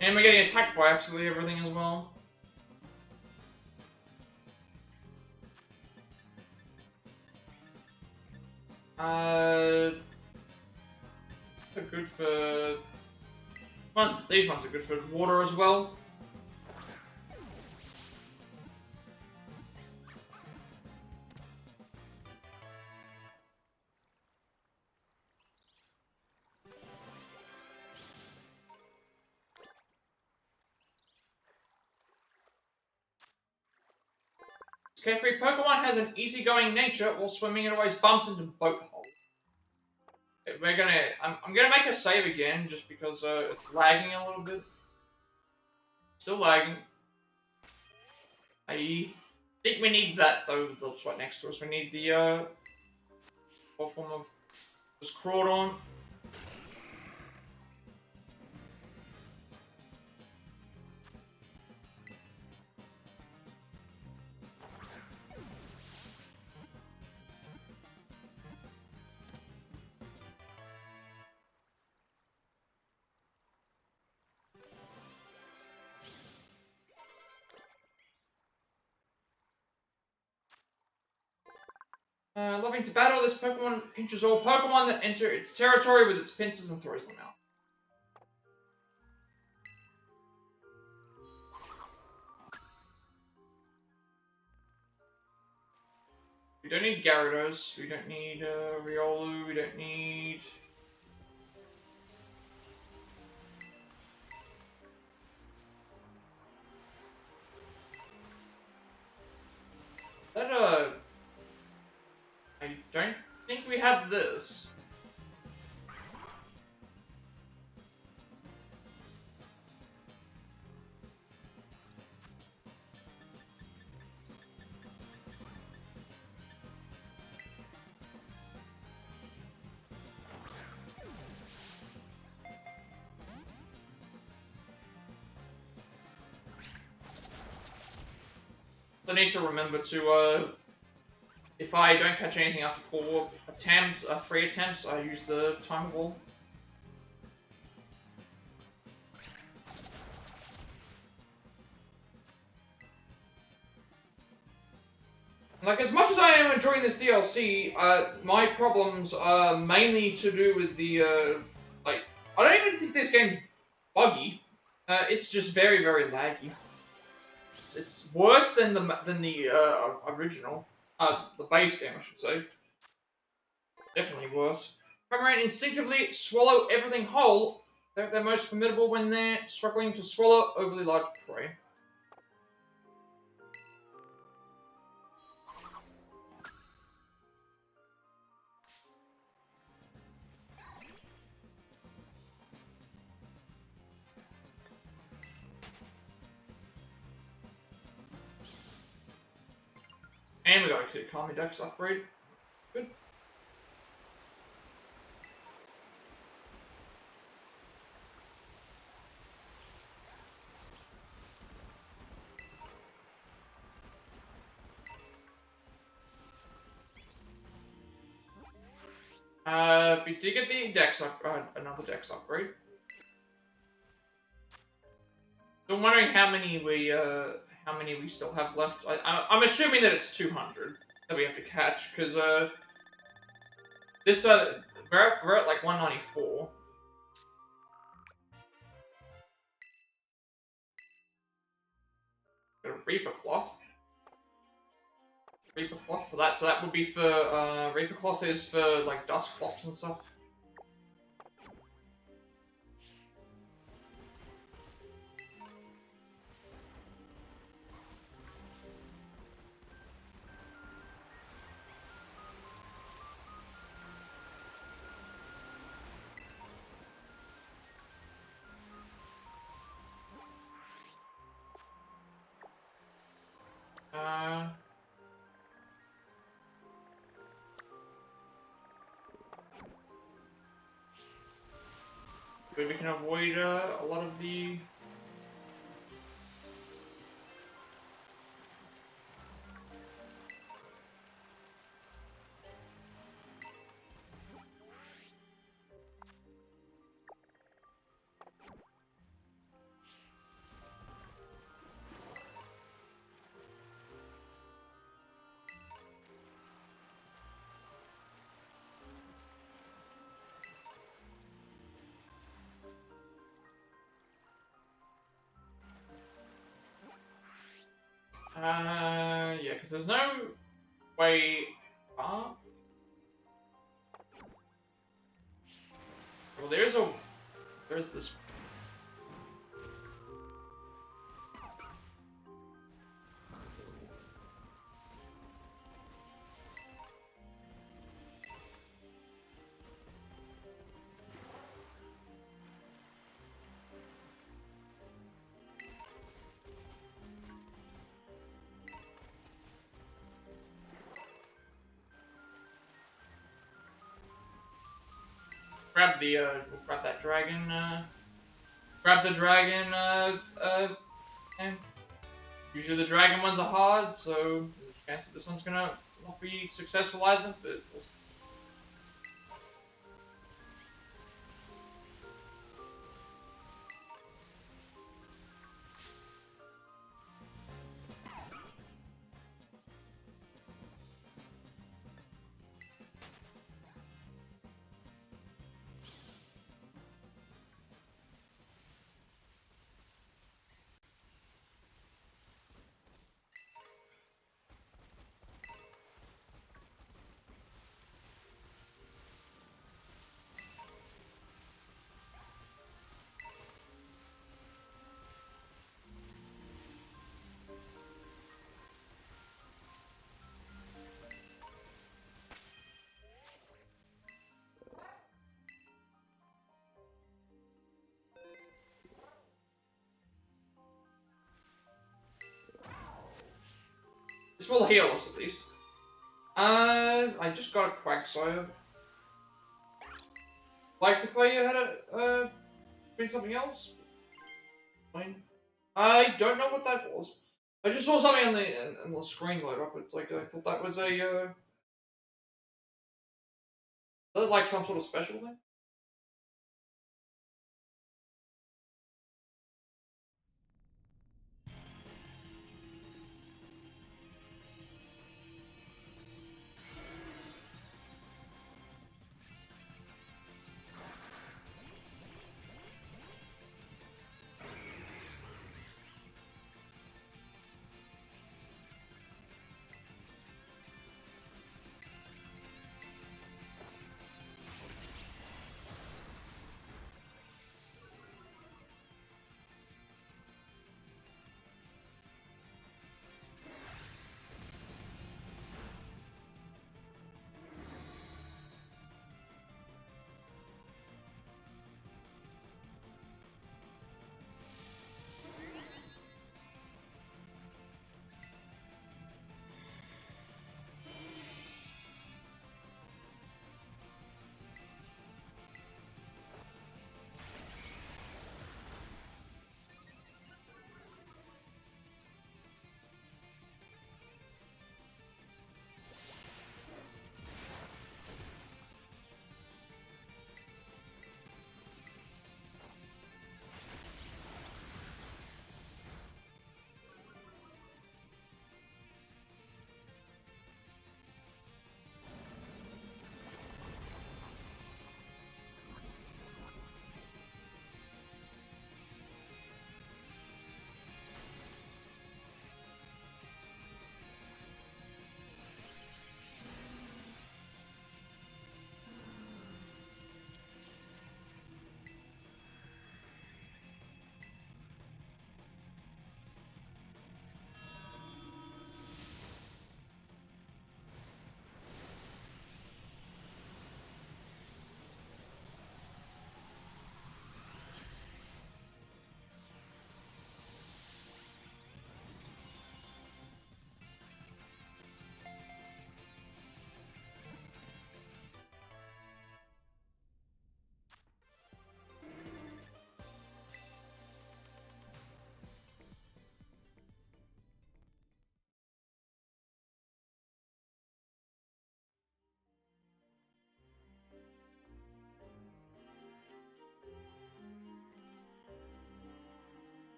And we're getting attacked by absolutely everything as well. They're good for... These ones are good for water as well. Carefree Pokemon has an easygoing nature, while swimming it always bumps into boat holes. We're gonna... I'm gonna make a save again, just because it's lagging a little bit. Still lagging. I think we need that, though, that's right next to us. We need the, what form of... just Crawdon. Loving to battle, this Pokemon pinches all Pokemon that enter its territory with its pincers and throws them out. We don't need Gyarados, we don't need Riolu, we don't need... That, I don't think we have this. I need to remember to, if I don't catch anything after 3 attempts, I use the timer ball. Like, as much as I am enjoying this DLC, my problems are mainly to do with the, like, I don't even think this game's buggy. It's just very, very laggy. It's worse than the original. The base game, I should say. Definitely worse. Primarily instinctively swallow everything whole. They're most formidable when they're struggling to swallow overly large prey. And we got a Kami Dex upgrade. Good. We did get the Dex another Dex upgrade. So I'm wondering how many we still have left. I'm assuming that it's 200 that we have to catch, because this We're at like 194. Got a Reaper Cloth. Reaper Cloth for that, so that would be for, Reaper Cloth is for, like, dust clops and stuff. Maybe we can avoid a lot of the... yeah, because there's no way up. Well, there's this. Grab the, we'll grab that dragon, grab the dragon, and usually the dragon ones are hard, so there's a chance that this one's gonna not be successful either, but we'll see. This will heal us at least. I just got a Quagsire. Like if I had a, bring something else? Fine. I don't know what that was. I just saw something on the screen light up. It's like, I thought that was a, is that like some sort of special thing?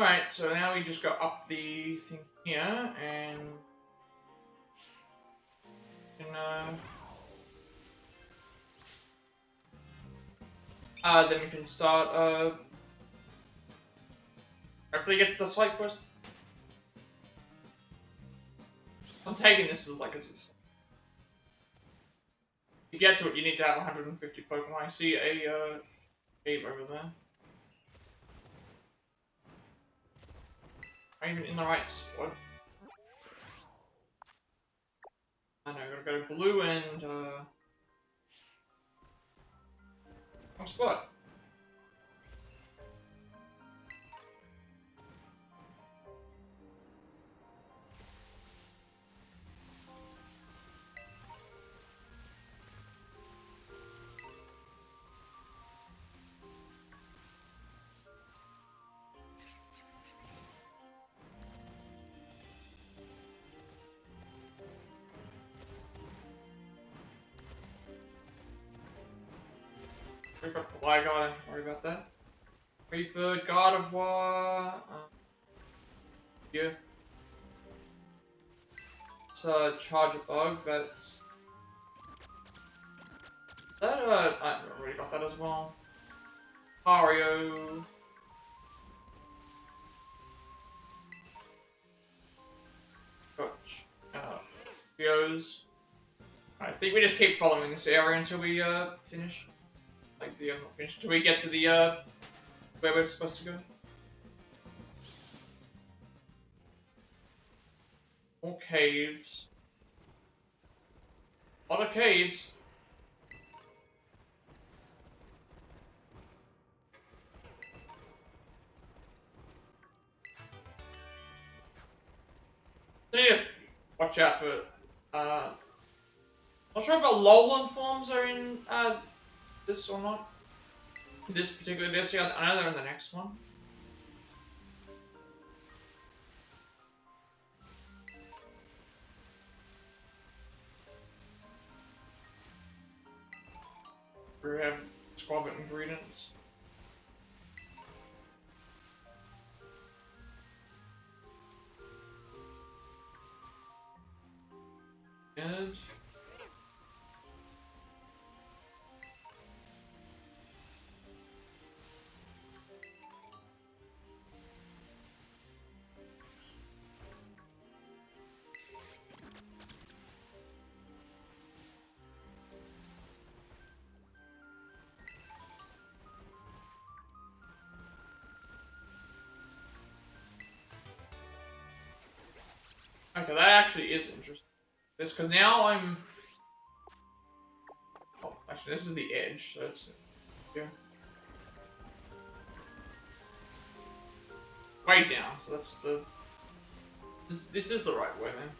Alright, so now we just go up the thing here, and... then we can start, hopefully get to the side quest. I'm taking this as like, to get to it, you need to have 150 Pokemon. I see a, cave over there. Am I even in the right spot? I know, gotta go blue and, wrong spot. We've got the Fly God, don't worry about that. Reaper, God of War. Yeah. It's a Charger Bug, that's. That, I already got that as well. Mario. Coach. Geos. I think we just keep following this area until we, finish. Like, not finish, until we get to the, where we're supposed to go. More caves. A lot of caves. So you need to watch out for, not sure if our lowland forms are in, this or not. This particular DLC, I know they're in the next one. We have Scarlet ingredients. And okay, that actually is interesting. This, because now I'm. Oh, actually, this is the edge, so it's here. Way down, so that's the. This is the right way then.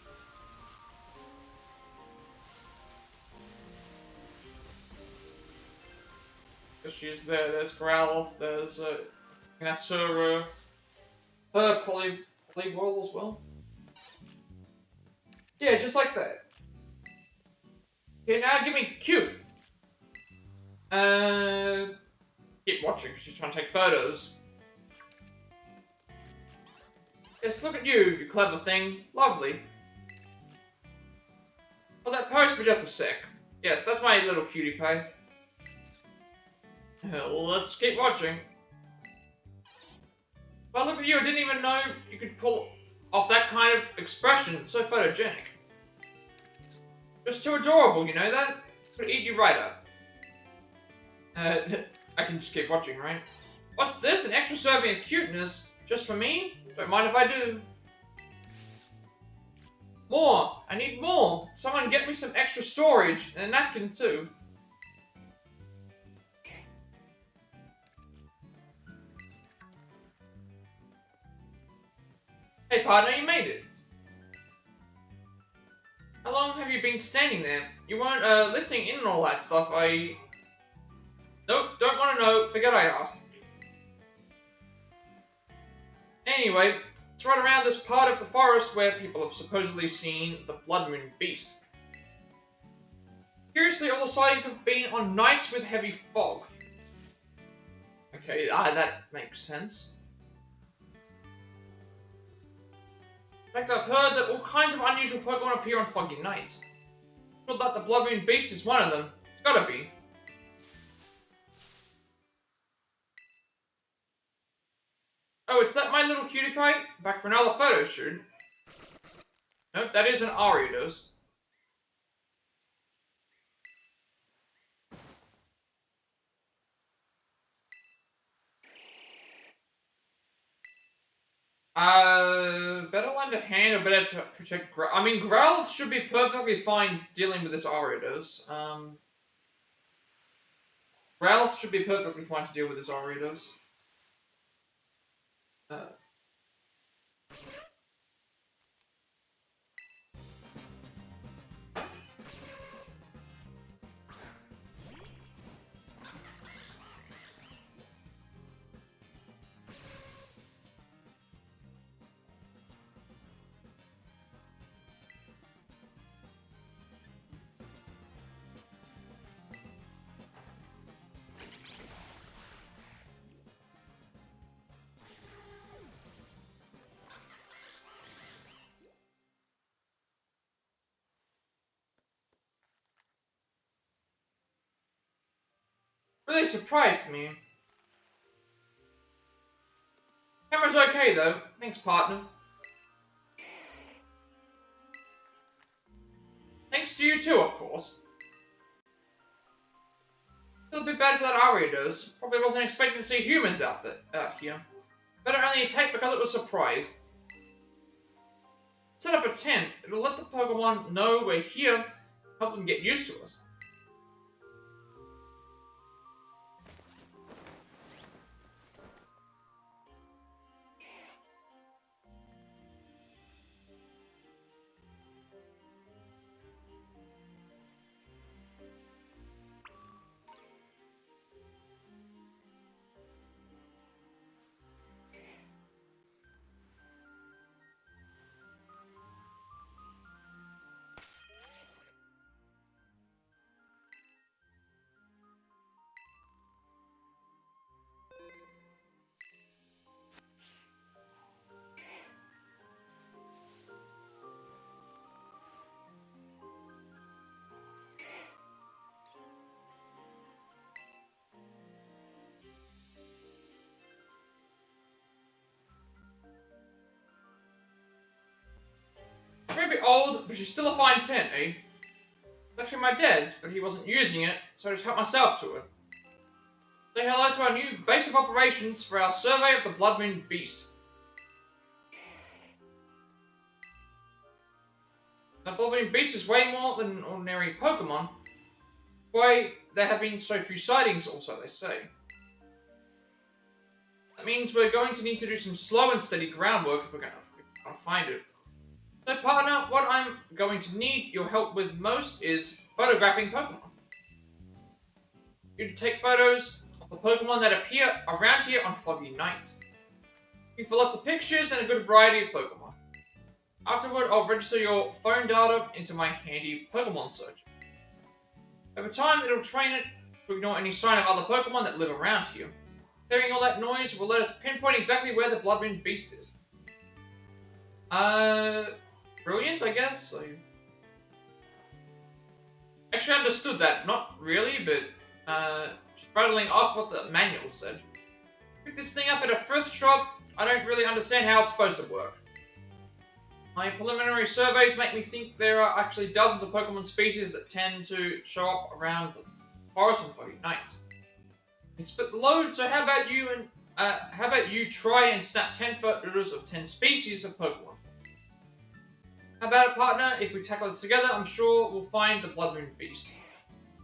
Because she's there. There's Growlithe. There's Natsura. Her probably Roll as well. Yeah, just like that. Okay, now give me Q. Keep watching because she's trying to take photos. Yes, look at you, you clever thing. Lovely. Well, that post was just a sec. Yes, that's my little cutie pie. Let's keep watching. Well, look at you, I didn't even know you could pull off that kind of expression. It's so photogenic. Just too adorable, you know that? Could eat you right up. I can just keep watching, right? What's this? An extra serving of cuteness? Just for me? Don't mind if I do. More! I need more! Someone get me some extra storage, and a napkin too. Hey partner, you made it! How long have you been standing there? You weren't, listening in and all that stuff, Nope, don't want to know, forget I asked. Anyway, it's right around this part of the forest where people have supposedly seen the Blood Moon Beast. Curiously, all the sightings have been on nights with heavy fog. Okay, that makes sense. In fact, I've heard that all kinds of unusual Pokemon appear on foggy nights. I'm sure that the Blood Moon Beast is one of them. It's gotta be. Oh, it's that my little cutie pie? Back for another photo shoot. Nope, that is an Ariados. Better lend a hand or better to protect I mean, Growlithe should be perfectly fine dealing with this Ariados. Growlithe should be perfectly fine to deal with this Ariados. Uh, really surprised me. Camera's okay though. Thanks, partner. Thanks to you too, of course. Feel a bit bad for that Ariados. Probably wasn't expecting to see humans out here. Better only attack because it was surprised. Set up a tent. It'll let the Pokemon know we're here, help them get used to us. It's maybe old, but she's still a fine tent, eh? It's actually my dad's, but he wasn't using it, so I just helped myself to it. Say hello to our new base of operations for our survey of the Blood Moon Beast. The Blood Moon Beast is way more than an ordinary Pokemon. Why, there have been so few sightings, also, they say. That means we're going to need to do some slow and steady groundwork if we're going to find it. So, partner, what I'm going to need your help with most is photographing Pokemon. You need to take photos of the Pokemon that appear around here on foggy nights. Looking for lots of pictures and a good variety of Pokemon. Afterward, I'll register your phone data into my handy Pokemon search. Over time, it'll train it to ignore any sign of other Pokemon that live around here. Hearing all that noise will let us pinpoint exactly where the Blood Moon Beast is. Brilliant, I guess. Actually understood that. Not really, but, rattling off what the manual said. Pick this thing up at a thrift shop. I don't really understand how it's supposed to work. My preliminary surveys make me think there are actually dozens of Pokemon species that tend to show up around the forest on foggy nights. And split the load, so how about you try and snap 10 photos of 10 species of Pokemon? How about it, partner? If we tackle this together, I'm sure we'll find the Blood Moon Beast.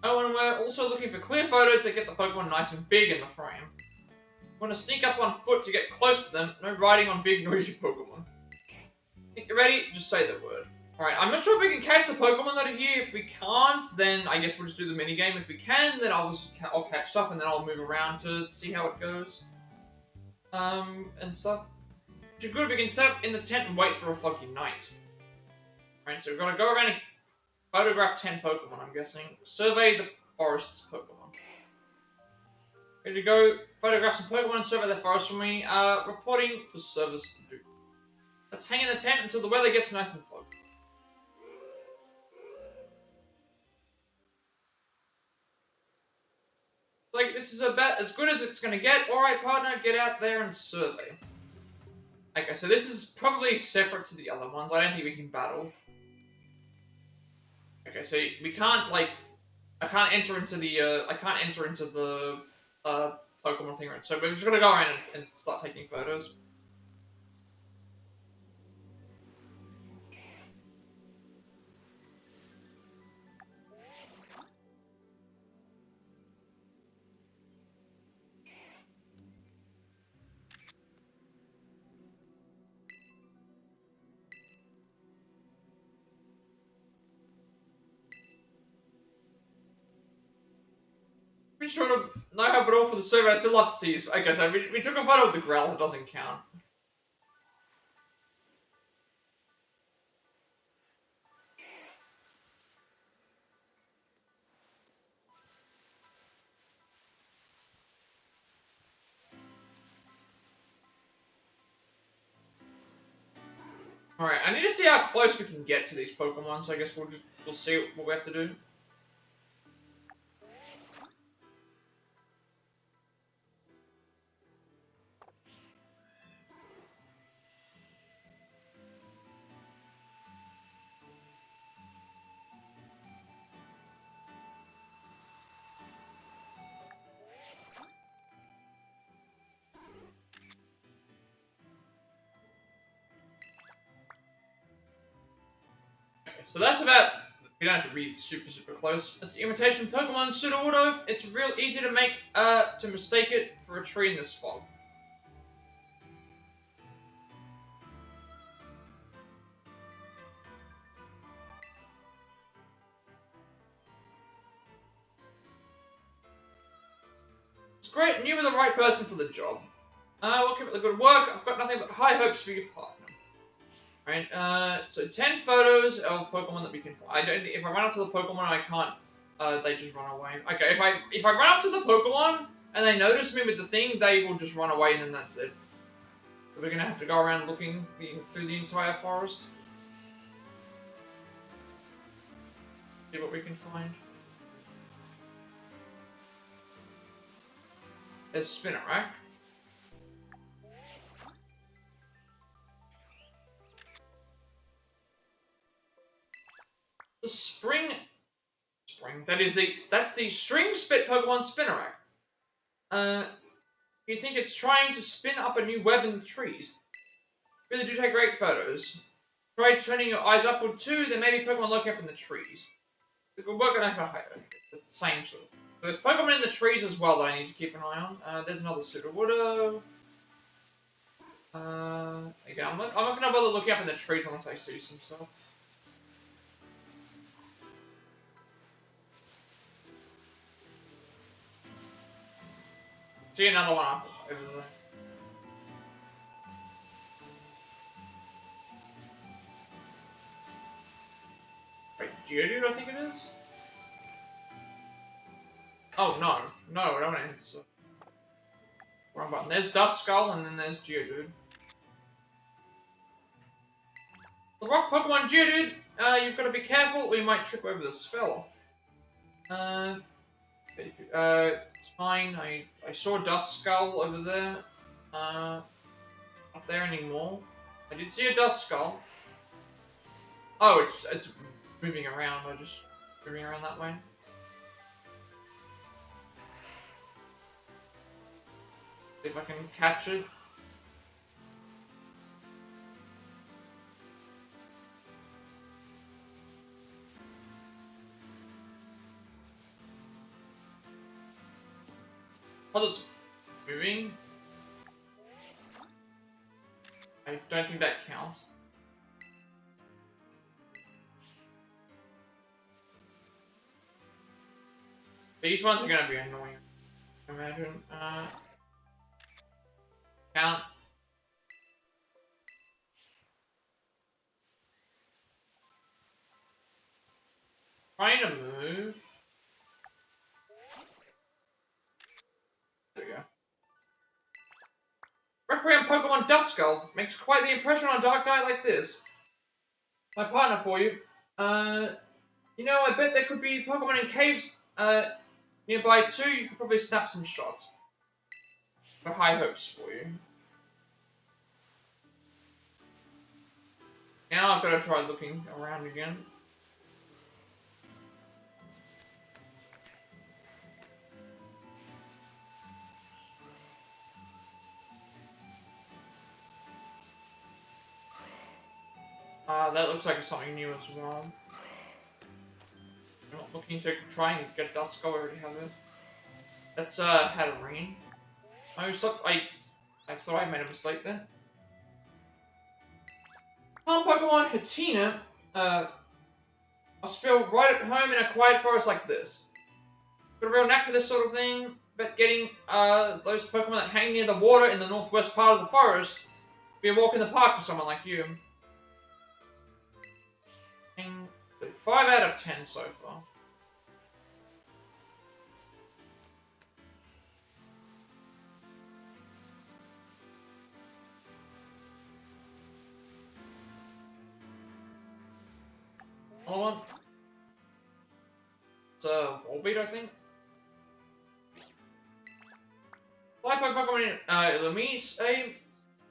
Oh, and we're also looking for clear photos that get the Pokemon nice and big in the frame. Want to sneak up on foot to get close to them, no riding on big noisy Pokemon. Think you're ready? Just say the word. Alright, I'm not sure if we can catch the Pokemon that are here. If we can't, then I guess we'll just do the minigame. If we can, then I'll catch stuff and then I'll move around to see how it goes. And stuff. Which is good, we can set up in the tent and wait for a foggy night. Alright, so we're gonna go around and photograph 10 Pokemon, I'm guessing. Survey the forest's Pokemon. Ready to go photograph some Pokemon and survey the forest for me. Reporting for service due. Let's hang in the tent until the weather gets nice and foggy. Like, this is about as good as it's gonna get. Alright, partner, get out there and survey. Okay, so this is probably separate to the other ones. I don't think we can battle. Okay, so we can't, like... I can't enter into the, Pokemon thing, right? So we're just gonna go around and start taking photos. Pretty sure to not have it all for the survey. I still love to see his... Okay, so we took a photo of the Growlithe. It doesn't count. Alright, I need to see how close we can get to these Pokemon, so I guess we'll see what we have to do. So that's about... We don't have to read super close. It's the imitation Pokemon Pseudo-Auto. It's real easy to make, to mistake it for a tree in this fog. It's great, and you were the right person for the job. We'll keep up the good work. I've got nothing but high hopes for your partner. Right, so 10 photos of Pokemon that we can find. I don't think, if I run up to the Pokemon, I can't, they just run away. Okay, if I run up to the Pokemon, and they notice me with the thing, they will just run away, and then that's it. So we're gonna have to go around looking through the entire forest. See what we can find. There's Spinnerack. The that's the string spit Pokemon Spinnerack. You think it's trying to spin up a new web in the trees? Really do take great photos. Try turning your eyes upward too, there may be Pokemon lurking up in the trees. We're working on it's the same sort of thing. So there's Pokemon in the trees as well that I need to keep an eye on. There's another Sudowoodo. Again, I'm not gonna bother looking up in the trees unless I see some stuff. See another one up over there. Wait, Geodude, I think it is? Oh, no. No, I don't want to answer. Wrong button. There's Duskull, and then there's Geodude. The rock Pokemon Geodude, you've got to be careful or you might trip over the spell. It's fine. I saw Duskull over there. Not there anymore. I did see a Duskull. Oh, it's moving around. I just moving around that way. See if I can catch it. Oh, it's moving. I don't think that counts. These ones are gonna be annoying, I imagine. Count. Trying to move. There we go. Requiem Pokemon Pokemon Duskull. Makes quite the impression on a dark night like this. My partner for you. You know, I bet there could be Pokemon in caves, nearby too. You could probably snap some shots. Got high hopes for you. Now I've got to try looking around again. That looks like something new as well. I'm not looking to try and get Duskull, I already have it. That's, Hatterene. I thought I made a mistake there. Calm Pokemon Hatina, must feel right at home in a quiet forest like this. Got a real knack for this sort of thing, but getting, those Pokemon that hang near the water in the northwest part of the forest be a walk in the park for someone like you. 5 out of 10 so far. Another one. It's a Volbeat, I think. Fly Pokemon Illumise,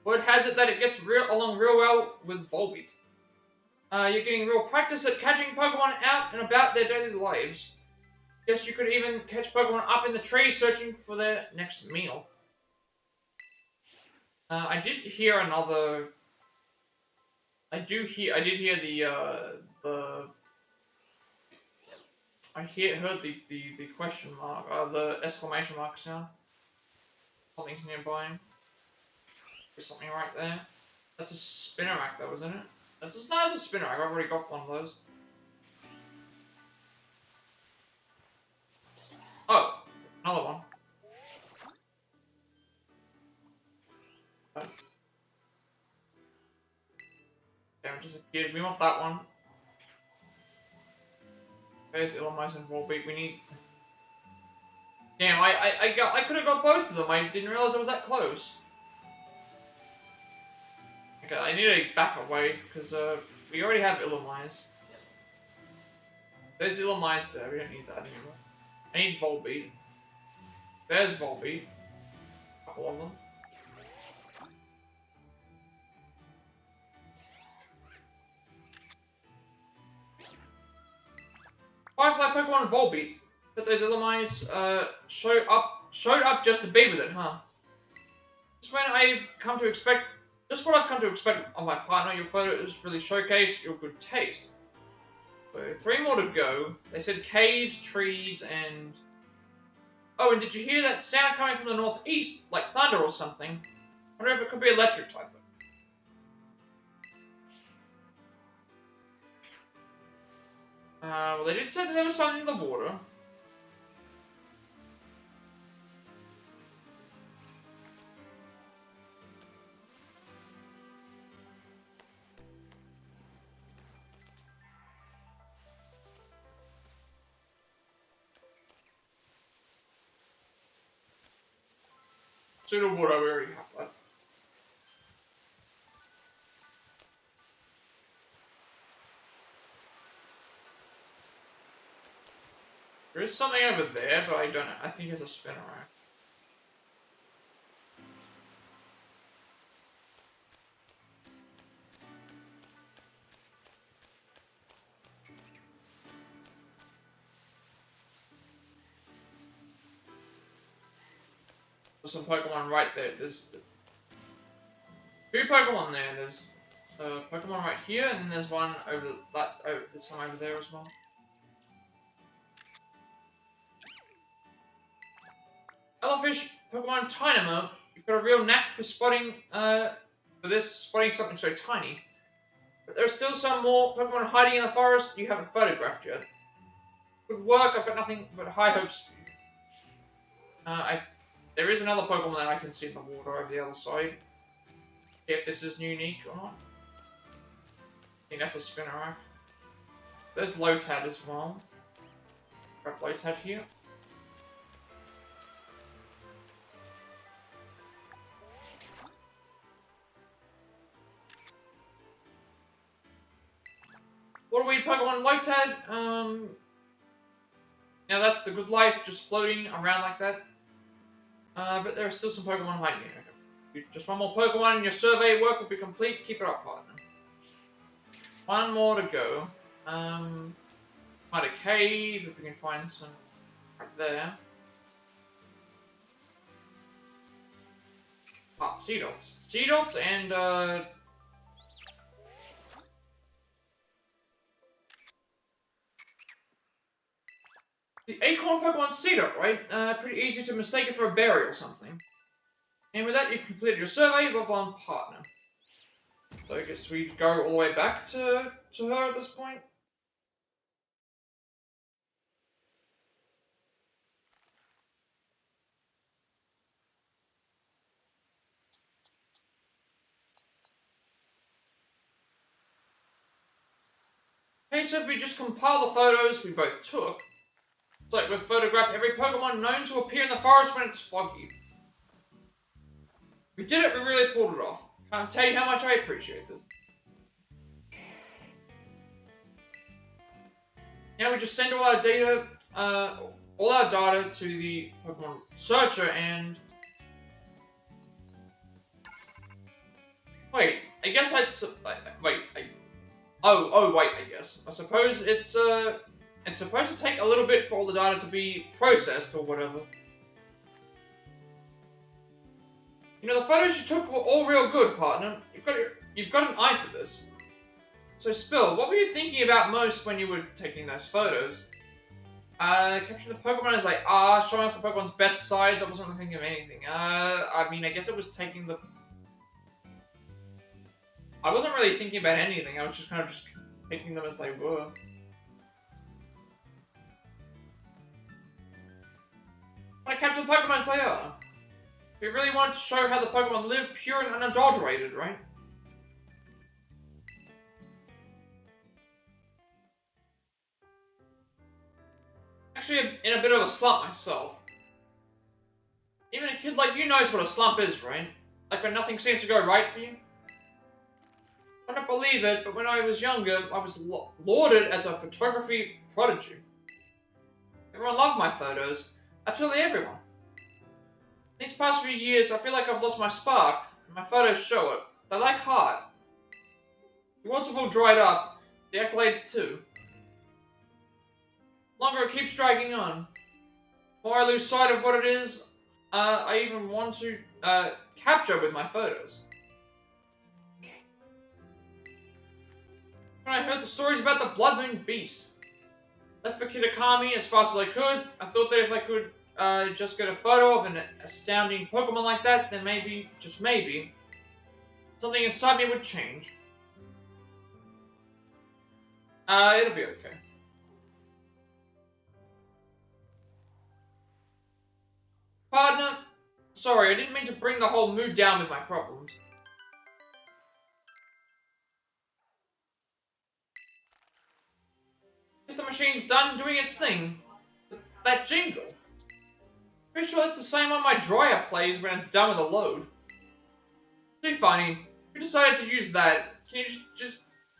word has it that it gets along real well with Volbeat. You're getting real practice at catching Pokemon out and about their daily lives. Guess you could even catch Pokemon up in the trees searching for their next meal. I did hear another. I did hear the. Heard the question mark, the exclamation mark sound. Something's nearby. There's something right there. That's a Spinarak though, isn't it? No, it's a Spinarak. I've already got one of those. Oh, another one. Damn, it disappeared. We want that one. There's Illumise and Volbeat. We need. Damn, I could have got both of them. I didn't realize I was that close. Okay, I need to back away because we already have Illumise. There's Illumise there. We don't need that anymore. I need Volbeat. There's Volbeat. A couple of them. Firefly Pokemon Volbeat. But those Illumise showed up just to be with it, huh? Just what I've come to expect of my partner. Your photos really showcase your good taste. So 3 more to go. They said caves, trees, and... Oh, and did you hear that sound coming from the northeast? Like thunder or something? I wonder if it could be electric type. Well, they did say that there was something in the water. Pseudo water, we already have that. There is something over there, but I don't know. I think it's a Spinarak. There's some Pokemon right there. There's 2 Pokemon there. There's a Pokemon right here, and then there's one over that. Oh, there's one over there as well. Elefish Pokemon Tynamo. You've got a real knack for spotting spotting something so tiny. But there are still some more Pokemon hiding in the forest you haven't photographed yet. Good work. I've got nothing but high hopes for you. There is another Pokemon that I can see in the water over the other side. See if this is unique or not. I think that's a Spinarak. There's Lotad as well. Grab Lotad here. what are we Pokemon Lotad? Now that's the good life, just floating around like that. But there are still some Pokemon hiding here. Just one more Pokemon and your survey work will be complete. Keep it up, partner. One more to go. Find a cave if we can find some right there. Ah, Seedots. Seedots and the Acorn Pokemon Seedot, right? Pretty easy to mistake it for a berry or something. And with that, you've completed your survey of one partner. So I guess we go all the way back to her at this point. Okay, so if we just compile the photos we both took, it's like we've photographed every Pokemon known to appear in the forest when it's foggy. We did it, we really pulled it off. Can't tell you how much I appreciate this. Now we just send all our data, to the Pokemon Searcher and... Wait, I guess I'd... wait, I guess. I suppose it's supposed to take a little bit for all the data to be processed or whatever. You know, the photos you took were all real good, partner. You've got an eye for this. So, Spill, what were you thinking about most when you were taking those photos? Capturing the Pokemon is like, showing off the Pokemon's best sides. I wasn't thinking of anything. I mean, I guess it was taking the... I wasn't really thinking about anything. I was just kind of just taking them as they were. When I capture the Pokemon as they are. We really wanted to show how the Pokemon live pure and unadulterated, right? Actually, in a bit of a slump myself. Even a kid like you knows what a slump is, right? Like when nothing seems to go right for you. I don't believe it, but when I was younger, I was lauded as a photography prodigy. Everyone loved my photos. Absolutely everyone. These past few years, I feel like I've lost my spark, and my photos show it. They like hard. The awards have all dried up. The accolades too. The longer it keeps dragging on, the more I lose sight of what it is I even want to capture with my photos. When I heard the stories about the Blood Moon Beast, left for Kitakami as fast as I could. I thought that if I could just get a photo of an astounding Pokemon like that, then maybe, just maybe, something inside me would change. It'll be okay. Partner, sorry, I didn't mean to bring the whole mood down with my problems. Guess the machine's done doing its thing. That jingle. Pretty sure that's the same one my dryer plays when it's done with a load. Too funny. We decided to use that. Can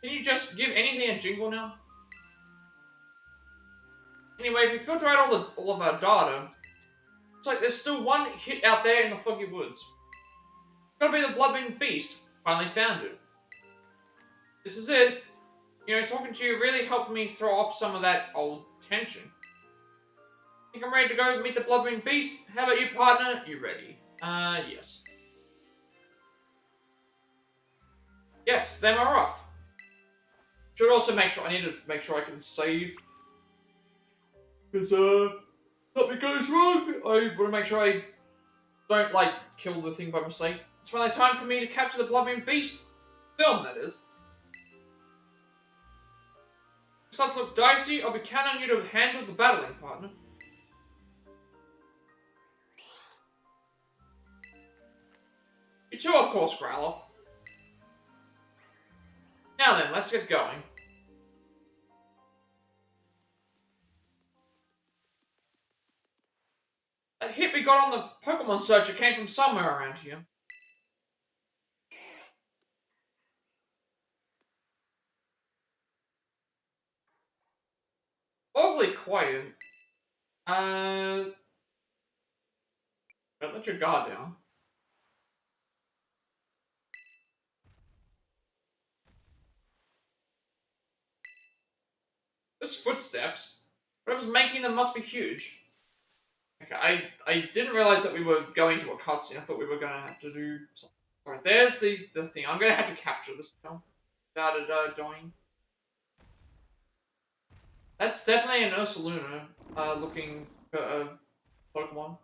you just give anything a jingle now? Anyway, if we filter out all of our data, it's like there's still one hit out there in the foggy woods. It's gotta be the Blood Moon Beast. Finally found it. This is it. You know, talking to you really helped me throw off some of that old tension. Think I'm ready to go meet the Blood Moon Beast? How about you, partner? You ready? Yes. Yes, them are off. Should also make sure, I need to make sure I can save. Because, something goes wrong, I want to make sure I don't, like, kill the thing by mistake. It's finally time for me to capture the Blood Moon Beast. Film, that is. Starts to look dicey. I'll be counting on you to handle the battling, partner. You too, of course, Growler. Now then, let's get going. That hit we got on the Pokemon Searcher came from somewhere around here. awfully quiet. Don't let your guard down. Those footsteps. Whatever's making them must be huge. Okay, I didn't realize that we were going to a cutscene. I thought we were gonna have to do something. Alright, there's the thing. I'm gonna have to capture this now. Without it dying. That's definitely an Ursaluna looking Pokemon.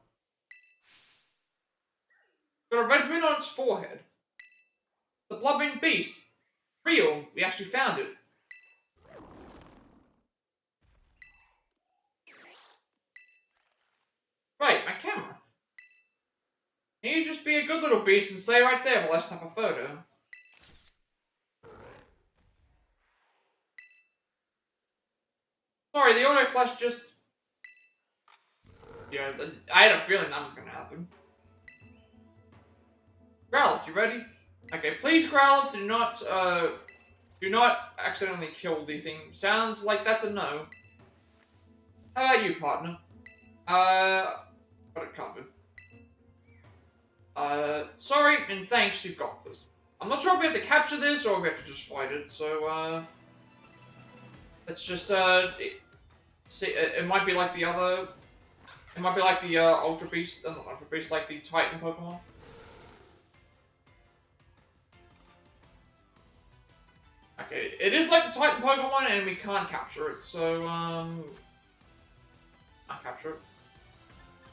Got a red moon on its forehead. The blood-ring beast. Real. We actually found it. Right, my camera. Can you just be a good little beast and stay right there while I snap a photo? Sorry, the auto flash just... Yeah, I had a feeling that was gonna happen. Growlithe, you ready? Okay, please, Growlithe, do not accidentally kill the thing. Sounds like that's a no. How about you, partner? Got it covered. Sorry, and thanks, you've got this. I'm not sure if we have to capture this or if we have to just fight it, so, let's just, see, it might be like the other... It might be like the, Ultra Beast, not Ultra Beast, like the Titan Pokemon. Okay, it is like the Titan Pokemon, and we can't capture it, so, I'll capture it.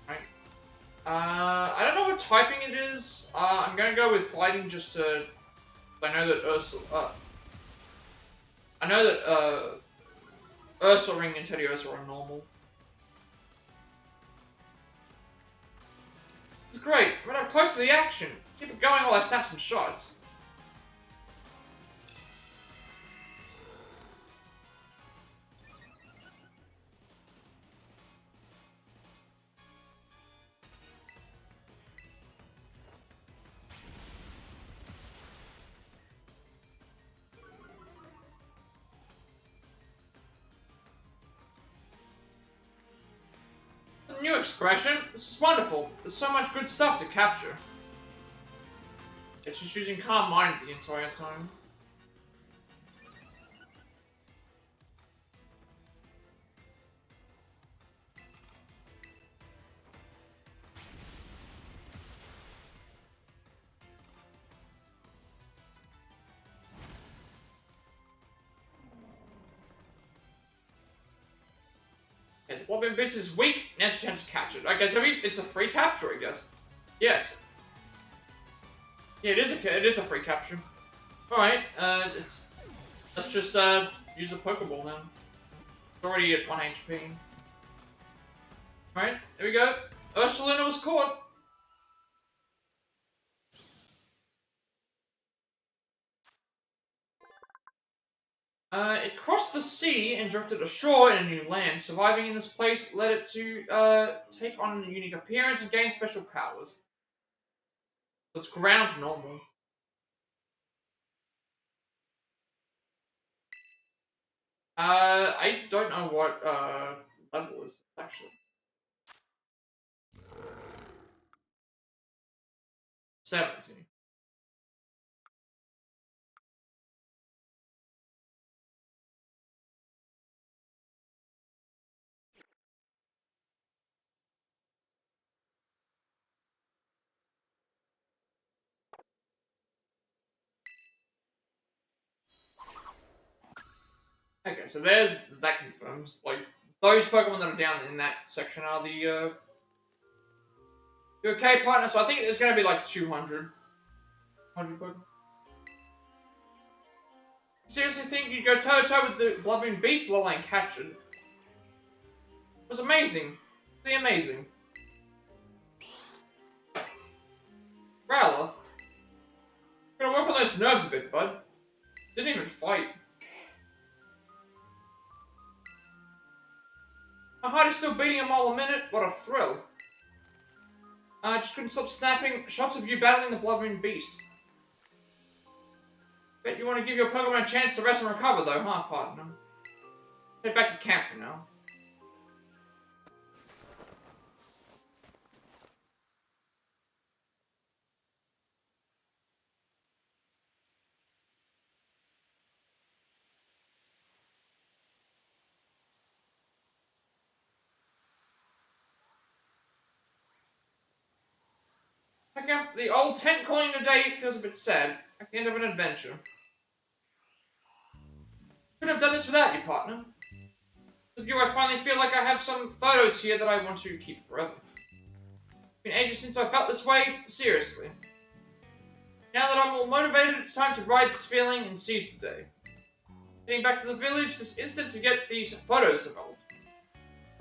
Right. I don't know what typing it is. I'm gonna go with fighting just to... I know that Ursaring and Teddiursa are normal. It's great. We're not close to the action. Keep it going while I snap some shots. New expression? This is wonderful. There's so much good stuff to capture. It's just using calm mind the entire time. Okay, the Blood-Ring Beast is weak, now's your chance to catch it. Okay, so it's a free capture, I guess. Yes. Yeah, it is a free capture. Alright, let's just, use a Pokeball then. It's already at 1 HP. Alright, there we go. Ursaluna was caught. It crossed the sea and drifted ashore in a new land. Surviving in this place led it to, take on a unique appearance and gain special powers. It's ground normal. I don't know what, level is actually. 70. Okay, so that confirms, like, those Pokemon that are down in that section are the, you okay, partner? So I think it's gonna be like 200. 100 Pokemon. Seriously think you'd go toe-to-toe with the Blood-Ring Beast level and catch it? It was amazing. Really amazing. Growlithe. Gotta work on those nerves a bit, bud. Didn't even fight. My heart is still beating a mile a minute. What a thrill. I just couldn't stop snapping shots of you battling the Blood-Ring Beast. Bet you want to give your Pokemon a chance to rest and recover, though, huh, partner? Head back to camp for now. Okay, the old tent calling it a day feels a bit sad. At the end of an adventure. Couldn't have done this without you, partner. With you, I finally feel like I have some photos here that I want to keep forever. It's been ages since I felt this way, seriously. Now that I'm all motivated, it's time to ride this feeling and seize the day. Getting back to the village this instant to get these photos developed.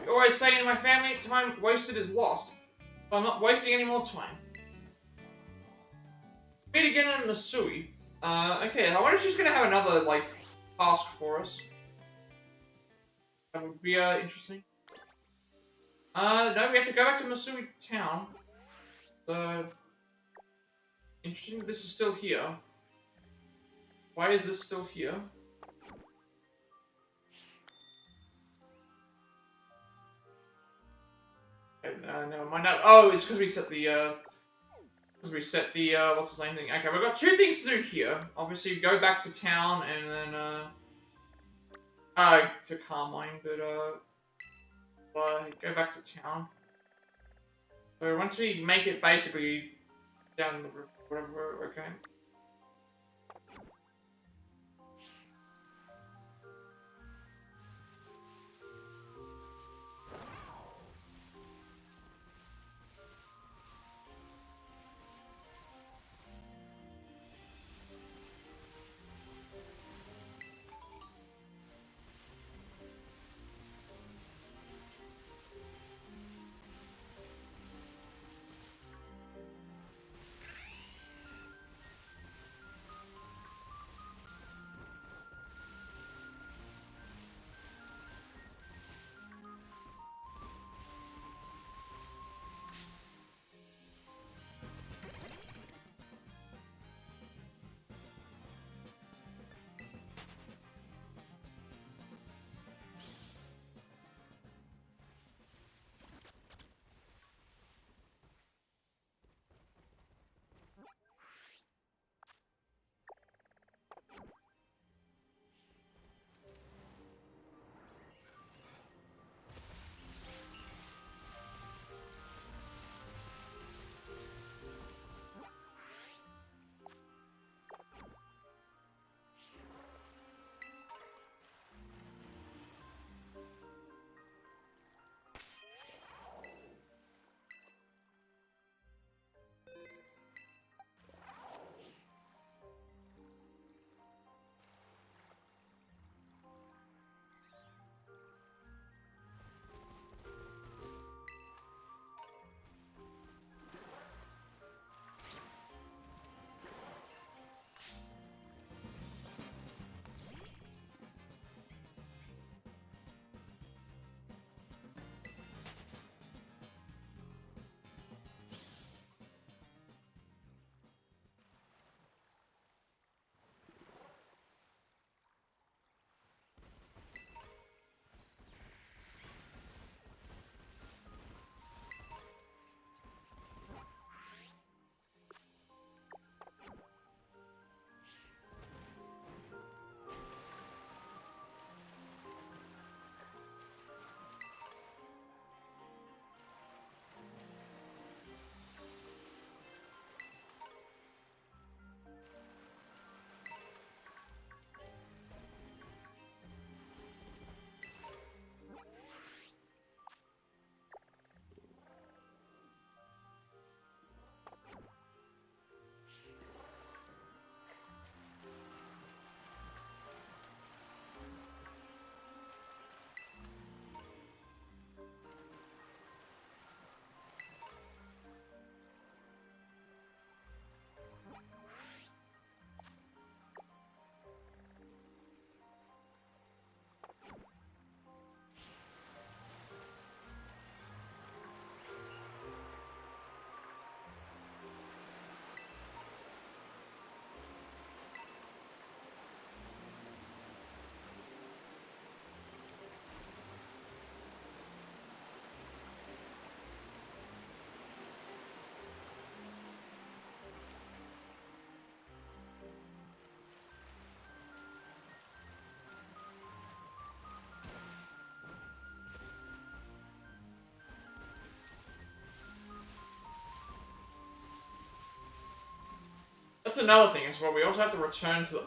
We always say in my family, time wasted is lost. So I'm not wasting any more time. Meet again in Masui. Okay, I wonder if she's gonna have another, like, task for us. That would be, interesting. No, we have to go back to Masui town. So... Interesting, this is still here. Why is this still here? Never mind. No, oh, it's because we set the, what's the same thing? Okay, we've got two things to do here. Obviously, go back to town and then, to Carmine, but, go back to town. So once we make it basically down the river, whatever, okay. That's another thing as well. We also have to return to.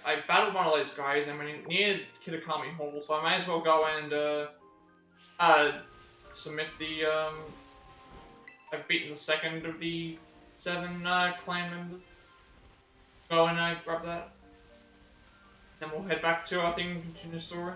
I battled one of those guys. I mean, near Kitakami Hall, so I may as well go and submit the I've beaten the second of the 7 clan members. Go and grab that. Then we'll head back to our thing and continue the story.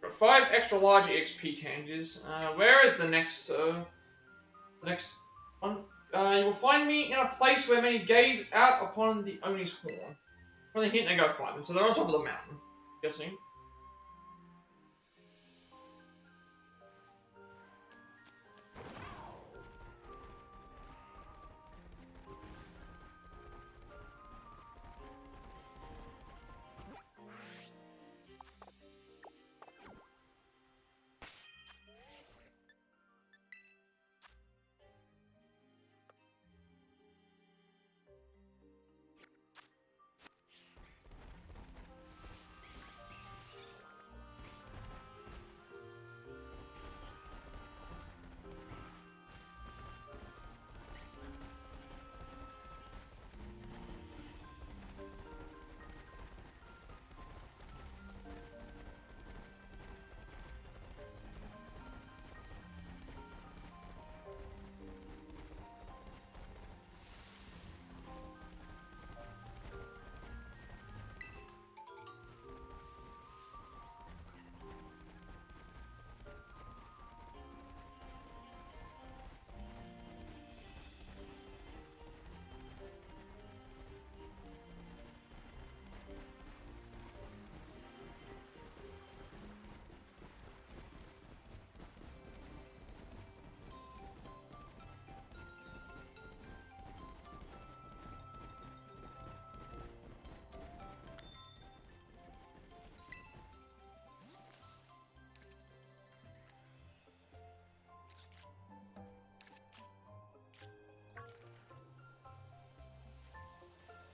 Got 5 extra large EXP candies. Where is the next one? You will find me in a place where many gaze out upon the Oni's horn. When they hint, they go find them. So they're on top of the mountain. Guessing.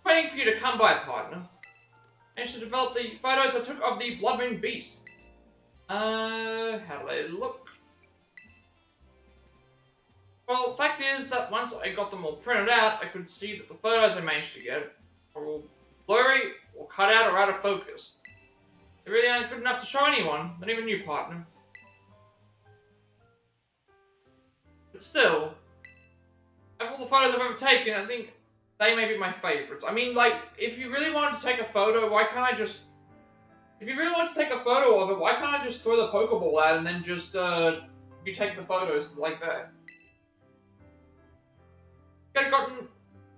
Waiting for you to come by, partner. Managed to develop the photos I took of the Blood Moon Beast. How do they look? Well, fact is that once I got them all printed out, I could see that the photos I managed to get are all blurry, or cut out, or out of focus. They really aren't good enough to show anyone, not even you, partner. But still, of all the photos I've ever taken, I think they may be my favorites. I mean, like, if you really wanted to take a photo, why can't I just... If you really want to take a photo of it, why can't I just throw the Pokeball out and then just, you take the photos like that? I've gotten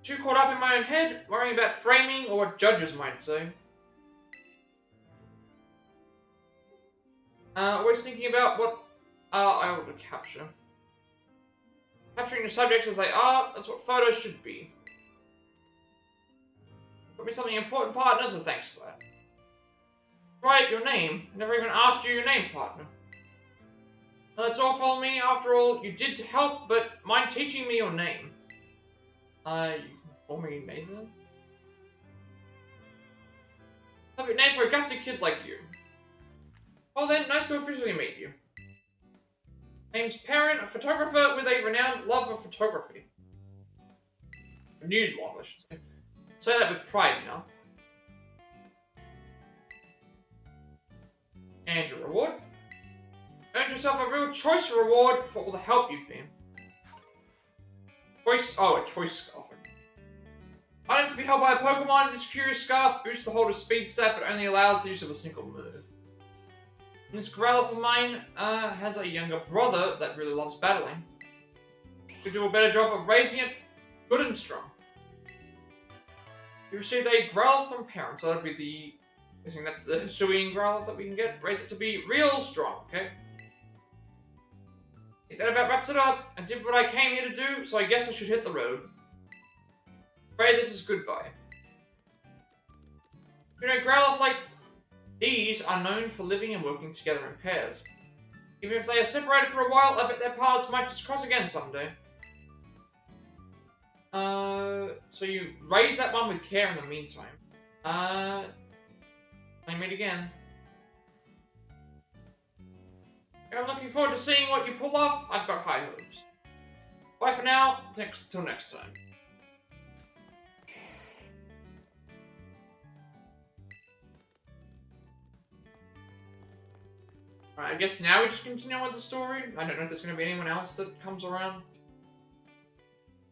too caught up in my own head, worrying about framing or what judges might say. Always thinking about what I ought to capture. Capturing the subjects as they are, that's what photos should be. Got me something important, partner, so thanks for that. Right, your name. I never even asked you your name, partner. Well, that's all for me. After all, you did to help, but mind teaching me your name? You can call me Nathan? Have a name for a gutsy kid like you. Well then, nice to officially meet you. Name's Perrin, a photographer with a renowned love of photography. A nude love, I should say. Say that with pride, you know. And your reward? Earned yourself a real choice reward for all the help you've been. Choice, oh, a choice scarf. Item to be held by a Pokemon, this curious scarf boosts the holder's speed stat, but only allows the use of a single move. This Growlithe of mine has a younger brother that really loves battling. We do a better job of raising it good and strong. You received a Growlithe from parents, so that'd be the... I think that's the Hisuian Growlithe that we can get. Raise it to be real strong, okay? I think that about wraps it up. I did what I came here to do, so I guess I should hit the road. Afraid this is goodbye. You know, Growlithe like these are known for living and working together in pairs. Even if they are separated for a while, I bet their paths might just cross again someday. So you raise that one with care in the meantime. I meet again. I'm looking forward to seeing what you pull off. I've got high hopes. Bye for now. Till next time. Alright, I guess now we just continue with the story. I don't know if there's going to be anyone else that comes around.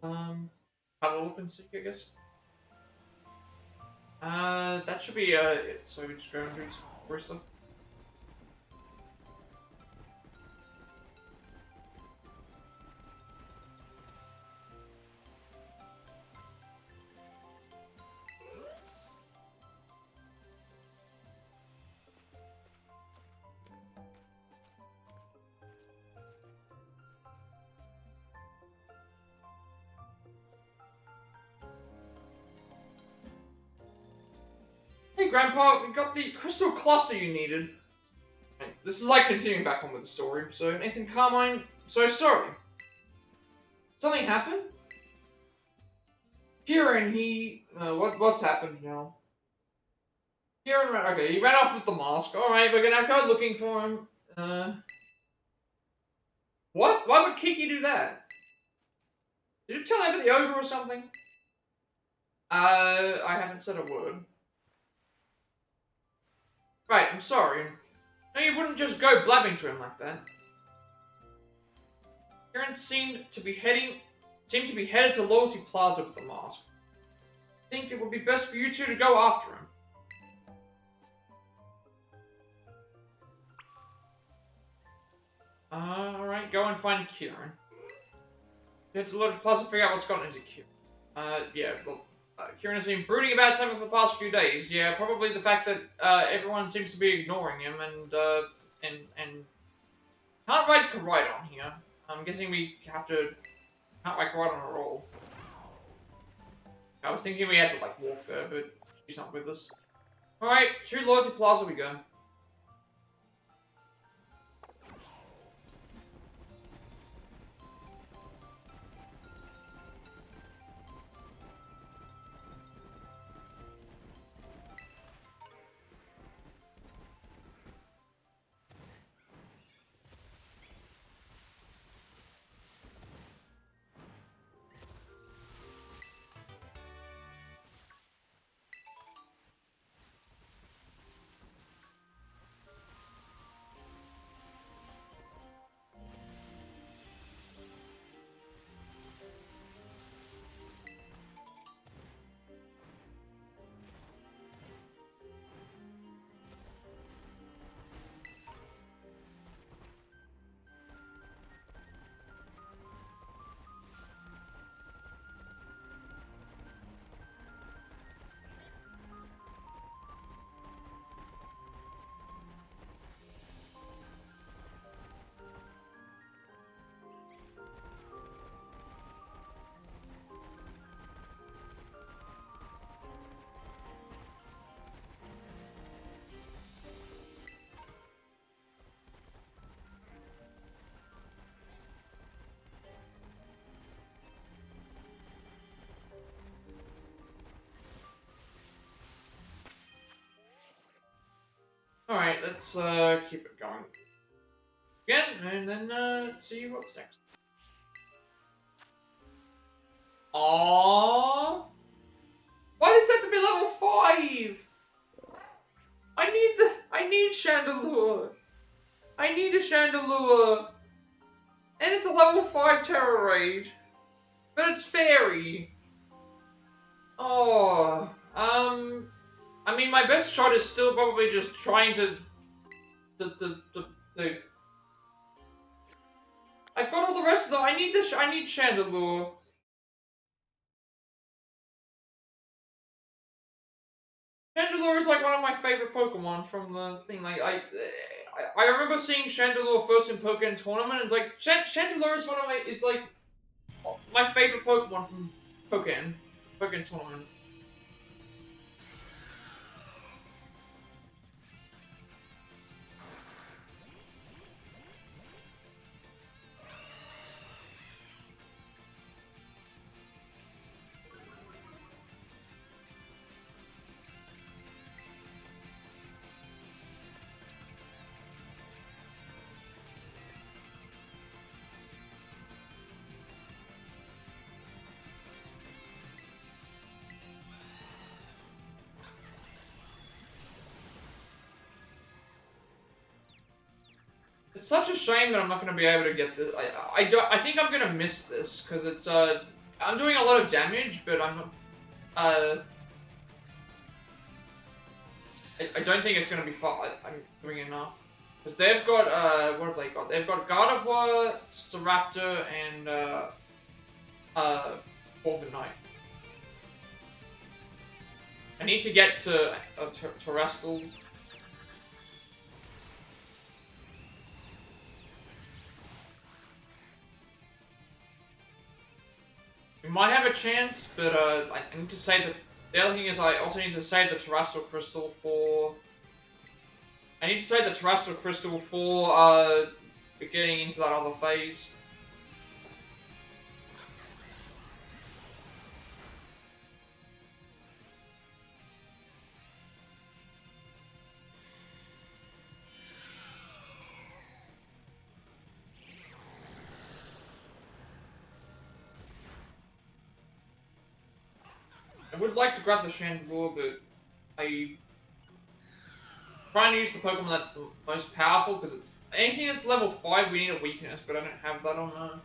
Have a look and see, I guess. That should be it. So we just go and do some story stuff. Hey Grandpa, we got the crystal cluster you needed. This is like continuing back on with the story. So Nathan Carmine, so sorry. Something happened? Kieran, what's happened now? Kieran, okay, he ran off with the mask. Alright, we're gonna go looking for him. What? Why would Kiki do that? Did you tell him about the ogre or something? I haven't said a word. Right, I'm sorry. No, you wouldn't just go blabbing to him like that. Kieran seemed to be headed to Loyalty Plaza with the mask. I think it would be best for you two to go after him. Alright, go and find Kieran. Head to Loyalty Plaza to figure out what's gotten into Kieran. Yeah, well, Kieran has been brooding about something for the past few days. Yeah, probably the fact that everyone seems to be ignoring him and can't ride Koraidon here. I'm guessing we can't ride Koraidon at all. I was thinking we had to like walk there, but she's not with us. Alright, to Loyalty Plaza we go. Alright, let's keep it going again, and then let's see what's next. Aww! Why does that have to be level 5? I need Chandelure. I need a Chandelure. And it's a level 5 Terror Raid. But it's Fairy. Oh, I mean, my best shot is still probably just trying to the I've got all the rest of them. I need this. I need Chandelure. Chandelure is like one of my favorite Pokemon from the thing. Like I remember seeing Chandelure first in Pokemon Tournament. And it's like Chandelure is one of my is like my favorite Pokemon from Pokemon Tournament. It's such a shame that I'm not going to be able to get this. I think I'm going to miss this because it's I'm doing a lot of damage, but uh I don't think it's going to be far. I'm doing enough because they've got what have they got? They've got Gardevoir, Staraptor, and Corviknight. I need to get to Terrestrial. We might have a chance, but I need to save the. The other thing is I also need to save the Terrestrial Crystal for. I need to save the Terrestrial Crystal for getting into that other phase. I would like to grab the Chandelure, but I trying to use the Pokemon that's the most powerful because it's anything that's level 5 we need a weakness, but I don't have that on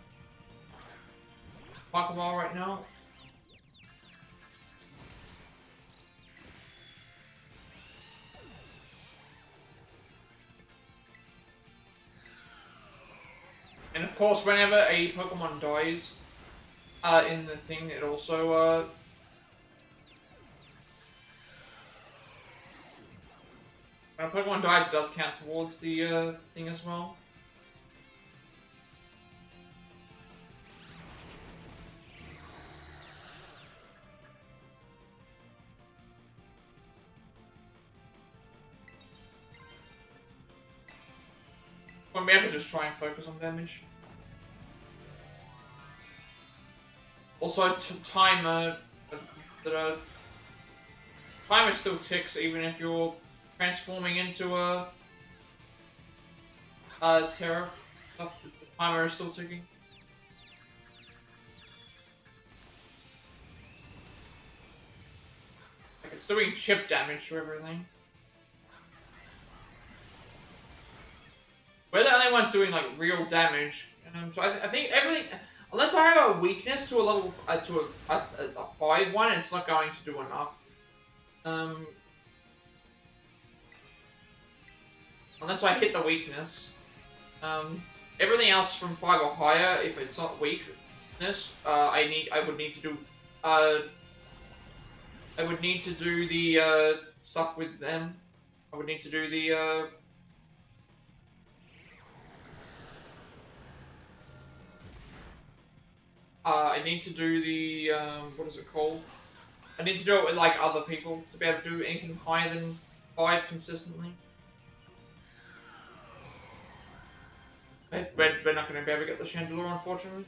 Pokeball right now. And of course, whenever a Pokemon dies in the thing, it also when a Pokemon dies, it does count towards the thing as well. When we ever just try and focus on damage. Also, timer. Timer still ticks even if you're transforming into a Terra. The timer is still ticking. Like it's doing chip damage to everything. We're the only ones doing like real damage. So I think everything, unless I have a weakness to a level to a 5 one, it's not going to do enough. Unless I hit the weakness. Everything else from 5 or higher, if it's not weakness, I would need to do I would need to do the stuff with them. I would need to do the I need to do the what is it called? I need to do it with like other people to be able to do anything higher than 5 consistently. We're not going to be able to get the Chandelure, unfortunately.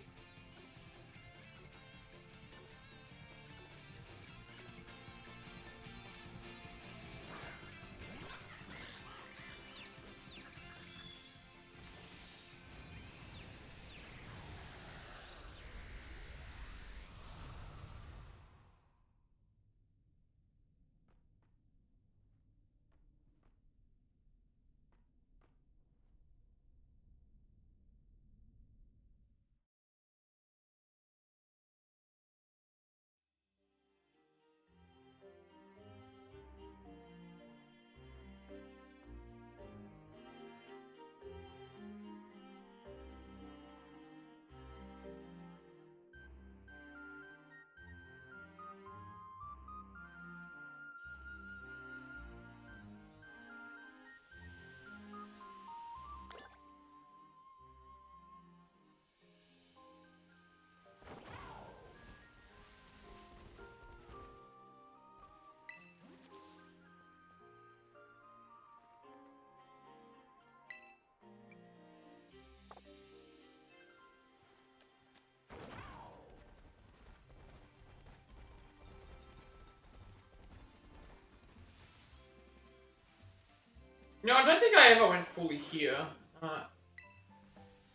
No, I don't think I ever went fully here.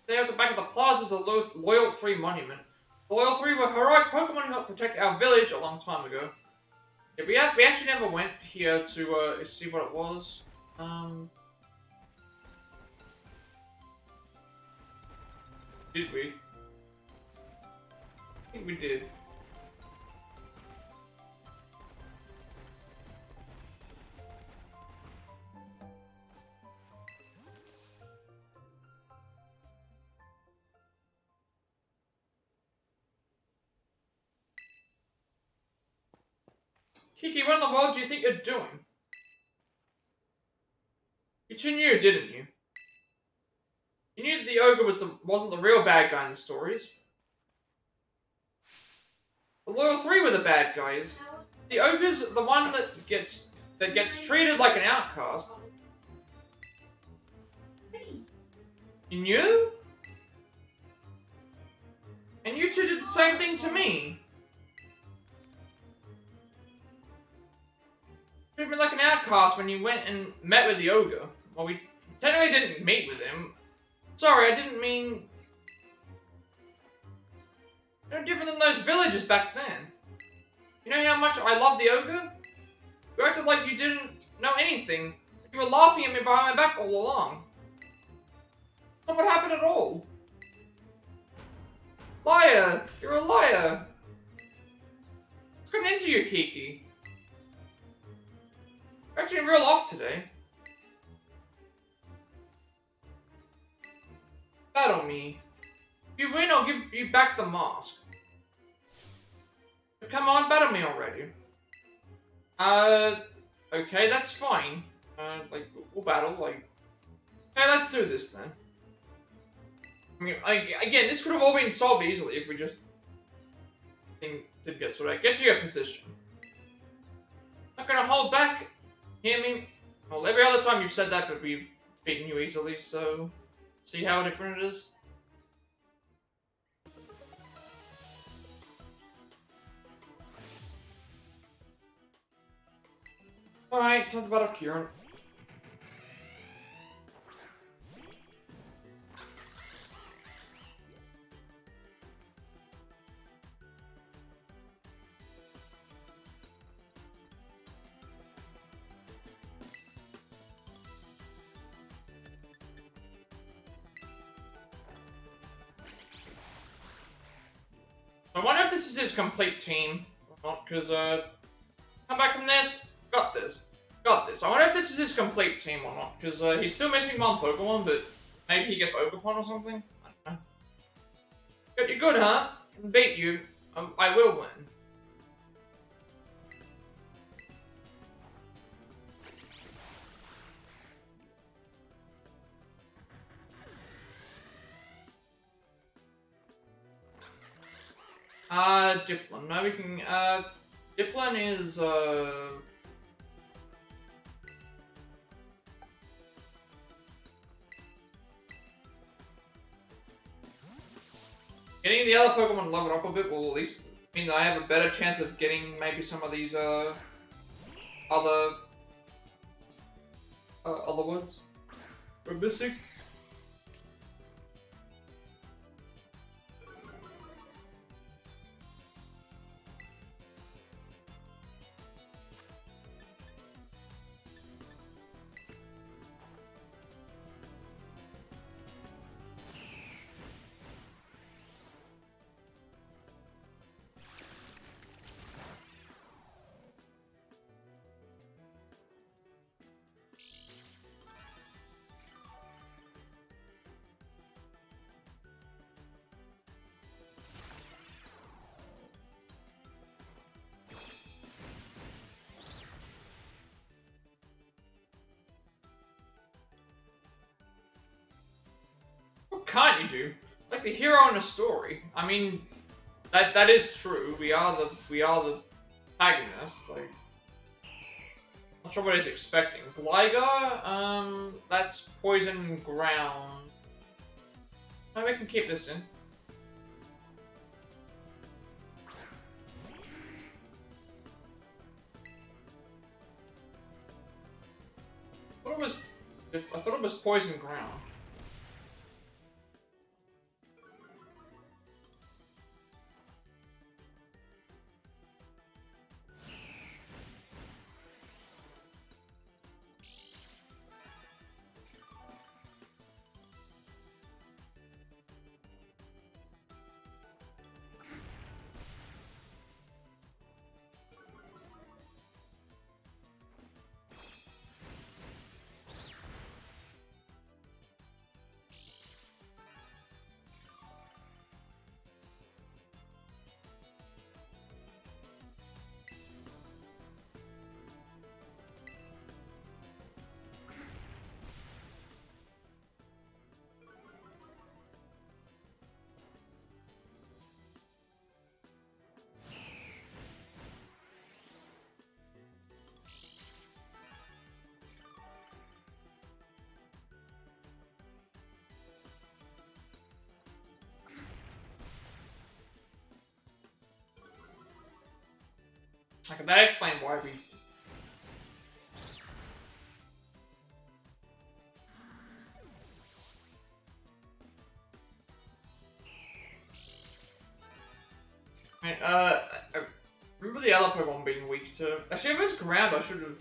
There at the back of the plaza is a Loyal 3 monument. The Loyal 3 were heroic Pokemon who helped protect our village a long time ago. Yeah, we actually never went here to see what it was. Did we? I think we did. Kiki, what in the world do you think you're doing? You two knew, didn't you? You knew that the ogre wasn't the real bad guy in the stories. The Loyal 3 were the bad guys. The ogre's the one that gets treated like an outcast. You knew? And you two did the same thing to me. Treated me like an outcast when you went and met with the ogre. Well, we technically didn't meet with him. Sorry, I didn't mean... No different than those villagers back then. You know how much I love the ogre? You acted like you didn't know anything. You were laughing at me behind my back all along. That's not what happened at all. Liar! You're a liar! What's gotten into you, Kiki? You're acting real off today. Battle me. If you win, I'll give you back the mask. But come on, battle me already. Okay, that's fine. Like, we'll battle, like... Okay, let's do this then. I mean, again, this could have all been solved easily if we just... did get sorted out. Get to your position. Not gonna hold back. Hear me? Well, every other time you've said that, but we've beaten you easily, so... See how different it is? Alright, time to battle Kieran. I wonder if this is his complete team or not, because, come back from this. Got this. Got this. I wonder if this is his complete team or not, because, he's still missing one Pokemon, but maybe he gets Ogerpon or something? I don't know. But you're good, huh? I can beat you. I will win. Dipplin. Now we can, Dipplin is, getting the other Pokemon leveled up a bit will at least mean that I have a better chance of getting maybe some of these, other words we're missing. What can't you do? Like the hero in a story. I mean, that is true. We are the protagonists. Like, not sure what he's expecting. Gligar, that's poison ground. No, we can keep this in. What was I thought it was poison ground. Like, that explains why we... I mean, I remember the other Pokemon being weak to... Actually, if it's ground, I should have...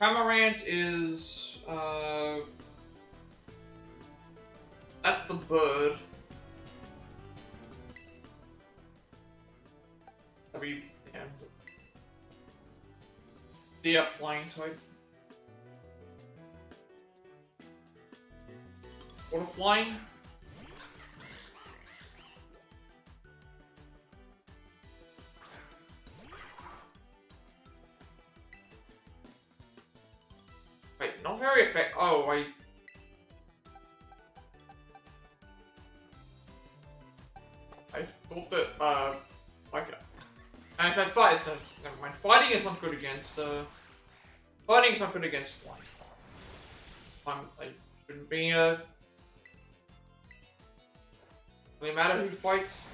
Cramorant is... That's the bird. That'd be... Damn. The flying type. Water flying. Wait, not very effective. Oh, wait. I thought that, like, and if I fight, never mind. Fighting is not good against, fighting is not good against flying. I shouldn't be, really matter who fights.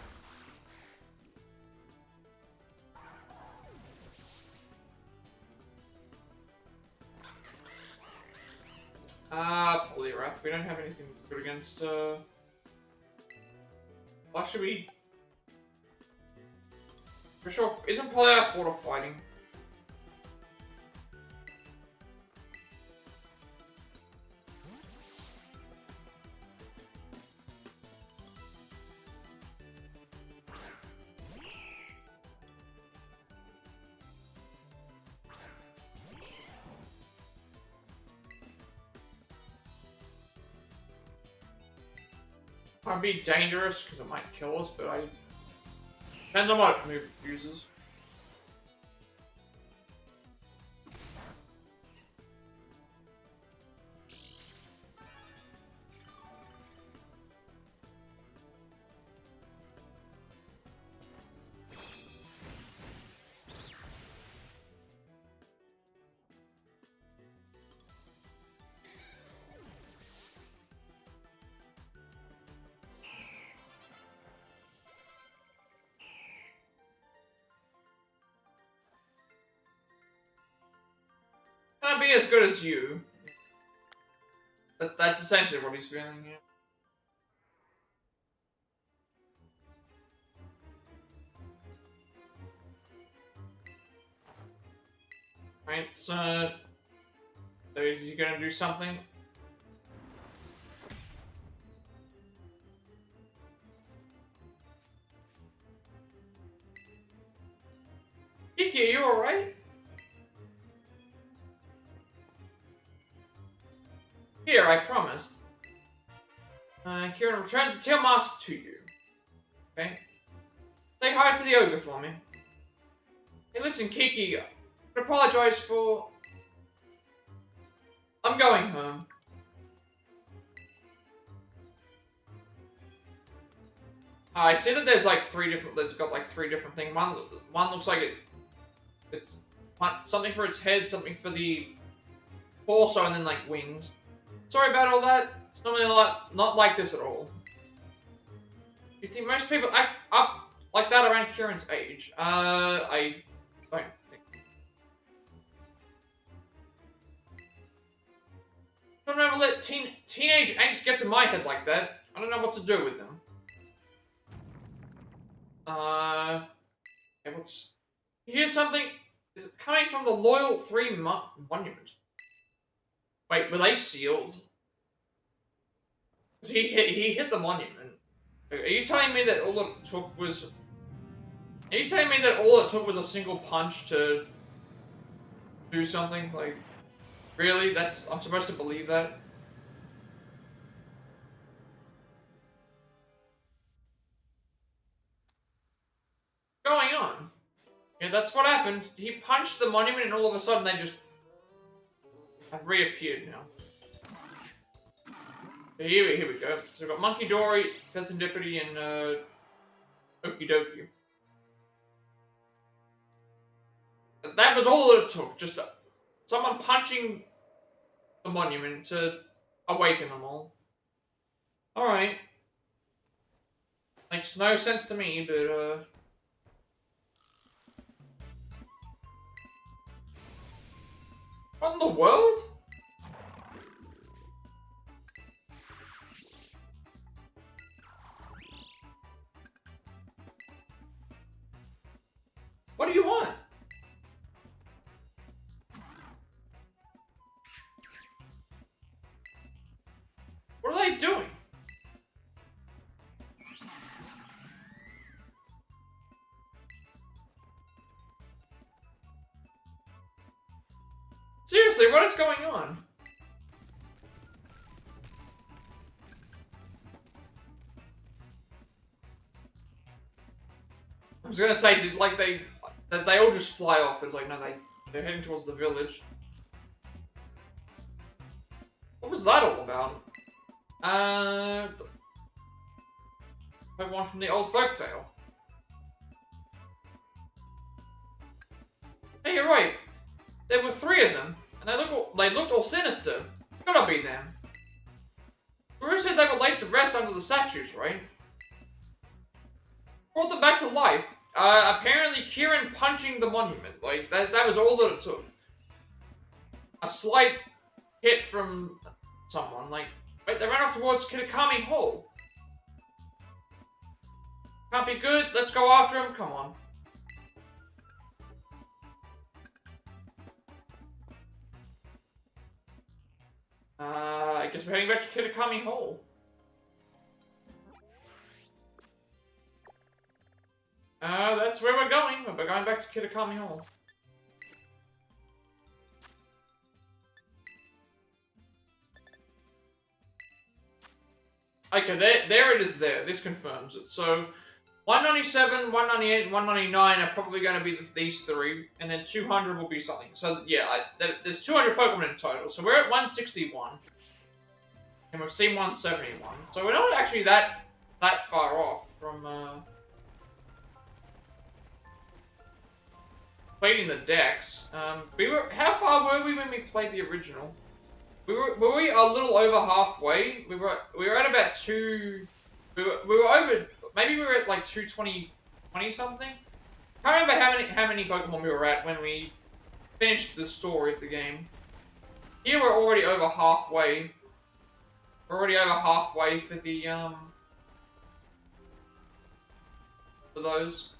Poliwrath. We don't have anything good against, why should we... For sure, isn't Poliwrath water fighting? Might be dangerous because it might kill us, but depends on what move it uses. Can't be as good as you. That's essentially what he's feeling here. Right, so is he gonna do something? Kiki, are you alright? Here, I promised. Kieran, return the tail mask to you. Okay? Say hi to the ogre for me. Hey, listen, Kiki. I apologize for... I'm going home. I see that there's like there's got like three different things. One looks like it's something for its head, something for the torso, and then like wings. Sorry about all that. It's not like this at all. You think most people act up like that around Kieran's age? I don't think. Don't ever let teenage angst get to my head like that. I don't know what to do with them. Okay, what's... Here's something. Is it coming from the Loyal 3 Monument? Wait, were they sealed? He hit the monument. Are you telling me that all it took was... Are you telling me that all it took was a single punch to do something? Like, really? I'm supposed to believe that? What's going on? Yeah, that's what happened. He punched the monument and all of a sudden they just have reappeared now. Here we go. So we've got Monkey Dory, Pheasantipity, and Okie Dokie. That was all it took. Just someone punching the monument to awaken them all. Alright. Makes no sense to me, but what in the world? What do you want? What are they doing? Seriously, what is going on? I was gonna say, did they all just fly off? But it's like, no, they're heading towards the village. What was that all about? One from the old folktale. Hey, you're right. There were 3 of them, and they looked all sinister. It's gotta be them. Guru said they were laid to rest under the statues, right? Brought them back to life. Apparently Kieran punching the monument. Like, that was all that it took. A slight hit from someone. Like, wait, they ran off towards Kitakami Hall. Can't be good. Let's go after him. Come on. I guess we're heading back to Kitakami Hall. That's where we're going. We're going back to Kitakami Hall. Okay, there it is there. This confirms it. So, 197, 198, and 199 are probably going to be these 3, and then 200 will be something. So, yeah, there's 200 Pokemon in total. So, we're at 161. And we've seen 171. So, we're not actually that far off from, playing the decks. How far were we when we played the original? Were we a little over halfway? We were at about 2. We were over. Maybe we were at like 220 something. I can't remember how many Pokemon we were at when we finished the story of the game. Here we're already over halfway. We're already over halfway for the for those.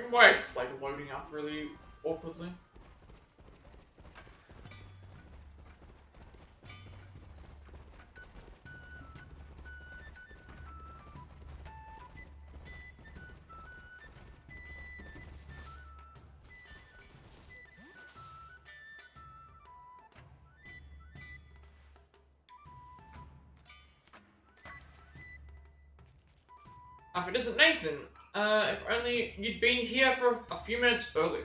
why it's like loading up really awkwardly. If it isn't Nathan, if only you'd been here for a few minutes earlier.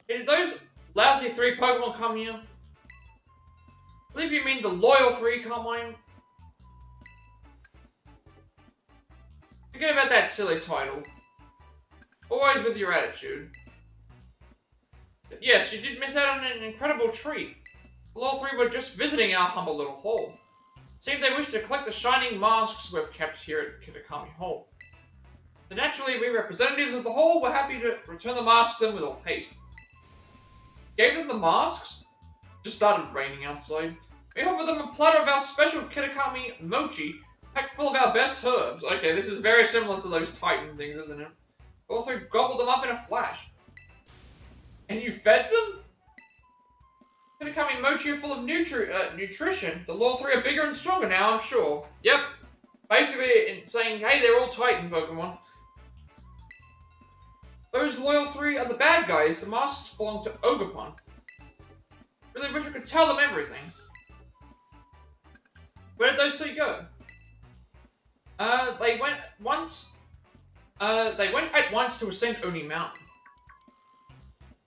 Hey, did those lousy 3 Pokemon come here? I believe you mean the loyal 3, Carmine. Forget about that silly title. Always with your attitude. But yes, you did miss out on an incredible treat. The loyal 3 were just visiting our humble little hall. Seemed they wished to collect the shining masks we've kept here at Kitakami Hall. So naturally, we representatives of the hall were happy to return the masks to them with all haste. Gave them the masks? Just started raining outside. We offered them a platter of our special Kitakami mochi, packed full of our best herbs. Okay, this is very similar to those Titan things, isn't it? All 3 gobbled them up in a flash. And you fed them? Kitakami mochi are full of nutrition. The Law 3 are bigger and stronger now, I'm sure. Yep. Basically, saying, hey, they're all Titan Pokemon. Those loyal 3 are the bad guys. The masks belong to Ogerpon. Really wish I could tell them everything. Where did those 3 go? They went at once to ascend Oni Mountain.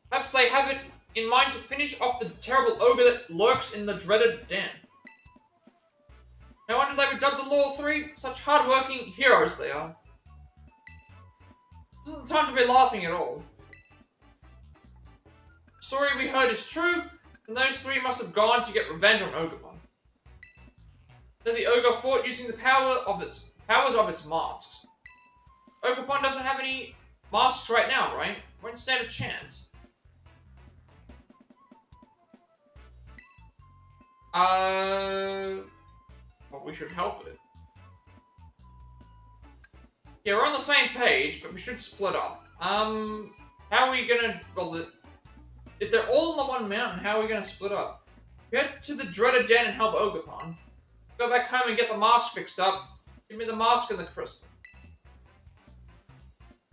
Perhaps they have it in mind to finish off the terrible ogre that lurks in the dreaded den. No wonder they were dubbed the Law 3. Such hard-working heroes they are. This isn't the time to be laughing at all. The story we heard is true, and those 3 must have gone to get revenge on Ogerpon. So the ogre fought using the powers of its masks. Ogerpon doesn't have any masks right now, right? Won't stand a chance. Well, we should help it. Yeah, we're on the same page, but we should split up. How are we gonna... Well, if they're all on the one mountain, how are we gonna split up? Get to the dreaded den and help Ogerpon. Go back home and get the mask fixed up. Give me the mask and the crystal.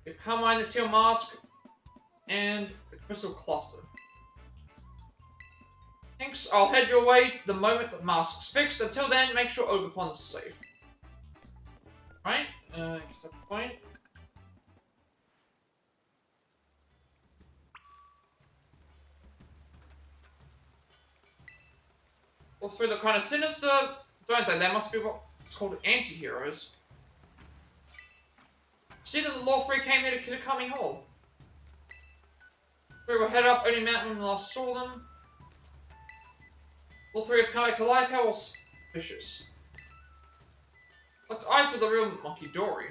Give Carmine the teal mask and the crystal cluster. Thanks, I'll head your way the moment the mask's fixed. Until then, make sure Ogerpon's safe. Right? I guess that's the point. Well, through the kind of sinister, don't they? They must be what's called anti-heroes. See that the Law 3 came here to Kitakami Hall. We were headed up Oni Mountain when we last saw them. All 3 have come back to life. How auspicious. Locked eyes with the real Monkey Dory.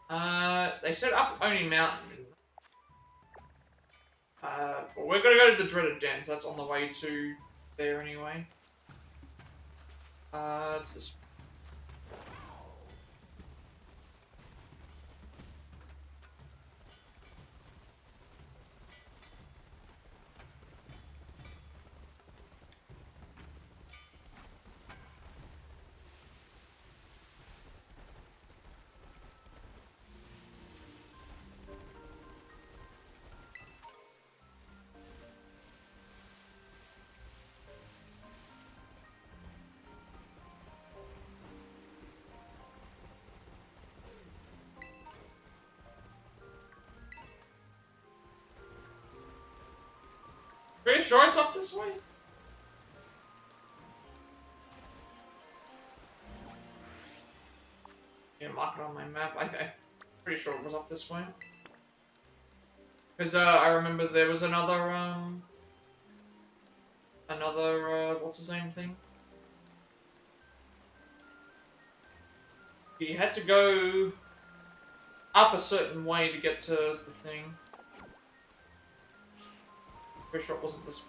They set up Oni Mountain. Well, we're gonna go to the dreaded den, so that's on the way to there anyway. It's this. Are you sure it's up this way? Yeah, mark it on my map. I'm pretty sure it was up this way. Because I remember there was another what's his name thing? You had to go up a certain way to get to the thing. Pretty sure it wasn't this.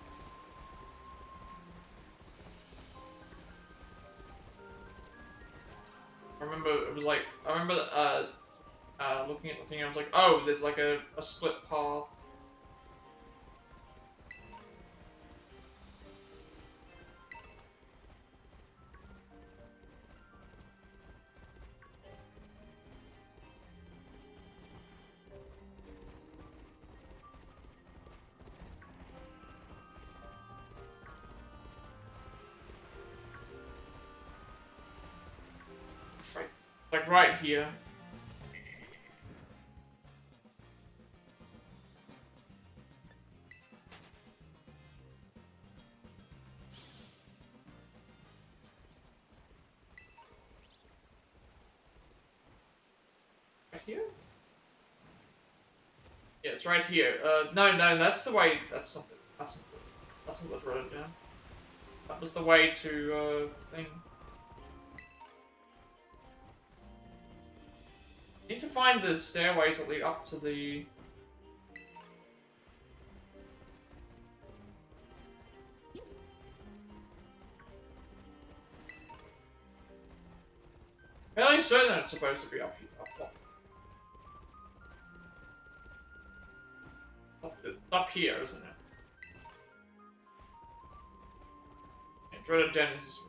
I remember it was like, I remember looking at the thing, I was like, oh, there's like a split path. Right, like right here. Right here? Yeah, it's right here. No, that's the way. That's not what's written down. That was the way to thing. Need to find the stairways that lead up to the. Fairly certain it's supposed to be up here. It's up here, isn't it? Yeah, Dreaded Den is this way.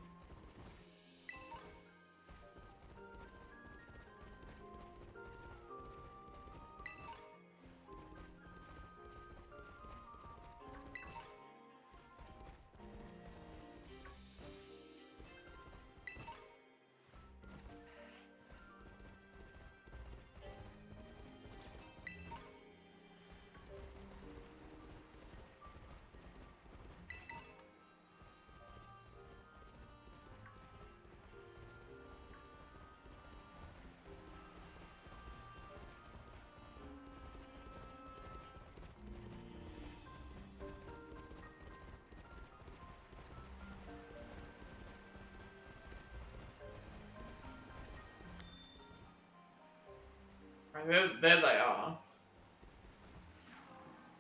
Right, there they are.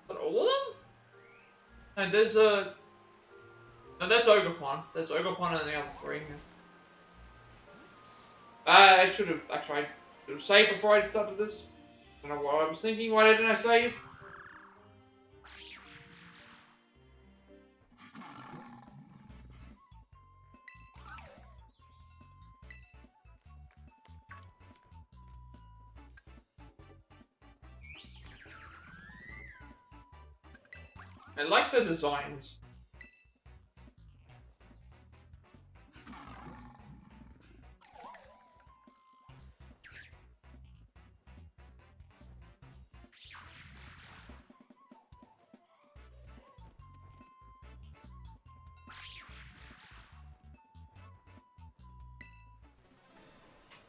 But all of them? No, there's a. No, that's Ogerpon. That's Ogerpon and the other three. I should have actually. I should have saved before I started this. I don't know what I was thinking. Why didn't I save? I like the designs.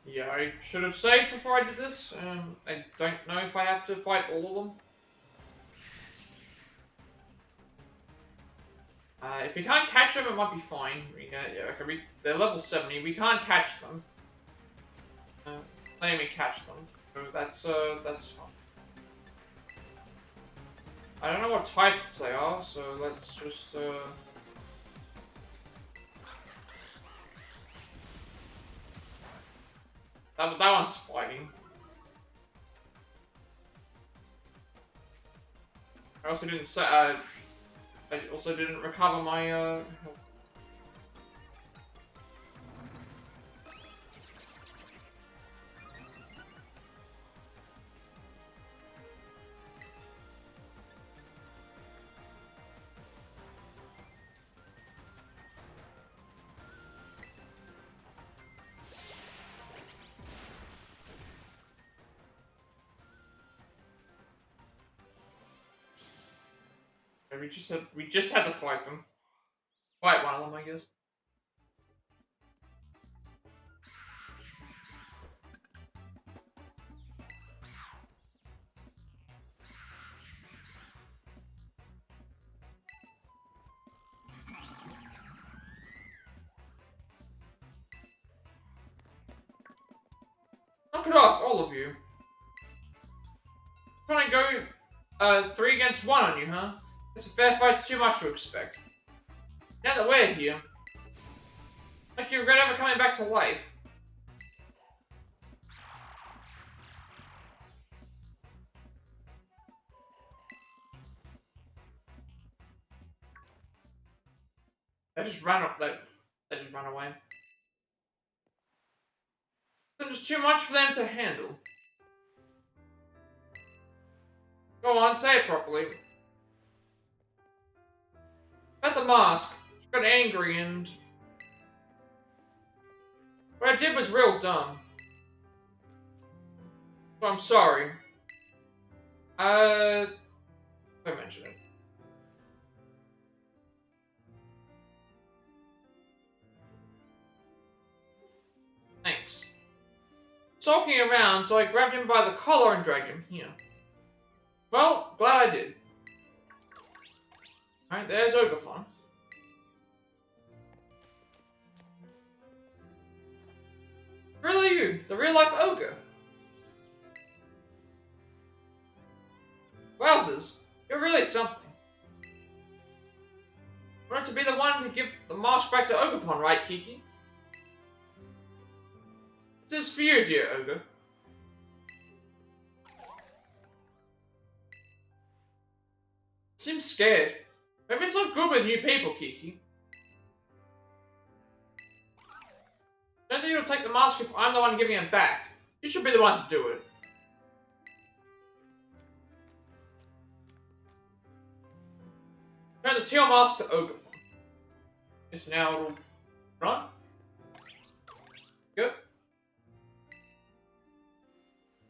Yeah, I should have saved before I did this. I don't know if I have to fight all of them. If we can't catch them, it might be fine. They're level 70. We can't catch them. Let me catch them. So that's fine. I don't know what types they are, so let's just that one's fighting. I also didn't say. I also didn't recover my health. We just had to fight them. Fight one of them, I guess. Knock it off, all of you. Trying to go 3 against 1 on you, huh? It's a fair fight's too much to expect. Now that we're here, like you regret ever coming back to life. They just ran up. They just ran away. It's just too much for them to handle. Go on, say it properly. About the mask, she got angry and what I did was real dumb. So I'm sorry. I mentioned it. Thanks. Sulking around, so I grabbed him by the collar and dragged him here. Well, glad I did. Alright, there's Ogerpon. Really you, the real-life ogre. Wowzers, you're really something. Wanted to be the one to give the mask back to Ogerpon, right, Kiki? This is for you, dear ogre. Seems scared. Maybe it's not good with new people, Kiki. Don't think you'll take the mask if I'm the one giving it back. You should be the one to do it. Turn the teal mask to Ogerpon. Yes, now it'll run. Good.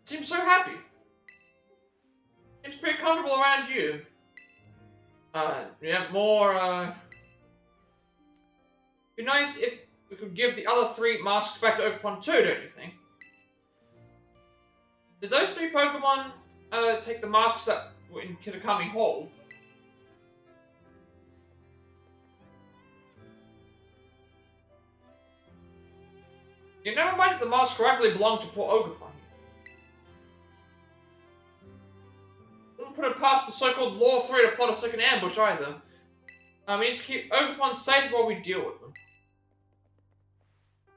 Seems so happy. Seems pretty comfortable around you. Yeah, more, Be nice if we could give the other 3 masks back to Ogerpon too, don't you think? Did those 3 Pokemon, take the masks that were in Kitakami Hall? You never mind that the masks rightfully belong to poor Ogerpon. Wouldn't put it past the so-called Law 3 to plot a second ambush either. We need to keep Ogerpon safe while we deal with them.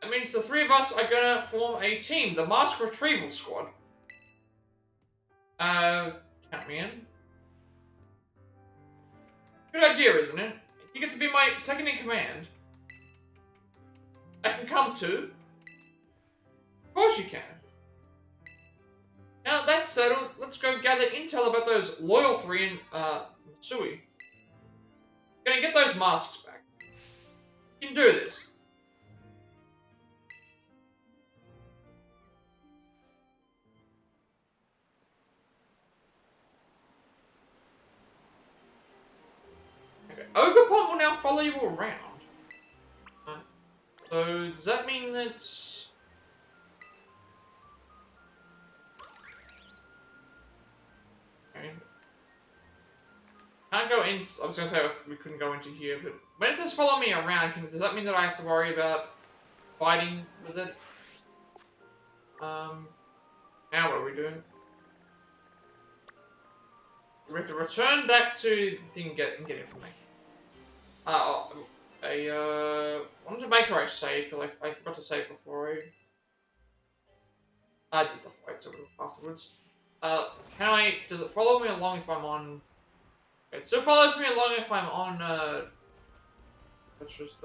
That means the 3 of us are gonna form a team, the Mask Retrieval Squad. Count me in. Good idea, isn't it? You get to be my second in command. I can come too. Of course you can. Now that's settled, let's go gather intel about those loyal 3 in, Matsui. Gonna get those masks back. You can do this. Okay, Ogerpon will now follow you around. So, does that mean that... Okay. Can't go in... I was gonna say we couldn't go into here, but... When it says follow me around, does that mean that I have to worry about fighting with it? Now what are we doing? We have to return back to the thing and get information. I wanted to make sure I saved, because I forgot to save before I did the fight afterwards. Does it follow me along if I'm on... It still follows me along if I'm on, let's just,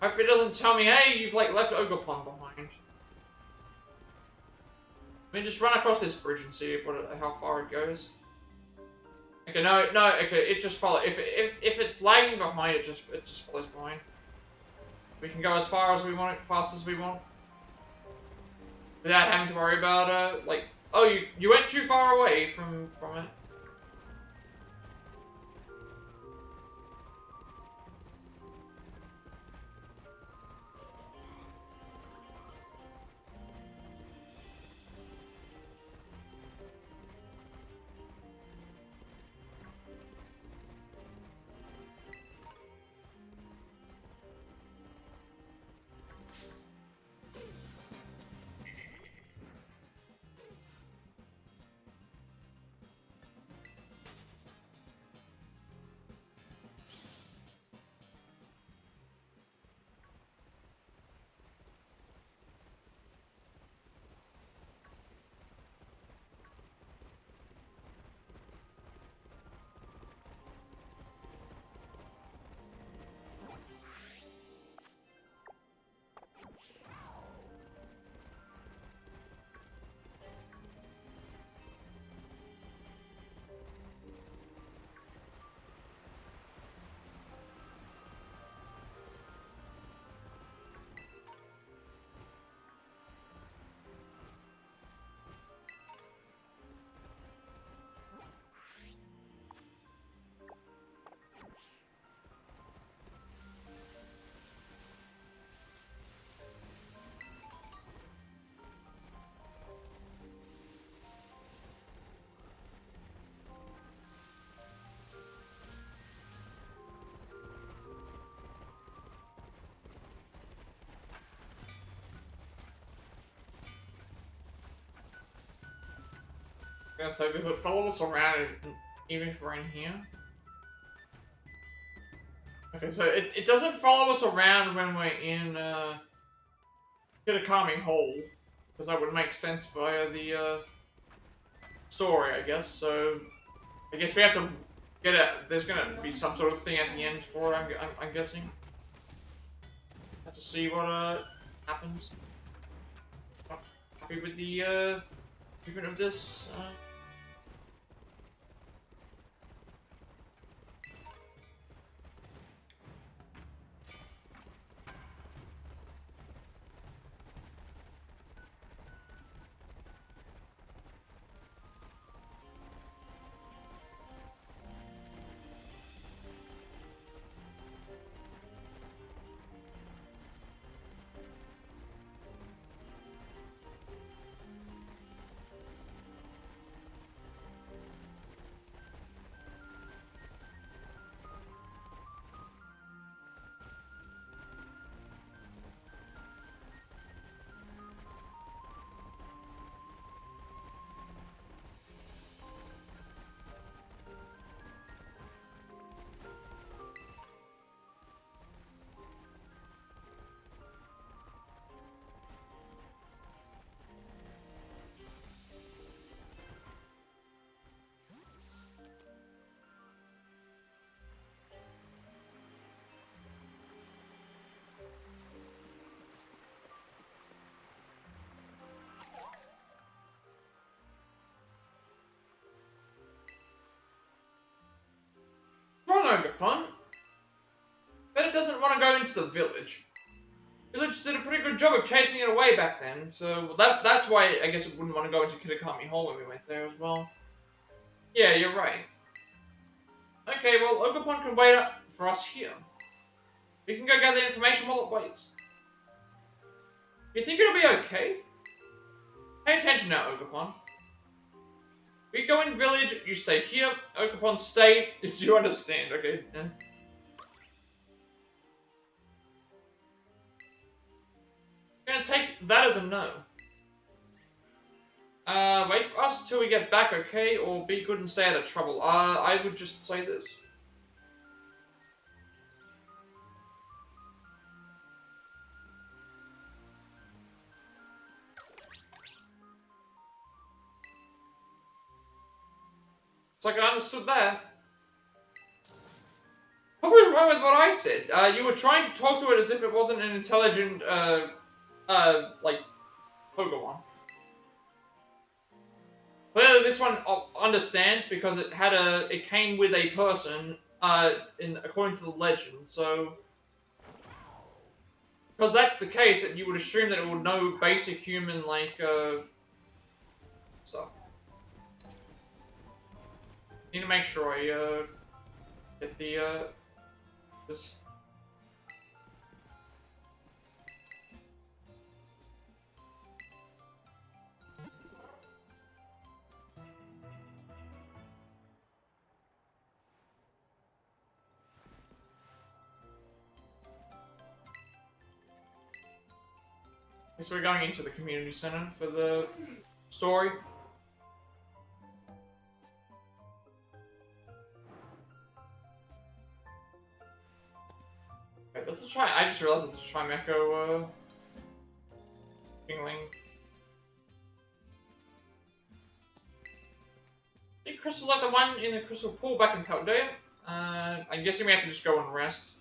hopefully it doesn't tell me, hey, you've, like, left Ogerpon behind. I mean, just run across this bridge and see how far it goes. Okay, no, okay, it just follows. If it's lagging behind, it just follows behind. We can go as far as we want, fast as we want, without having to worry about like, oh, you went too far away from it. Yeah, so does it follow us around even if we're in here? Okay, so it doesn't follow us around when we're in Kitakami Hole, because that would make sense via the story, I guess. So I guess we have to get a. There's gonna be some sort of thing at the end for it. I'm guessing. Have to see what happens. Not happy with the treatment of this. Wrong, Ogerpon. But it doesn't want to go into the village. The village did a pretty good job of chasing it away back then, so that's why I guess it wouldn't want to go into Kitakami Hall when we went there as well. Yeah, you're right. Okay, well, Ogerpon can wait up for us here. We can go gather information while it waits. You think it'll be okay? Pay attention now, Ogerpon. We go in village, you stay here. Ogerpon, stay. Do you understand? Okay. Yeah. I'm gonna take that as a no. Wait for us till we get back, okay? Or be good and stay out of trouble. I would just say this. It's like I understood that. What was wrong with what I said? You were trying to talk to it as if it wasn't an intelligent, like, Pokemon. Clearly this one understands because it came with a person, according to the legend, so... Because that's the case, you would assume that it would know basic human, like, stuff. Need to make sure I, get the, this... Guess we're going into the community center for the story. Okay, let's try. I just realized it's a Trimeco, Tingling. Did Crystal like the one in the crystal pool back in Paldea? I'm guessing we have to just go and rest.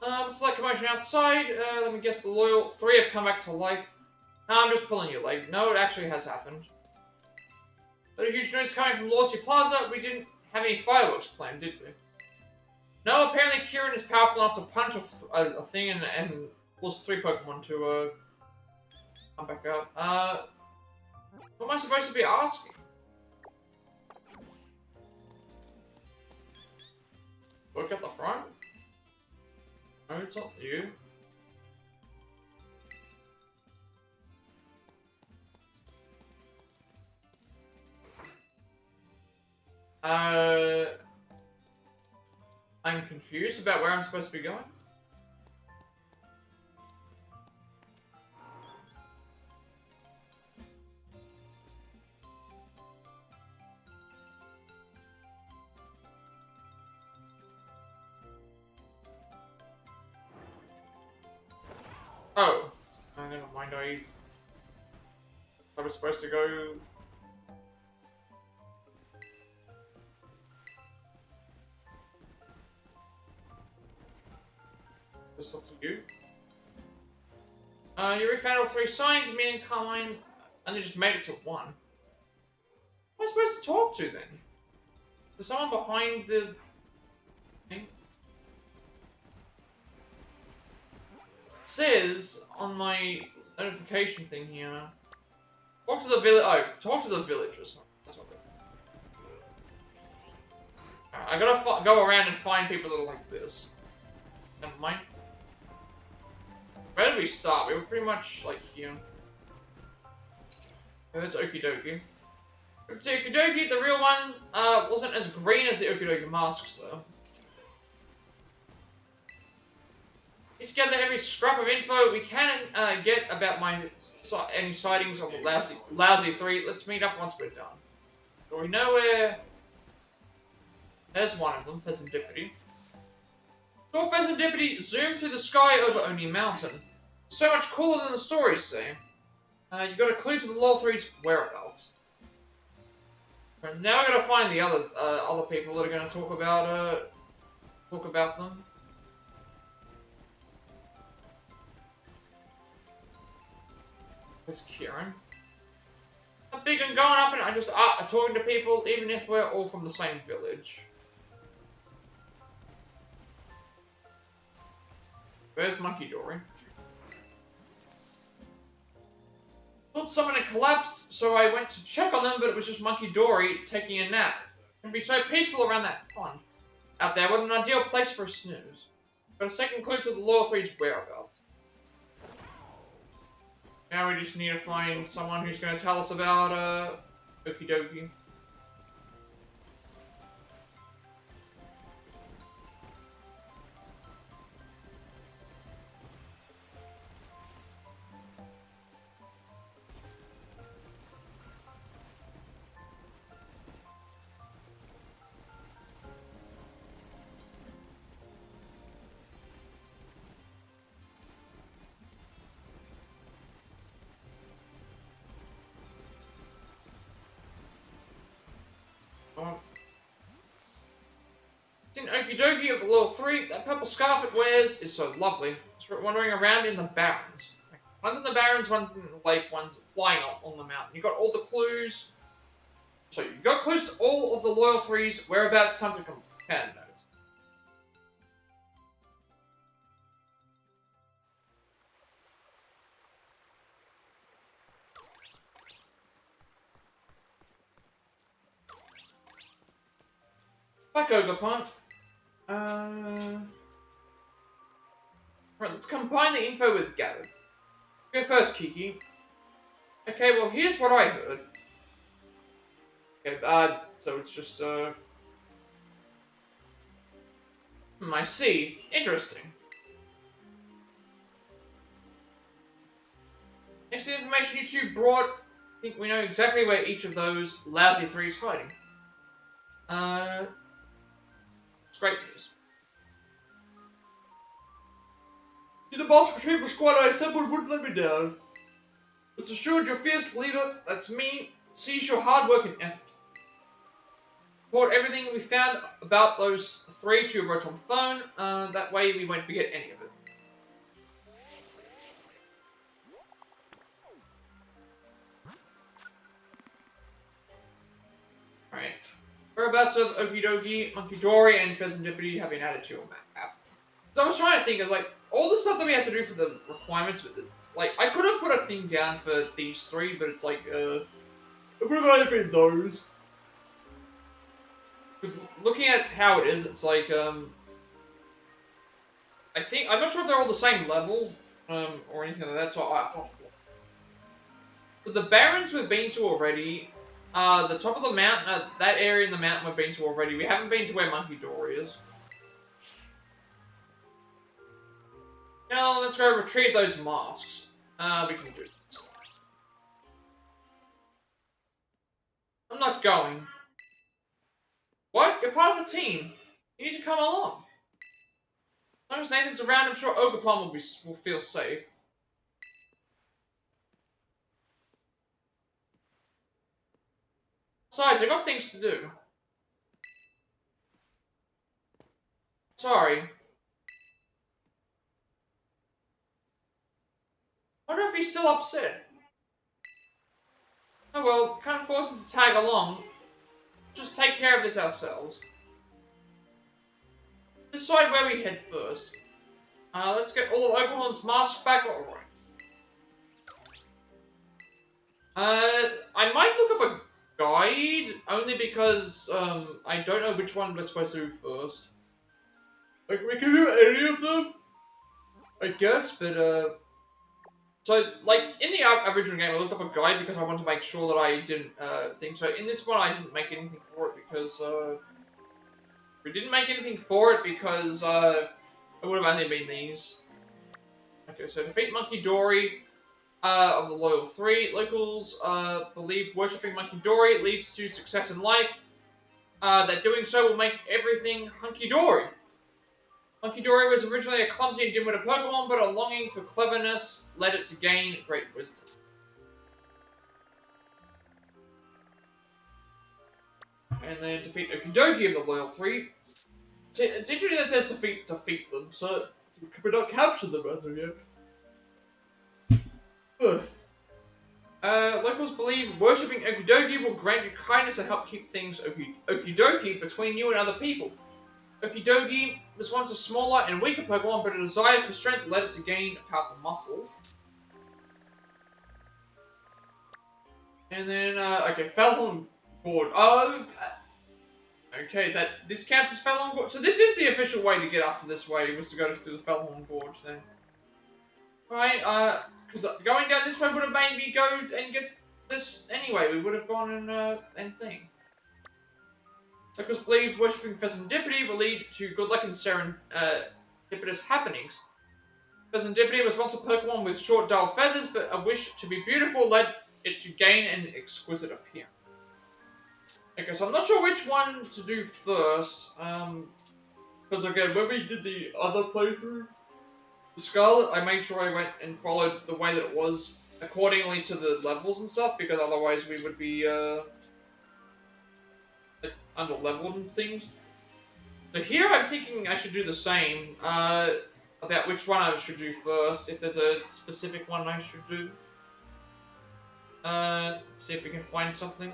Looks like commotion outside. Let me guess, the loyal 3 have come back to life. No, I'm just pulling your leg. No, it actually has happened. But a huge noise coming from Loyalty Plaza. We didn't have any fireworks planned, did we? No, apparently Kieran is powerful enough to punch a thing and pulls 3 Pokemon to come back up. What am I supposed to be asking? Look at the front? No, it's not you. I'm confused about where I'm supposed to be going. Oh. Never mind, I was supposed to go... Just up to you. You found all 3 signs, me and Carmine, and they just made it to 1. Who am I supposed to talk to then? Is someone behind the thing? It says on my notification thing here. Talk to the village. Oh, talk to the villagers. That's what I gotta go around and find people that are like this. Never mind. Where did we start? We were pretty much like here. There's Okie Dokie. It's Okie Dokie, the real one wasn't as green as the Okie Dokie masks though. Need to gather every scrap of info we can get about any sightings of the lousy 3. Let's meet up once we're done. So we know where... There's one of them, Pheasantipity. Saw Pheasantipity zoom through the sky over Oni Mountain. So much cooler than the stories say. You got a clue to the Law 3's whereabouts. Friends, now I gotta find the other people that are gonna talk about them. There's Kieran. I'm big and going up and I just talking to people, even if we're all from the same village. Where's Monkey Dory? Thought someone had collapsed, so I went to check on them, but it was just Monkey Dory taking a nap. It can be so peaceful around that pond. Out there, what an ideal place for a snooze. Got a second clue to the Law 3's whereabouts. Now we just need to find someone who's going to tell us about, Okie Dokie. It's in Okie Dokie of the Law 3. That purple scarf it wears is so lovely. It's wandering around in the Barrens. One's in the Barrens, one's in the lake, one's flying on the mountain. You got all the clues. So you've got clues to all of the Loyal 3's whereabouts. Time to compare notes. Back Ogerpon. Right, let's combine the info we've gathered. Go first, Kiki. Okay, well, here's what I heard. Okay, so it's just, I see. Interesting. Thanks to the information you two brought, I think we know exactly where each of those lousy 3 is hiding. It's great news. You're the boss retriever squad I assembled wouldn't let me down. It's assured your fierce leader, that's me, sees your hard work and effort. Report everything we found about those 3 to your Rotom phone, that way we won't forget any of it. Alright. Whereabouts of Okie Dokie, Monkey Dory, and Pheasantipity have been added to your map. So I was trying to think, like, all the stuff that we have to do for the requirements with it, like, I could have put a thing down for these 3, but it's like, it would have only been those. Because looking at how it is, it's like, I'm not sure if they're all the same level, or anything like that, so So the Barrens we've been to already, the top of the mountain, that area in the mountain we've been to already. We haven't been to where Monkey Dory is. Now let's go retrieve those masks. We can do this. I'm not going. What? You're part of the team. You need to come along. As long as Nathan's around, I'm sure Ogerpon will feel safe. Besides, I got things to do. Sorry. Wonder if he's still upset. Oh well, can't force him to tag along. Just take care of this ourselves. Decide where we head first. Let's get all of Ogerpon's masks back. Alright. I might look up a guide, only because, I don't know which one we're supposed to do first. Like, we can do any of them, I guess, but, so, like, in the original game, I looked up a guide because I wanted to make sure that I didn't, think so. In this one, I didn't make anything for it because, we didn't make anything for it because, it would have only been these. Okay, so defeat Monkey Dory, of the Loyal 3. Locals, believe worshipping Monkey Dory leads to success in life. That doing so will make everything hunky-dory. Monkey Dory was originally a clumsy and dim-witted Pokemon, but a longing for cleverness led it to gain great wisdom. And then defeat Okidogi of the Loyal 3. It's interesting that it says defeat them, so we not capture them as of yet. Locals believe worshipping Okidogi will grant you kindness and help keep things okidoki between you and other people. Okidogi was once a smaller and weaker Pokemon, but a desire for strength led it to gain powerful muscles. And then, okay, Felhorn Board. Okay, this counts as Felhorn Gorge. So this is the official way to get up to this way, was to go through the Felhorn Gorge then. Right, because going down this way would have made me go and get this anyway. We would have gone and thing. Locals believe worshipping Pheasantipity will lead to good luck and serendipitous happenings. Pheasantipity was once a Pokemon with short, dull feathers, but a wish to be beautiful led it to gain an exquisite appearance. Okay, so I'm not sure which one to do first. Because again, when we did the other playthrough, Scarlet, I made sure I went and followed the way that it was accordingly to the levels and stuff, because otherwise we would be, like, under-leveled and things. So here I'm thinking I should do the same, about which one I should do first, if there's a specific one I should do. Let's see if we can find something.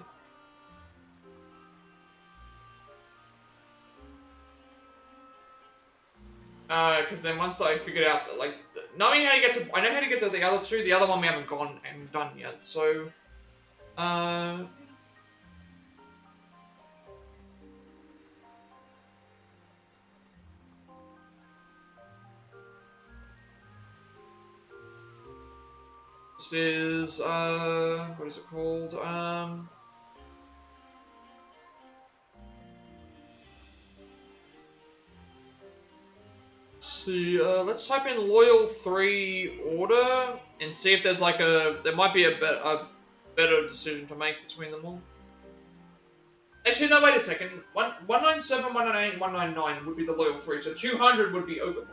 Because then once I figured out that, like, knowing how to get to, I know how to get to the other two. The other one we haven't gone and done yet. So, this is what is it called? See, let's type in Loyal 3 order and see if there's like there might be a better decision to make between them all. Actually, no, wait a second. 197, 198, 199 would be the Loyal 3, so 200 would be Ogerpon.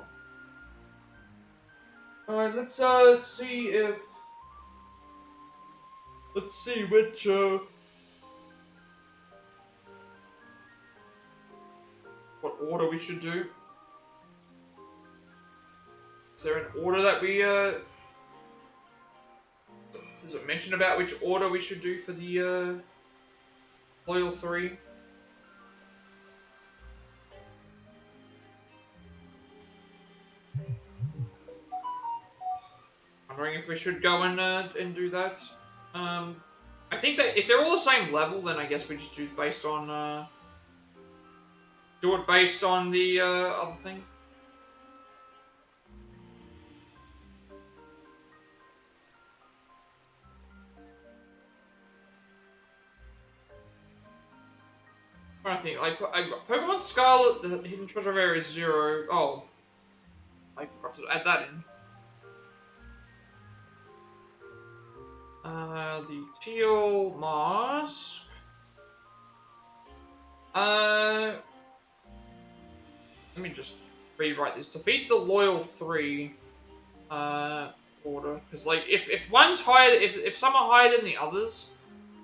Alright, let's see if... Let's see which, what order we should do. Is there an order that we, does it mention about which order we should do for the, Loyal 3? Wondering if we should go and do that. I think that if they're all the same level, then I guess we just do based on, do it based on the, other thing. I think, like, Pokemon Scarlet, the hidden treasure area is 0. Oh. I forgot to add that in. The Teal mask. Let me just rewrite this. Defeat the Loyal 3, order. Because, like, if one's higher, if some are higher than the others,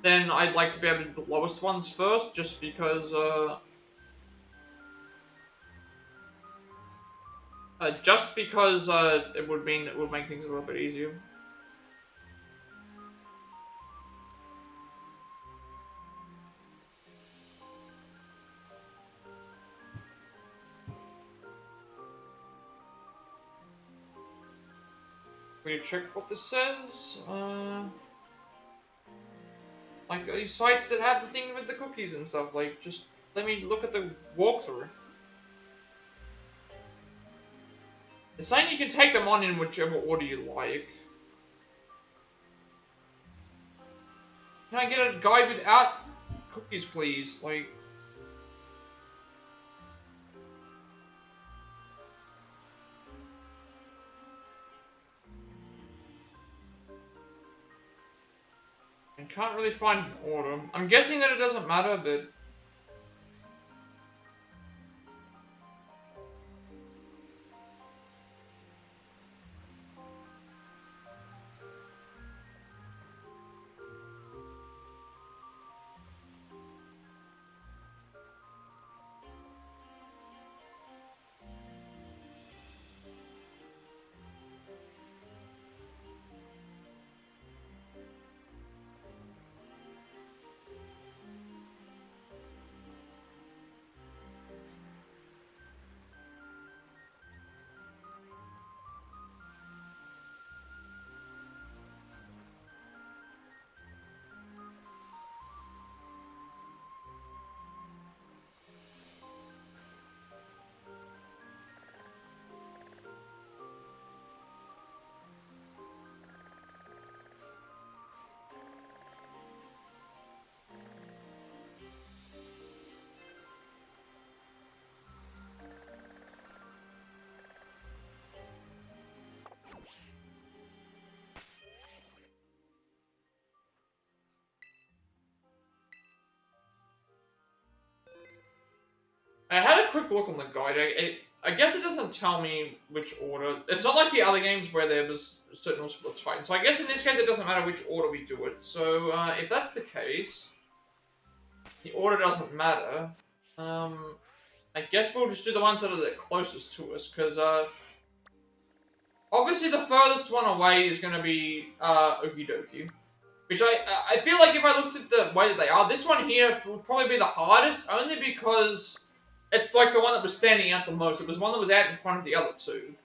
then I'd like to be able to do the lowest ones first, just because, it would mean it would make things a little bit easier. Will you check what this says? Like, these sites that have the thing with the cookies and stuff, like, just let me look at the walkthrough. It's saying you can take them on in whichever order you like. Can I get a guide without cookies, please? Like... I can't really find an order. I'm guessing that it doesn't matter, but... I had a quick look on the guide. I guess it doesn't tell me which order. It's not like the other games where there was certain rules for the Titan. So I guess in this case it doesn't matter which order we do it. So if that's the case, the order doesn't matter. I guess we'll just do the ones that are the closest to us, because obviously the furthest one away is going to be Okie Dokie. Which I feel like if I looked at the way that they are, this one here would probably be the hardest, only because it's like the one that was standing out the most. It was one that was out in front of the other two.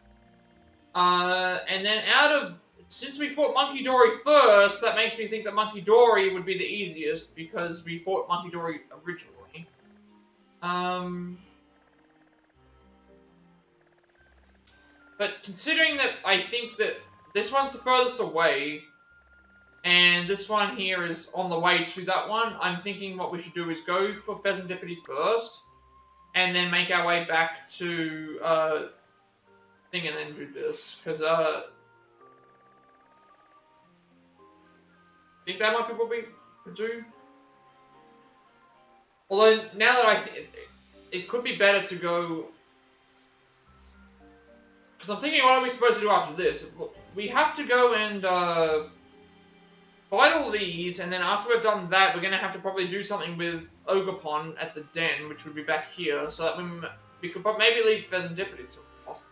And then since we fought Monkey Dory first, that makes me think that Monkey Dory would be the easiest, because we fought Monkey Dory originally. But considering that I think that this one's the furthest away, and this one here is on the way to that one, I'm thinking what we should do is go for Pheasantipity first, and then make our way back to, thing, and then do this, because, I think that might be what we could do. Although, now that I think it could be better to go... Because I'm thinking, what are we supposed to do after this? We have to go and, fight all these, and then after we've done that, we're going to have to probably do something with Ogerpon at the den, which would be back here, so that we could maybe leave Pheasantipity till last.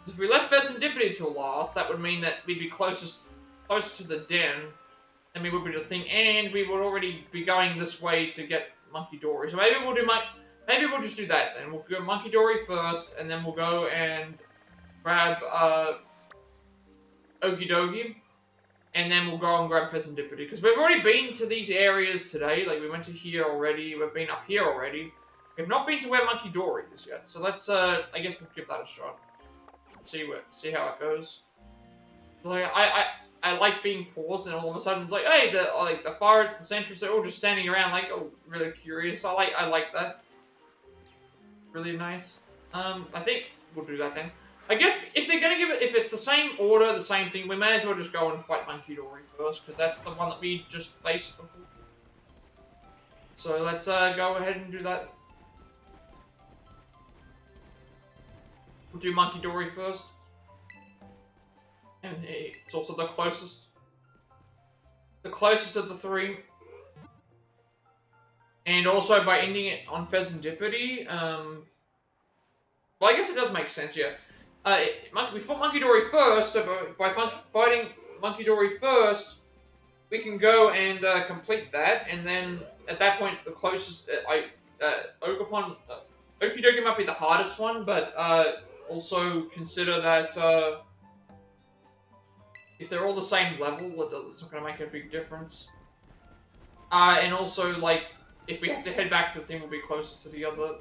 If we left Pheasantipity till last, that would mean that we'd be closer to the den than we would be to the thing, and we would already be going this way to get Monkey Dory. So maybe we'll just do that then. We'll go Monkey Dory first, and then we'll go and grab Okie Dokie. And then we'll go and grab Pheasantipity. Because we've already been to these areas today. Like, we went to here already. We've been up here already. We've not been to where Monkey Dory is yet. So let's, I guess we'll give that a shot. See how it goes. Like, I like being paused, and all of a sudden it's like, hey, the pirates, the Centrals, they're all just standing around, like, oh, really curious. I like that. Really nice. I think we'll do that then. I guess if they're gonna give it, if it's the same order, the same thing, we may as well just go and fight Monkey Dory first, because that's the one that we just faced before. So let's go ahead and do that. We'll do Monkey Dory first. And it's also the closest. The closest of the three. And also by ending it on Pheasantipity, well, I guess it does make sense, yeah. We fought Monkey Dory first, so by fighting Monkey Dory first, we can go and complete that, and then at that point, the closest, Ogerpon, Okie Dokie might be the hardest one, but also consider that if they're all the same level, it's not going to make a big difference. And also, like, if we have to head back to the thing, we'll be closer to the other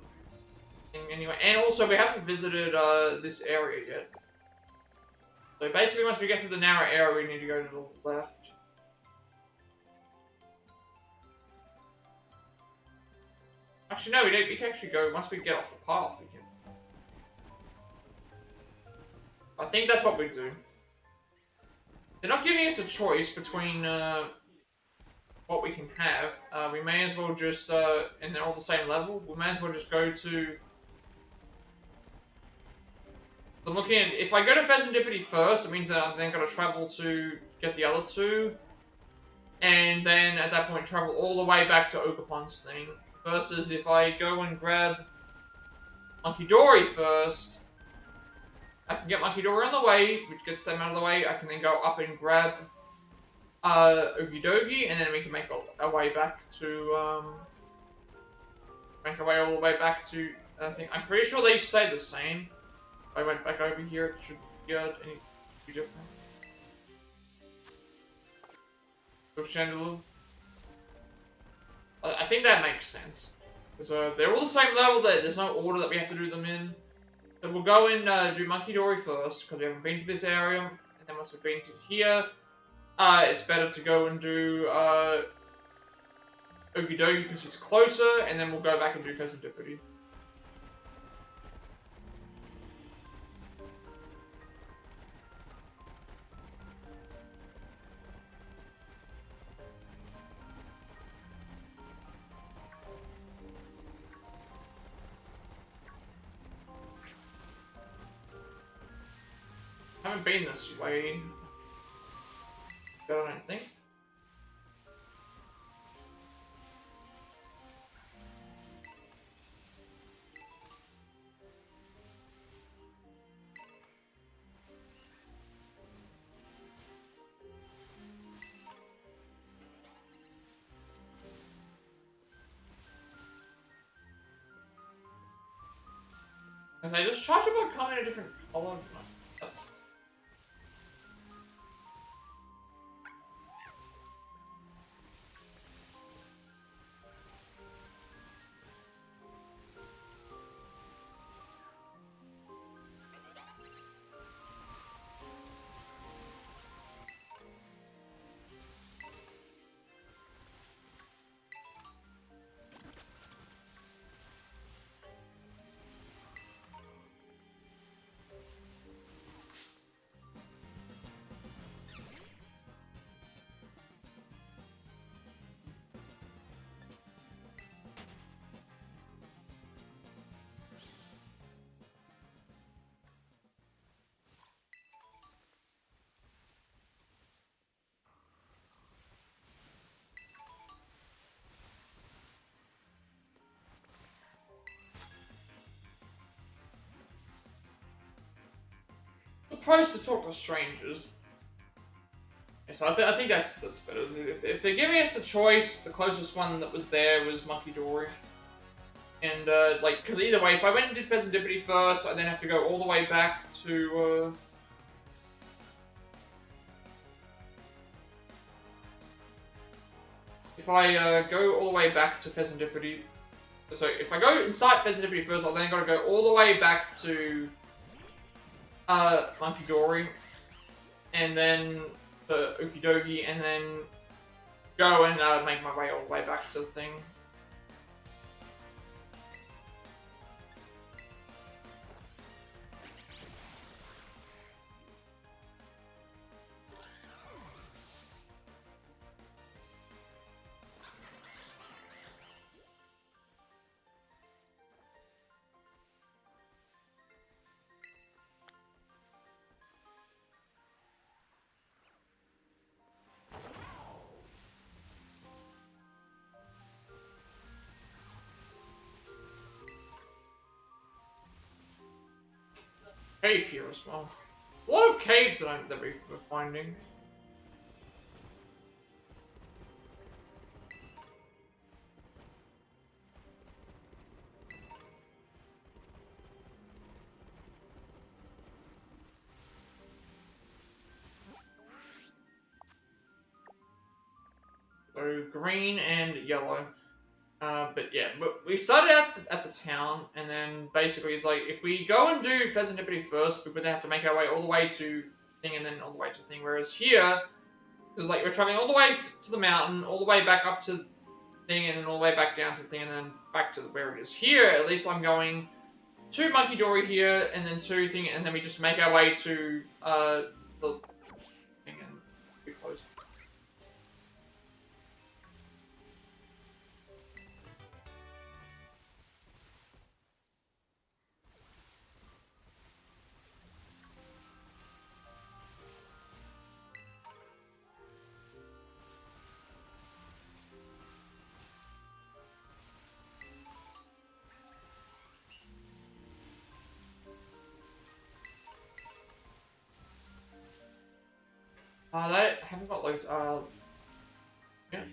thing anyway. And also, we haven't visited this area yet. So basically, once we get to the narrow area, we need to go to the left. Actually, no, we don't. We can actually go, once we get off the path, we can. I think that's what we do. They're not giving us a choice between what we can have. We may as well just, and they're all the same level, we may as well just go to... I'm looking at, if I go to Pheasantipity first, it means that I'm then going to travel to get the other two, and then at that point travel all the way back to Ogerpon's thing. Versus if I go and grab Monkey Dory first, I can get Monkey Dory on the way, which gets them out of the way. I can then go up and grab Okie Dokie, and then we can make our way back to, make our way all the way back to, I think, I'm pretty sure they stay the same. If I went back over here, it should be different. Chandelier. I think that makes sense. So they're all the same level, there's no order that we have to do them in. So we'll go and do Monkey Dory first, because we haven't been to this area. And then once we've been to here, it's better to go and do Okie Dokie because it's closer, and then we'll go back and do Pheasantipity. I haven't been this way. I don't think. As I just charge about coming in a different color. That's... Surprised to talk to strangers. Yeah, so I think that's better. If they're giving us the choice, the closest one that was there was Monkey Dory. And, like, because either way, if I went and did Pheasantipity first, I then have to go all the way back to, if I go all the way back to Pheasantipity, so if I go inside Pheasantipity first, I'll then got to go all the way back to Monkey Dory, and then the Okie Dokie, and then go and make my way all the way back to the thing. cave here as well. A lot of caves that we're finding. So green and yellow. But yeah, we started out at the town, and then basically it's like if we go and do Pheasantipity first, we would have to make our way all the way to thing and then all the way to thing. Whereas here, because like we're traveling all the way to the mountain, all the way back up to thing, and then all the way back down to thing, and then back to where it is. Here, at least I'm going to Monkey Dory here, and then to thing, and then we just make our way to the thing and be close. They haven't got loads. Yeah.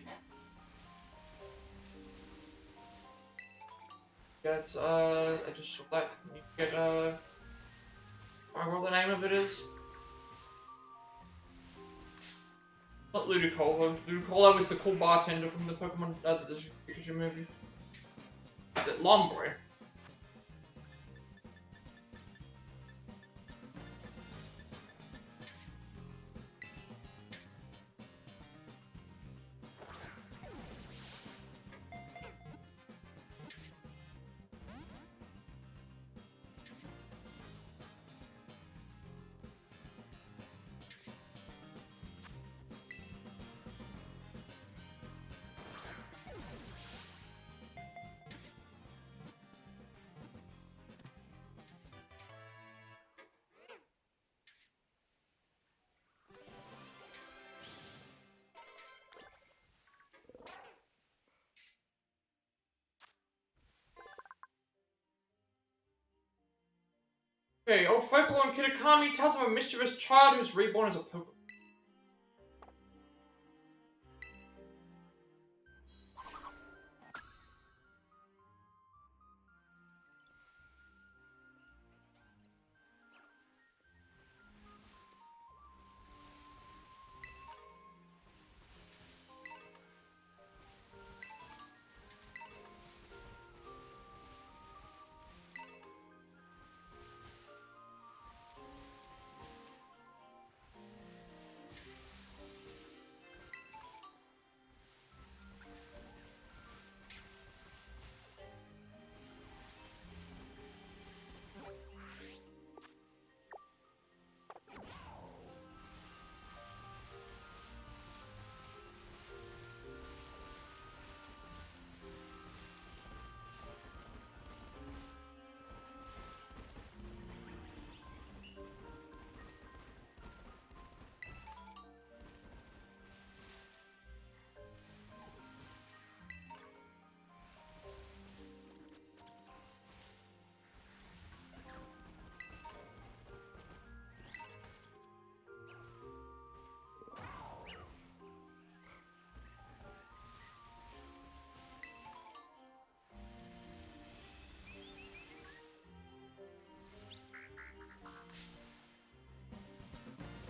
Get I just saw that. You get I remember what the name of it is. Not Ludicolo. Ludicolo was the cool bartender from the Pokemon the Pikachu movie. Is it Lombre? Okay, old folklore in Kitakami tells of a mischievous child who's reborn as a Pokemon.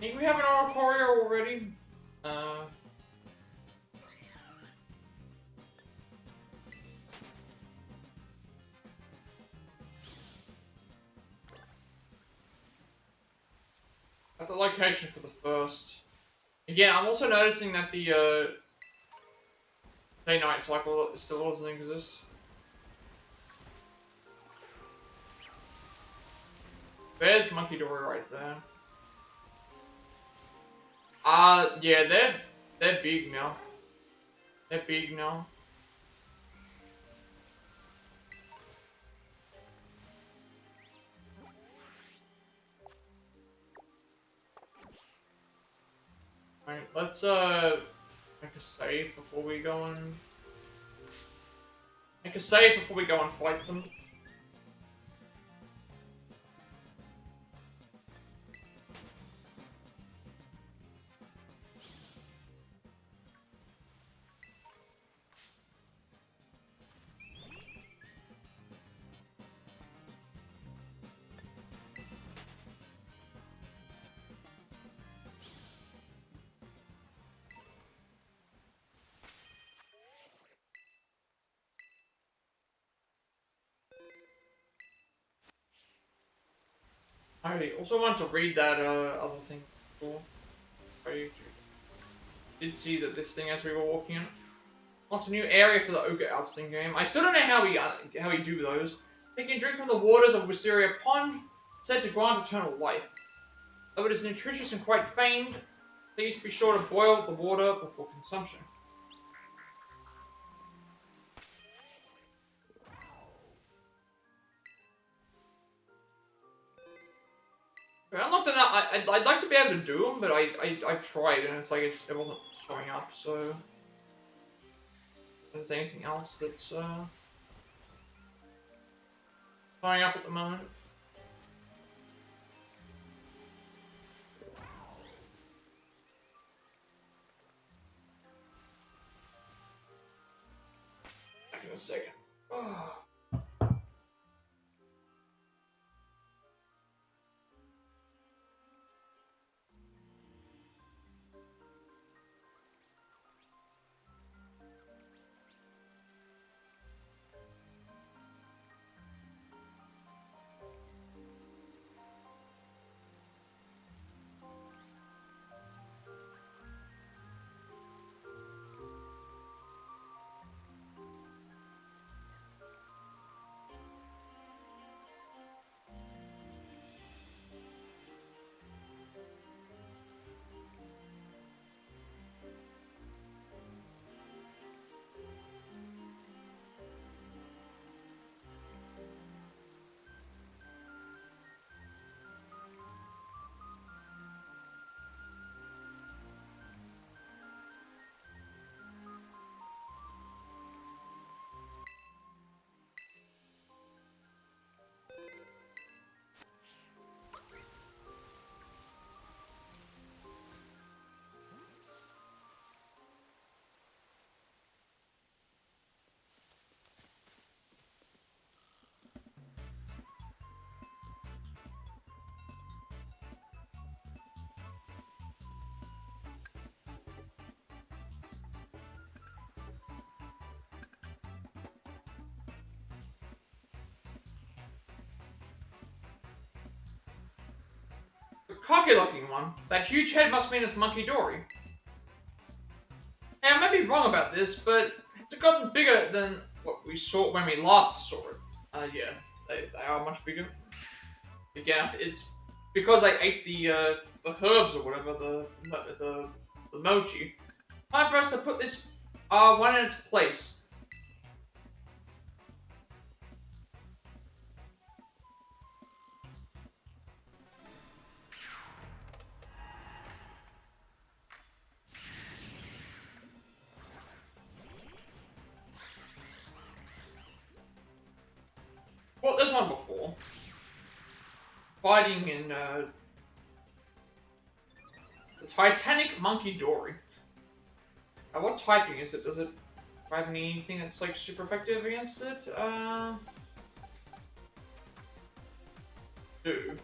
I think we have an Oricorio already. At the location for the first. Again, I'm also noticing that the day-night cycle still doesn't exist. There's Monkey Dory right there. Yeah, they're big now. They're big now. Alright, let's make a save before we go and fight them. I also wanted to read that other thing before. I did see that this thing as we were walking in. Wants a new area for the Ogre Ousting game. I still don't know how we do those. Taking a drink from the waters of Wisteria Pond, said to grant eternal life. Though it is nutritious and quite famed, please be sure to boil the water before consumption. I unlocked enough. I'd like to be able to do them, but I tried and it's like it wasn't showing up. So, is there anything else that's showing up at the moment? Back in a second. Oh. The cocky-looking one. That huge head must mean it's Monkey Dory. Yeah, I might be wrong about this, but it's gotten bigger than what we saw when we last saw it. Yeah, they are much bigger. Again, it's because I ate the herbs or whatever, the mochi. Time for us to put this one in its place. Fought this one before. Fighting in the Titanic Monkey Dory. What typing is it? Does it have anything that's like super effective against it? Do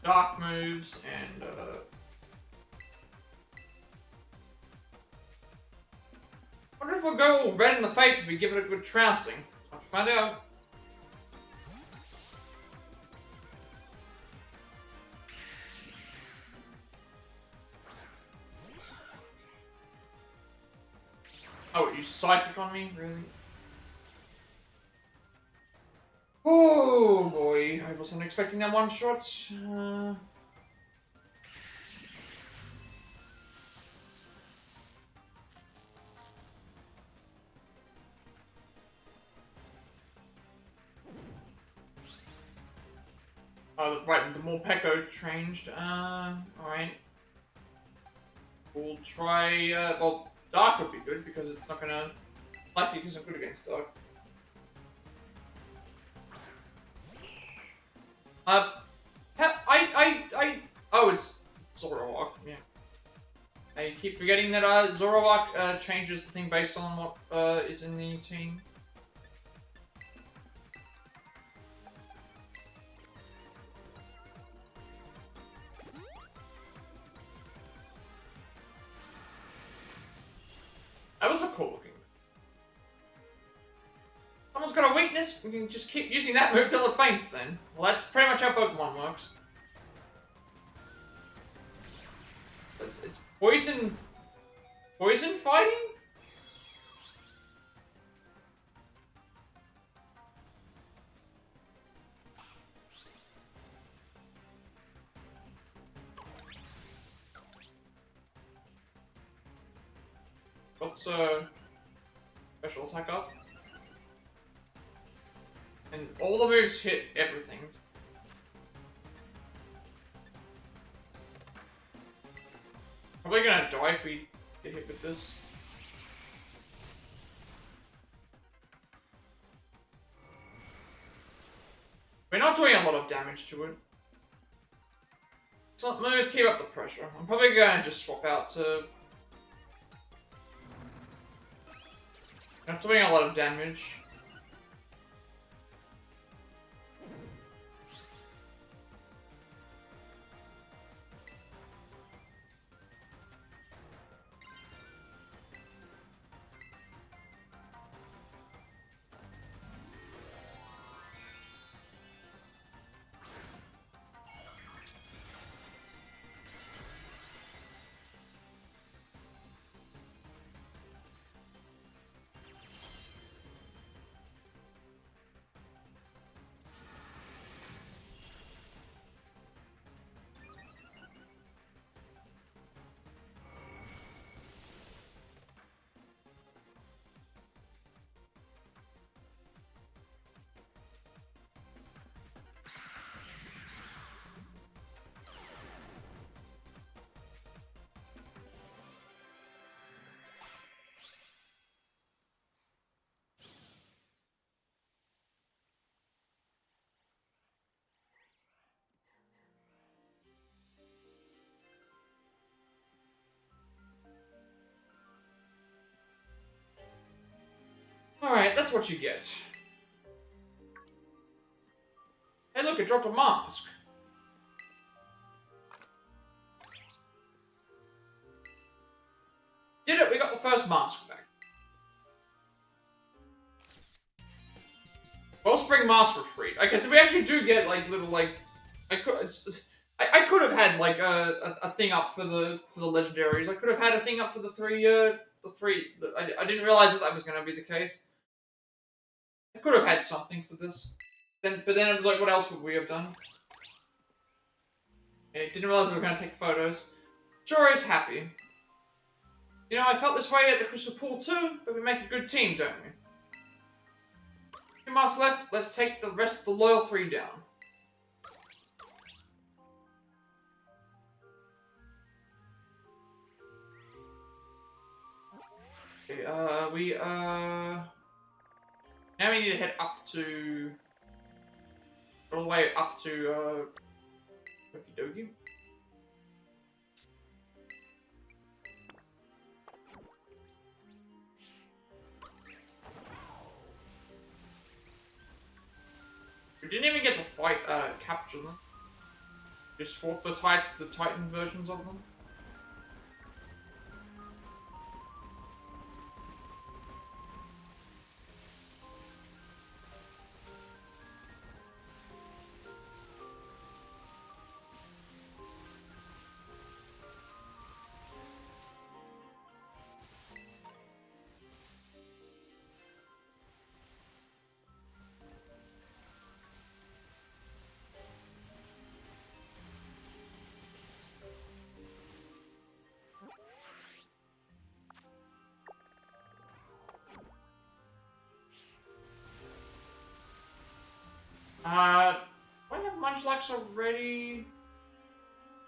dark moves and wonder if we'll go all red in the face if we give it a good trouncing. Have to find out. Oh, you psychic on me? Really? Oh boy, I wasn't expecting that one shot. Oh, right, the more Pecco changed. Alright. We'll try, well, Dark would be good because it's not gonna. Psychic isn't good against Dark. Oh, it's Zoroark, yeah. I keep forgetting that, Zoroark, changes the thing based on what, is in the team. That was a cool looking. Someone's Scarlet's got a weakness. We can just keep using that move till it faints then. Well, that's pretty much how Pokemon works. It's poison... Poison fighting? What's special attack up? And all the moves hit everything. Probably gonna die if we get hit with this. We're not doing a lot of damage to it. Excellent move, keep up the pressure. I'm probably gonna just swap out to... Not doing a lot of damage. Alright, that's what you get. Hey look, it dropped a mask. Did it, we got the first mask back. Wellspring Mask Retreat. Okay, so we actually do get like little like I could have had like a thing up for the legendaries. I could have had a thing up for the three. I didn't realize that was going to be the case. I could have had something for this. But then it was like, what else would we have done? Okay, didn't realize we were going to take photos. Sure is happy. You know, I felt this way at the Crystal Pool too, but we make a good team, don't we? 2 masks left, let's take the rest of the loyal 3 down. Okay, now we need to head up to... all the way up to, Okie dokie. We didn't even get to fight, capture them. Just fought the Titan versions of them. Do I have Munchlax already?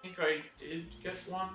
I think I did get one.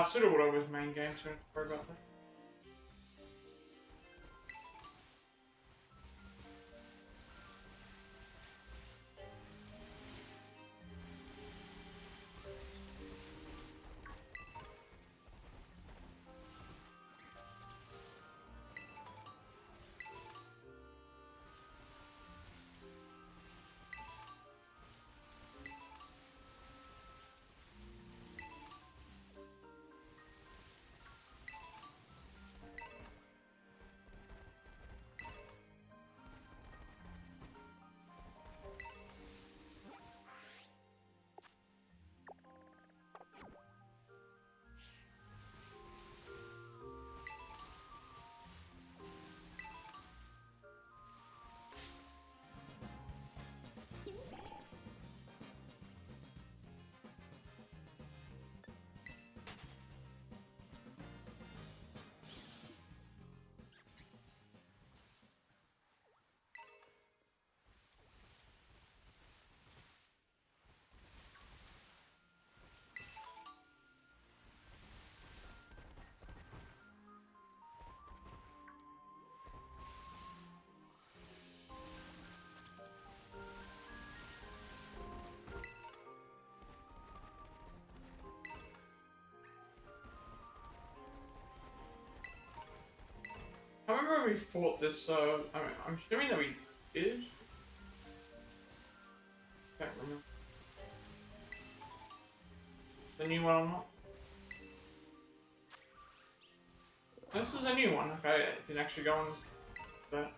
Suda would always main game, so don't worry about that. I remember we fought this, I'm assuming that we did? Can't remember. The new one or not? This is a new one, okay, I didn't actually go on that.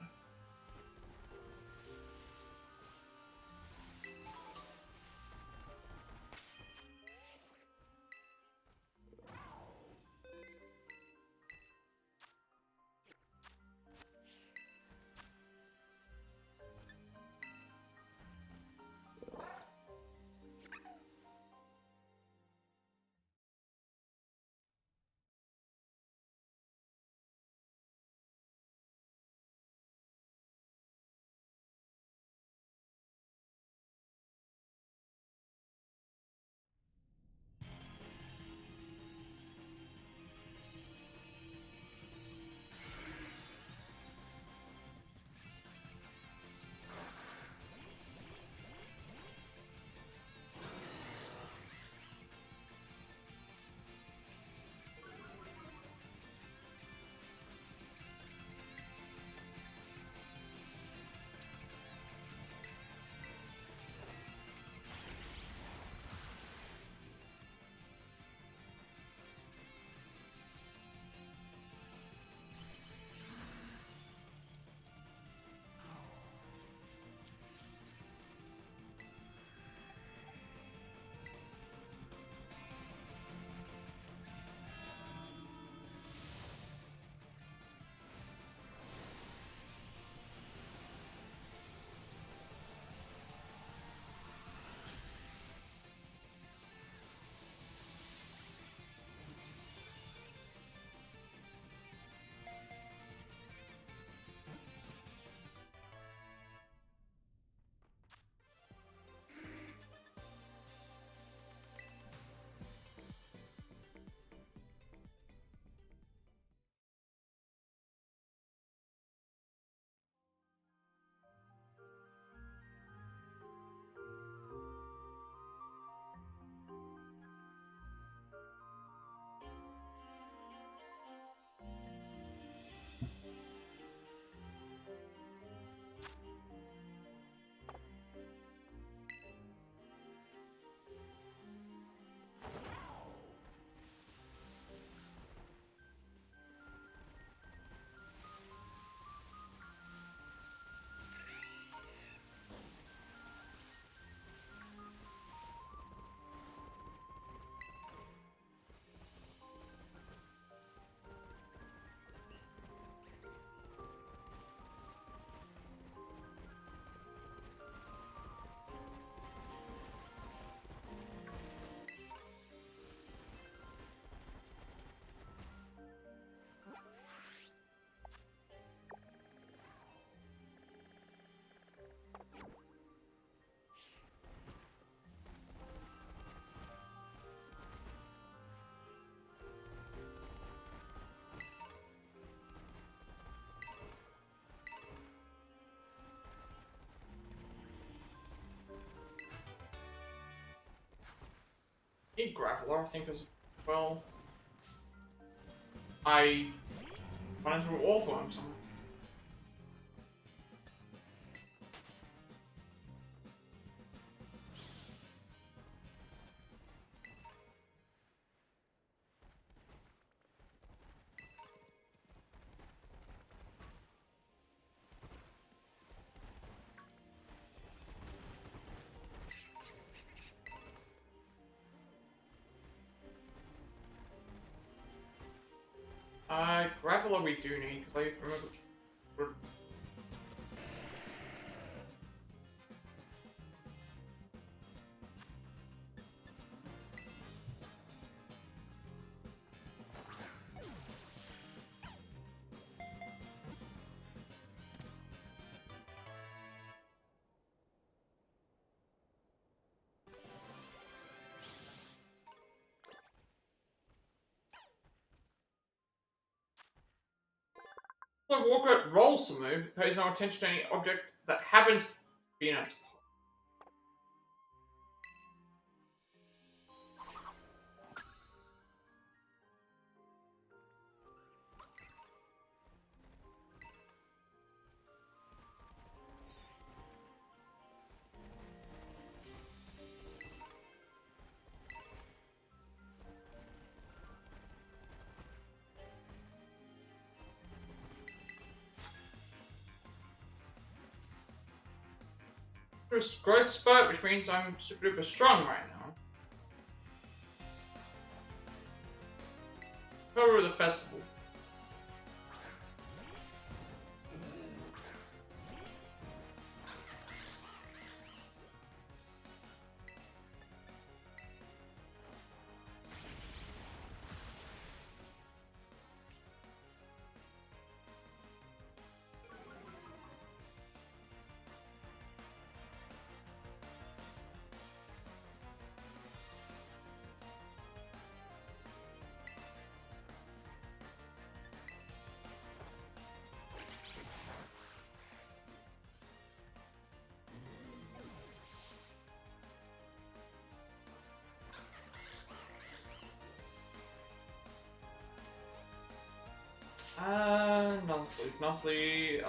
need Graveler, I think, as well. I run into an Orthworm somewhere. Graveler we do need, because I remember... So Walker rolls to move, pays no attention to any object that happens to be in its path. Growth spurt, which means I'm super duper strong right now. Cover the festival. Nuzly.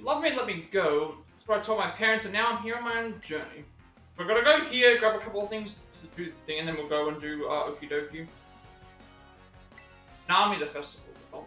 love me, let me go. That's what I told my parents, and now I'm here on my own journey. We're gonna go here, grab a couple of things to do the thing, and then we'll go and do Okie Dokie. Nami the festival. Oh.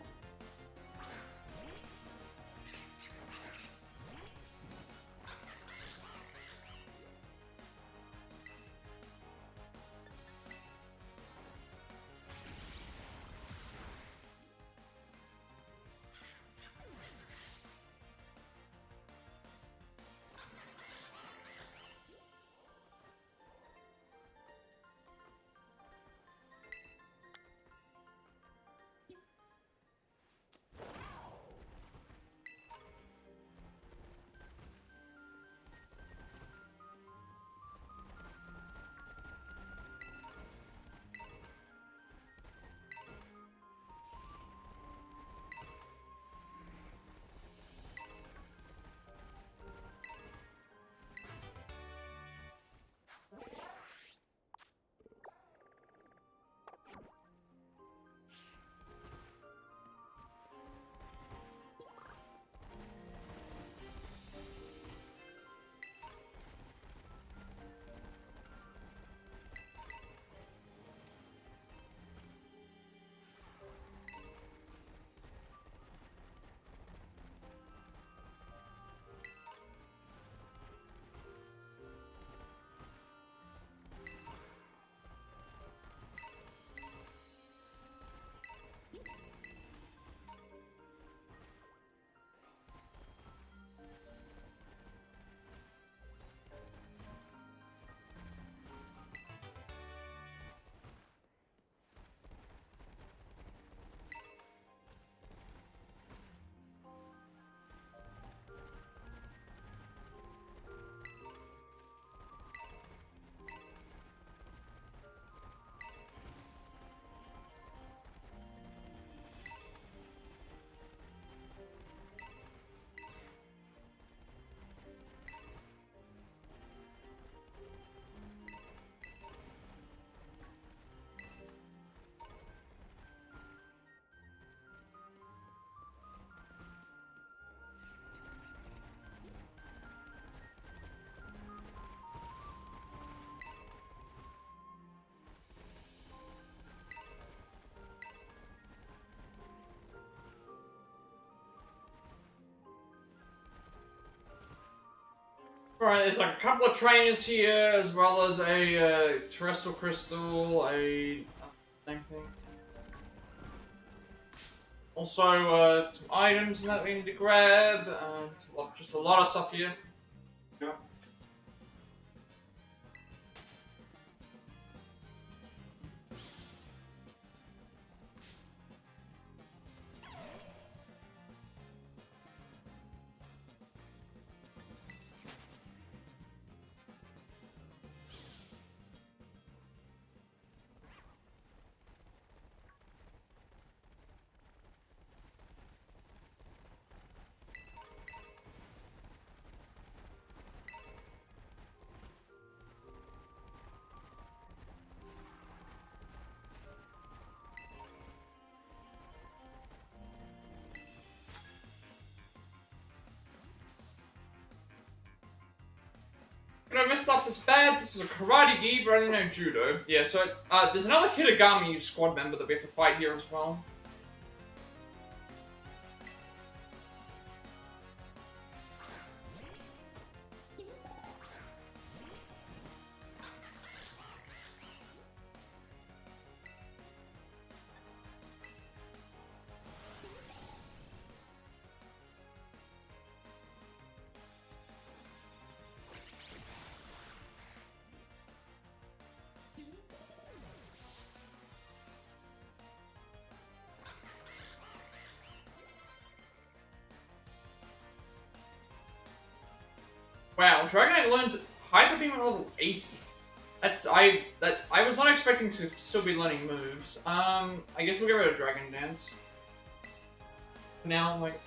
Right, there's like a couple of trainers here, as well as a terrestrial crystal, same thing. Also, some items that we need to grab, just a lot of stuff here. Yeah. I messed up this bad. This is a karate gi, but I didn't know judo. Yeah, so there's another Kitagami squad member that we have to fight here as well. Wow, Dragonite learns Hyper Beam at level 80. I was not expecting to still be learning moves. I guess we'll get rid of Dragon Dance. Now, like.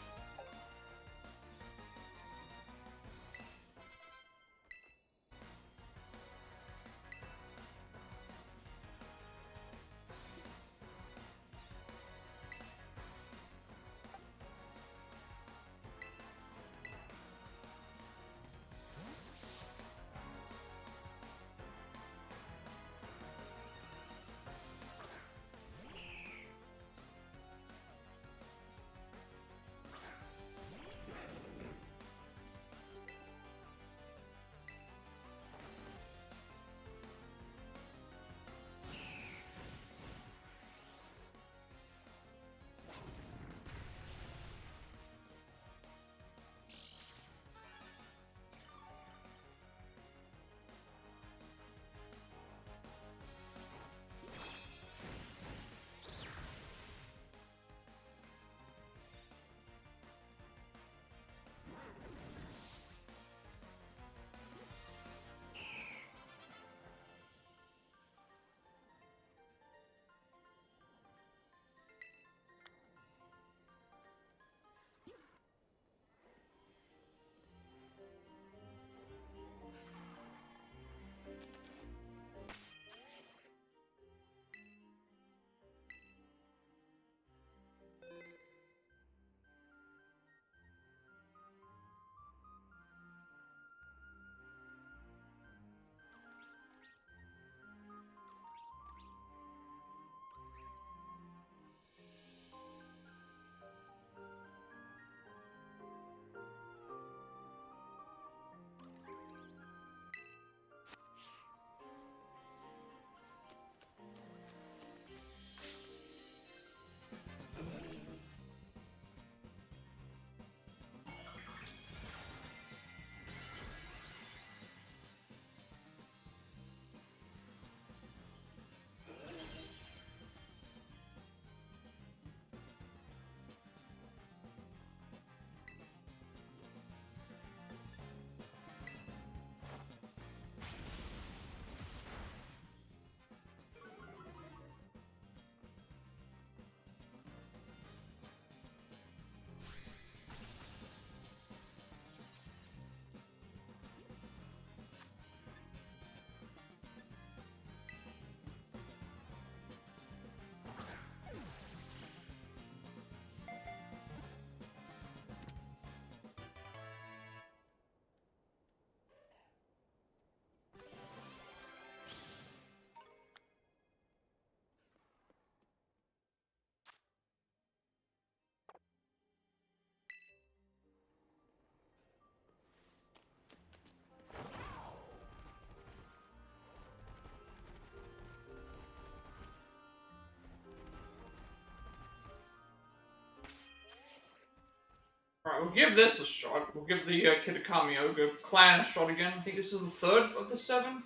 We'll give this a shot. We'll give the Kitakami Ogre clan a shot again. I think this is the third of the 7.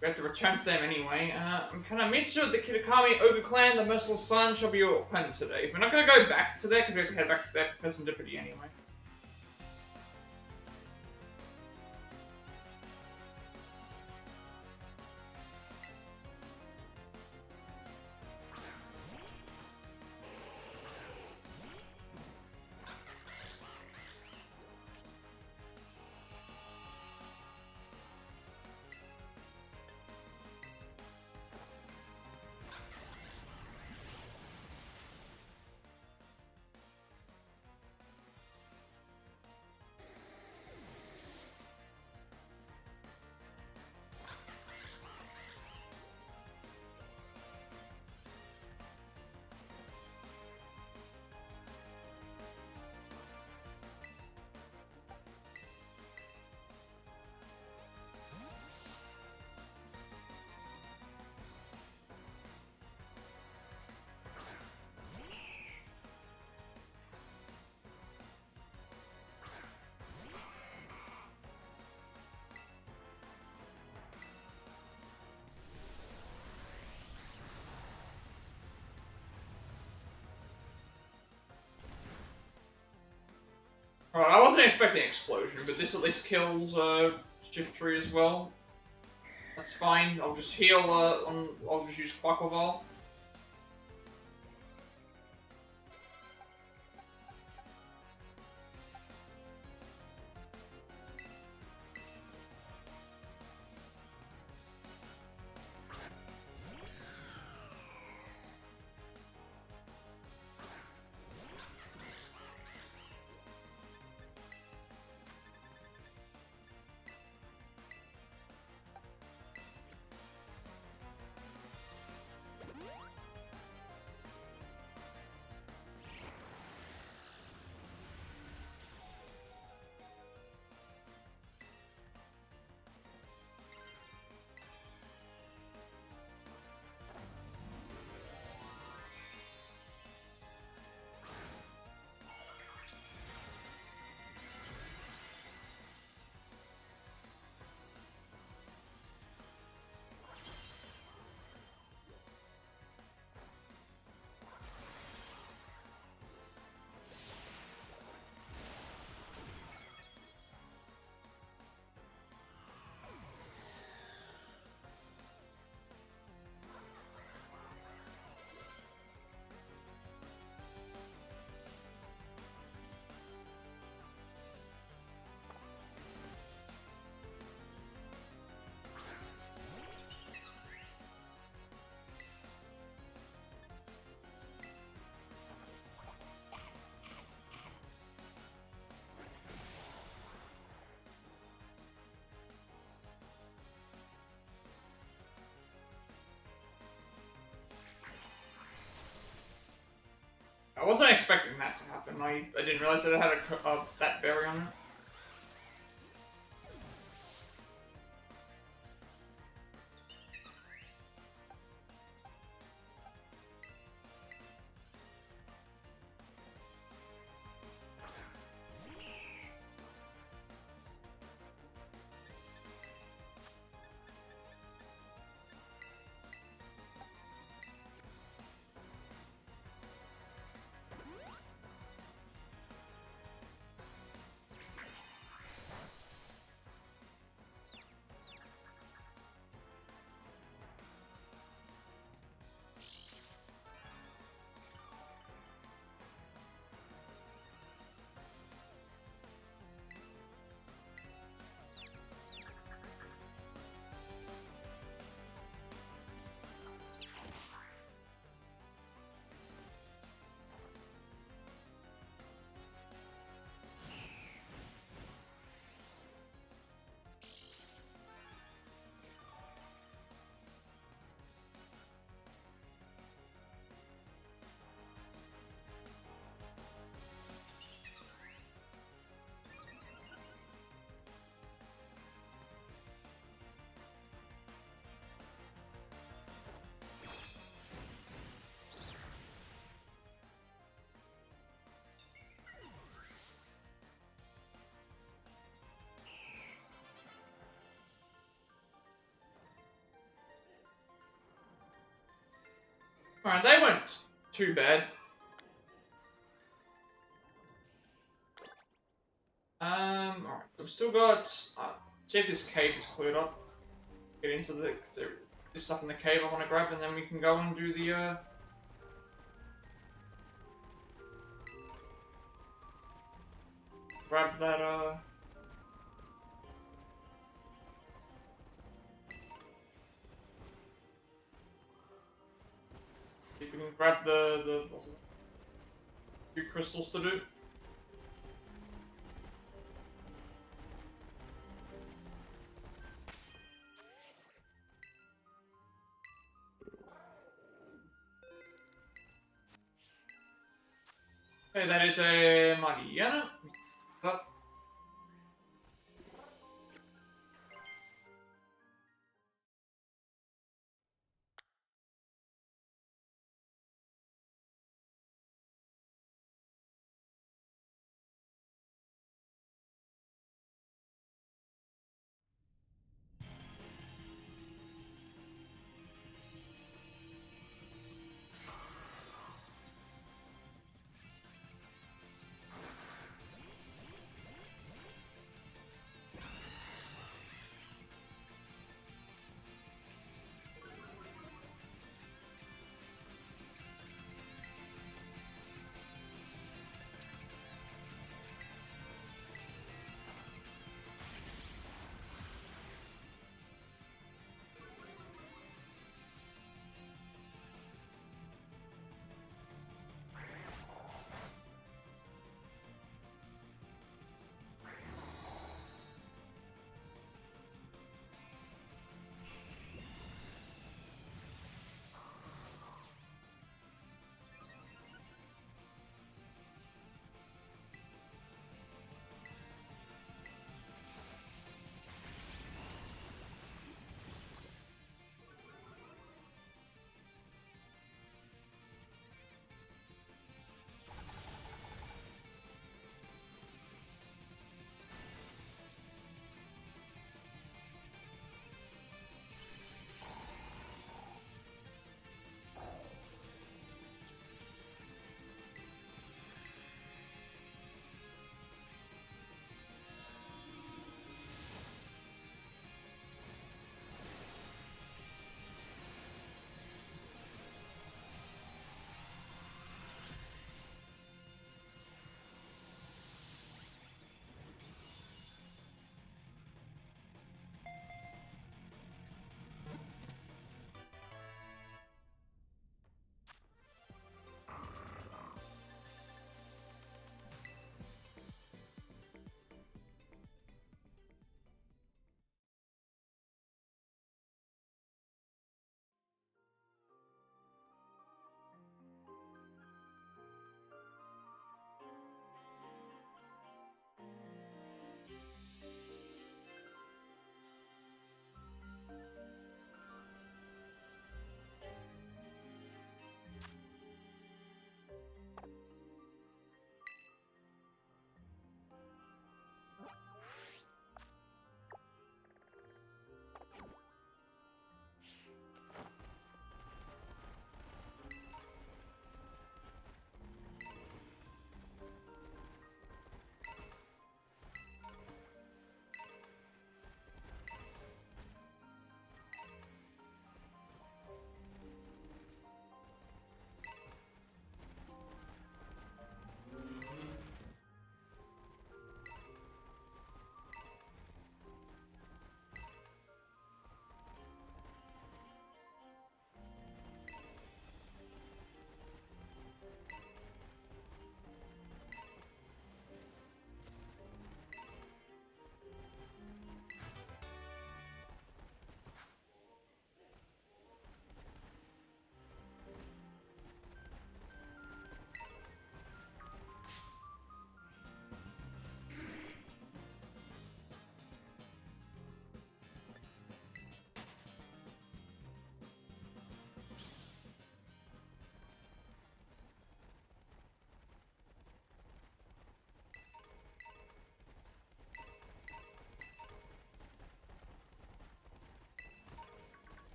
We have to return to them anyway. Kanamitsu, the Kitakami Ogre clan, the Merciless Sun, shall be your opponent today. We're not going to go back to there because we have to head back to there for serendipity anyway. Alright, I wasn't expecting explosion, but this at least kills Shift Tree as well. That's fine. I'll just heal I'll just use Quackleval. I wasn't expecting that to happen. I didn't realize that it had that berry on it. Alright, they weren't too bad. Alright, so we've still got... see if this cave is cleared up. Get into the... Cause there's stuff in the cave I want to grab, and then we can go and do the, grab that, see if we can grab the... What's it? 2 crystals to do. Hey, that is a Mariana.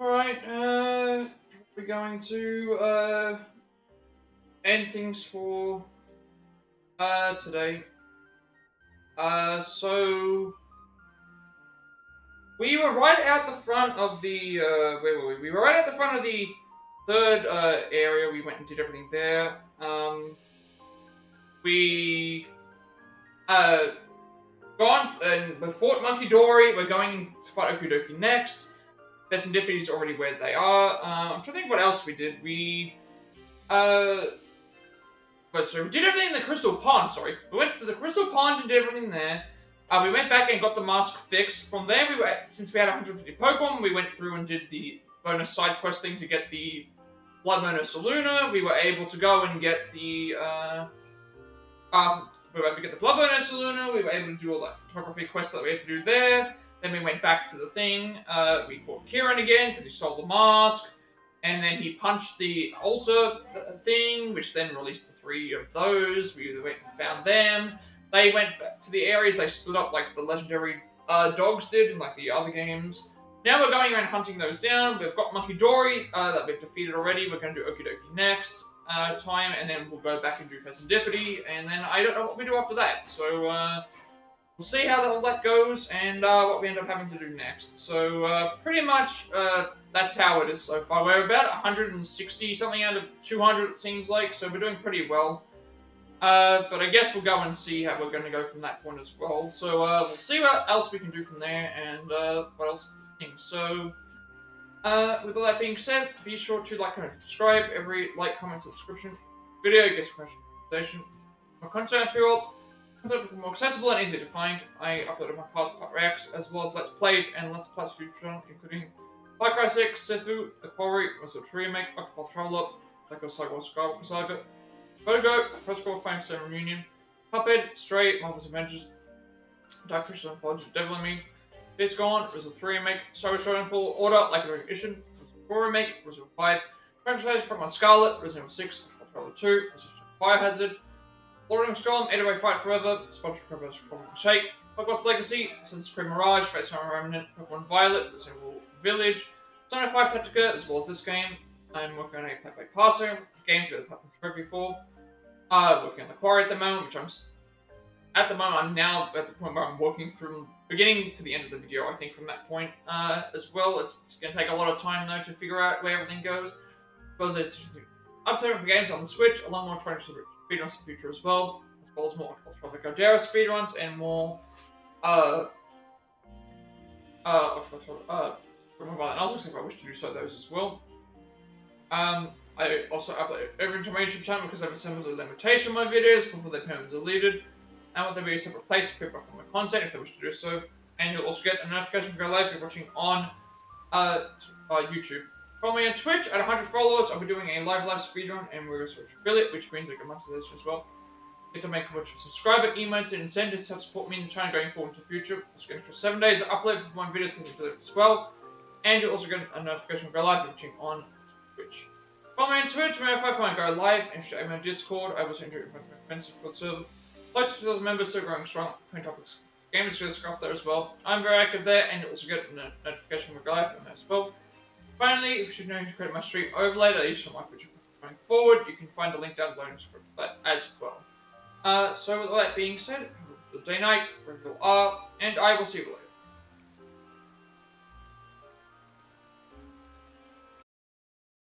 Alright, we're going to end things for today. So we were right out the front of the where were we? We were right at the front of the third area. We went and did everything there. We uh gone and we fought Monkey Dory. We're going to fight Okidoki next. There's some deputies already where they are. I'm trying to think what else we did. We uh but so we did everything in the Crystal Pond, sorry. We went to the Crystal Pond and did everything there. We went back and got the mask fixed. From there, since we had 150 Pokemon, we went through and did the bonus side quest thing to get the Blood Mono Saluna. We were able to go and get the we were able to get the Blood Mono Saluna. We were able to do all that photography quest that we had to do there. Then we went back to the thing. We fought Kieran again because he stole the mask. And then he punched the altar thing, which then released the 3 of those. We went and found them. They went back to the areas they split up like the legendary dogs did in like the other games. Now we're going around hunting those down. We've got Monkey Dory that we've defeated already. We're going to do Okidoki next time, and then we'll go back and do Pheasantipity, and then I don't know what we do after that. So we'll see how all that goes and what we end up having to do next. So pretty much that's how it is so far. We're about 160 something out of 200 it seems like, so we're doing pretty well. But I guess we'll go and see how we're going to go from that point as well. So we'll see what else we can do from there and what else things. So with all that being said, be sure to like, comment, subscribe. Every like, comment, subscription video gets a conversation. My content for you all. More accessible and easy to find. I uploaded my past Plat reacts as well as Let's Plays and Let's Plays future, including Far Cry 6, Sifu, The Quarry, Resident Remake, Octopath Traveler, Lego Saga, Scarlet Saga, Bogo, Protocol, Flame Stone Reunion, Cuphead, Stray, Marvel's Adventures, Dark Crystal Anthology, Devil in Me, Days Gone, Resident 3 Remake, Saga Shonen Full Order, Like a Dragon Edition, Resident 4 Remake, Resident 5, Franchise, Pokemon Scarlet, Resident 6, Octopath Traveler 2, Resident Biohazard, Lord of Storm, 8-Away Fight Forever, Sponge Pokemon Shake, Pokemon Legacy, Assassin's Creed Mirage, Fate's Remnant, Pokemon Violet, The Single Village, Sonic 5 Tactica, as well as this game. I'm working on a Plat Passer games to get the Platinum Trophy for. Working on the Quarry at the moment, which I'm now at the point where I'm working from beginning to the end of the video, I think, from that point as well. It's going to take a lot of time, though, to figure out where everything goes. Because there's updating for games on the Switch, along with trying to speedruns in the future as well as more Octopath Traveler speedruns and more and also if I wish to do so those as well. I also upload every to my YouTube channel because I've assembled a limitation on my videos before they're permanently deleted. And want there to be a separate place for people from my content if they wish to do so. And you'll also get a notification if you go live if you're watching on YouTube. Follow me on Twitch at 100 followers. I'll be doing a live speedrun and we're a Switch affiliate, which means I get money to this as well. Get to make a bunch of subscriber emotes and incentives to help support me in the channel going forward into the future. Also get for 7 days of upload for my videos being delivered as well. And you'll also get a notification when I go live if you're watching on Twitch. Follow me on Twitch to notify when I go live, and if you're on Discord, I will send you a Discord server. Like to those members still growing strong, point topics, games to discuss there as well. I'm very active there, and you'll also get a notification when I go live on there as well. Finally, if you know to create my stream overlay that I use for my future going forward, you can find the link down below in the description for that as well. So with all that being said, have a good day night, wherever you are, and I will see you later.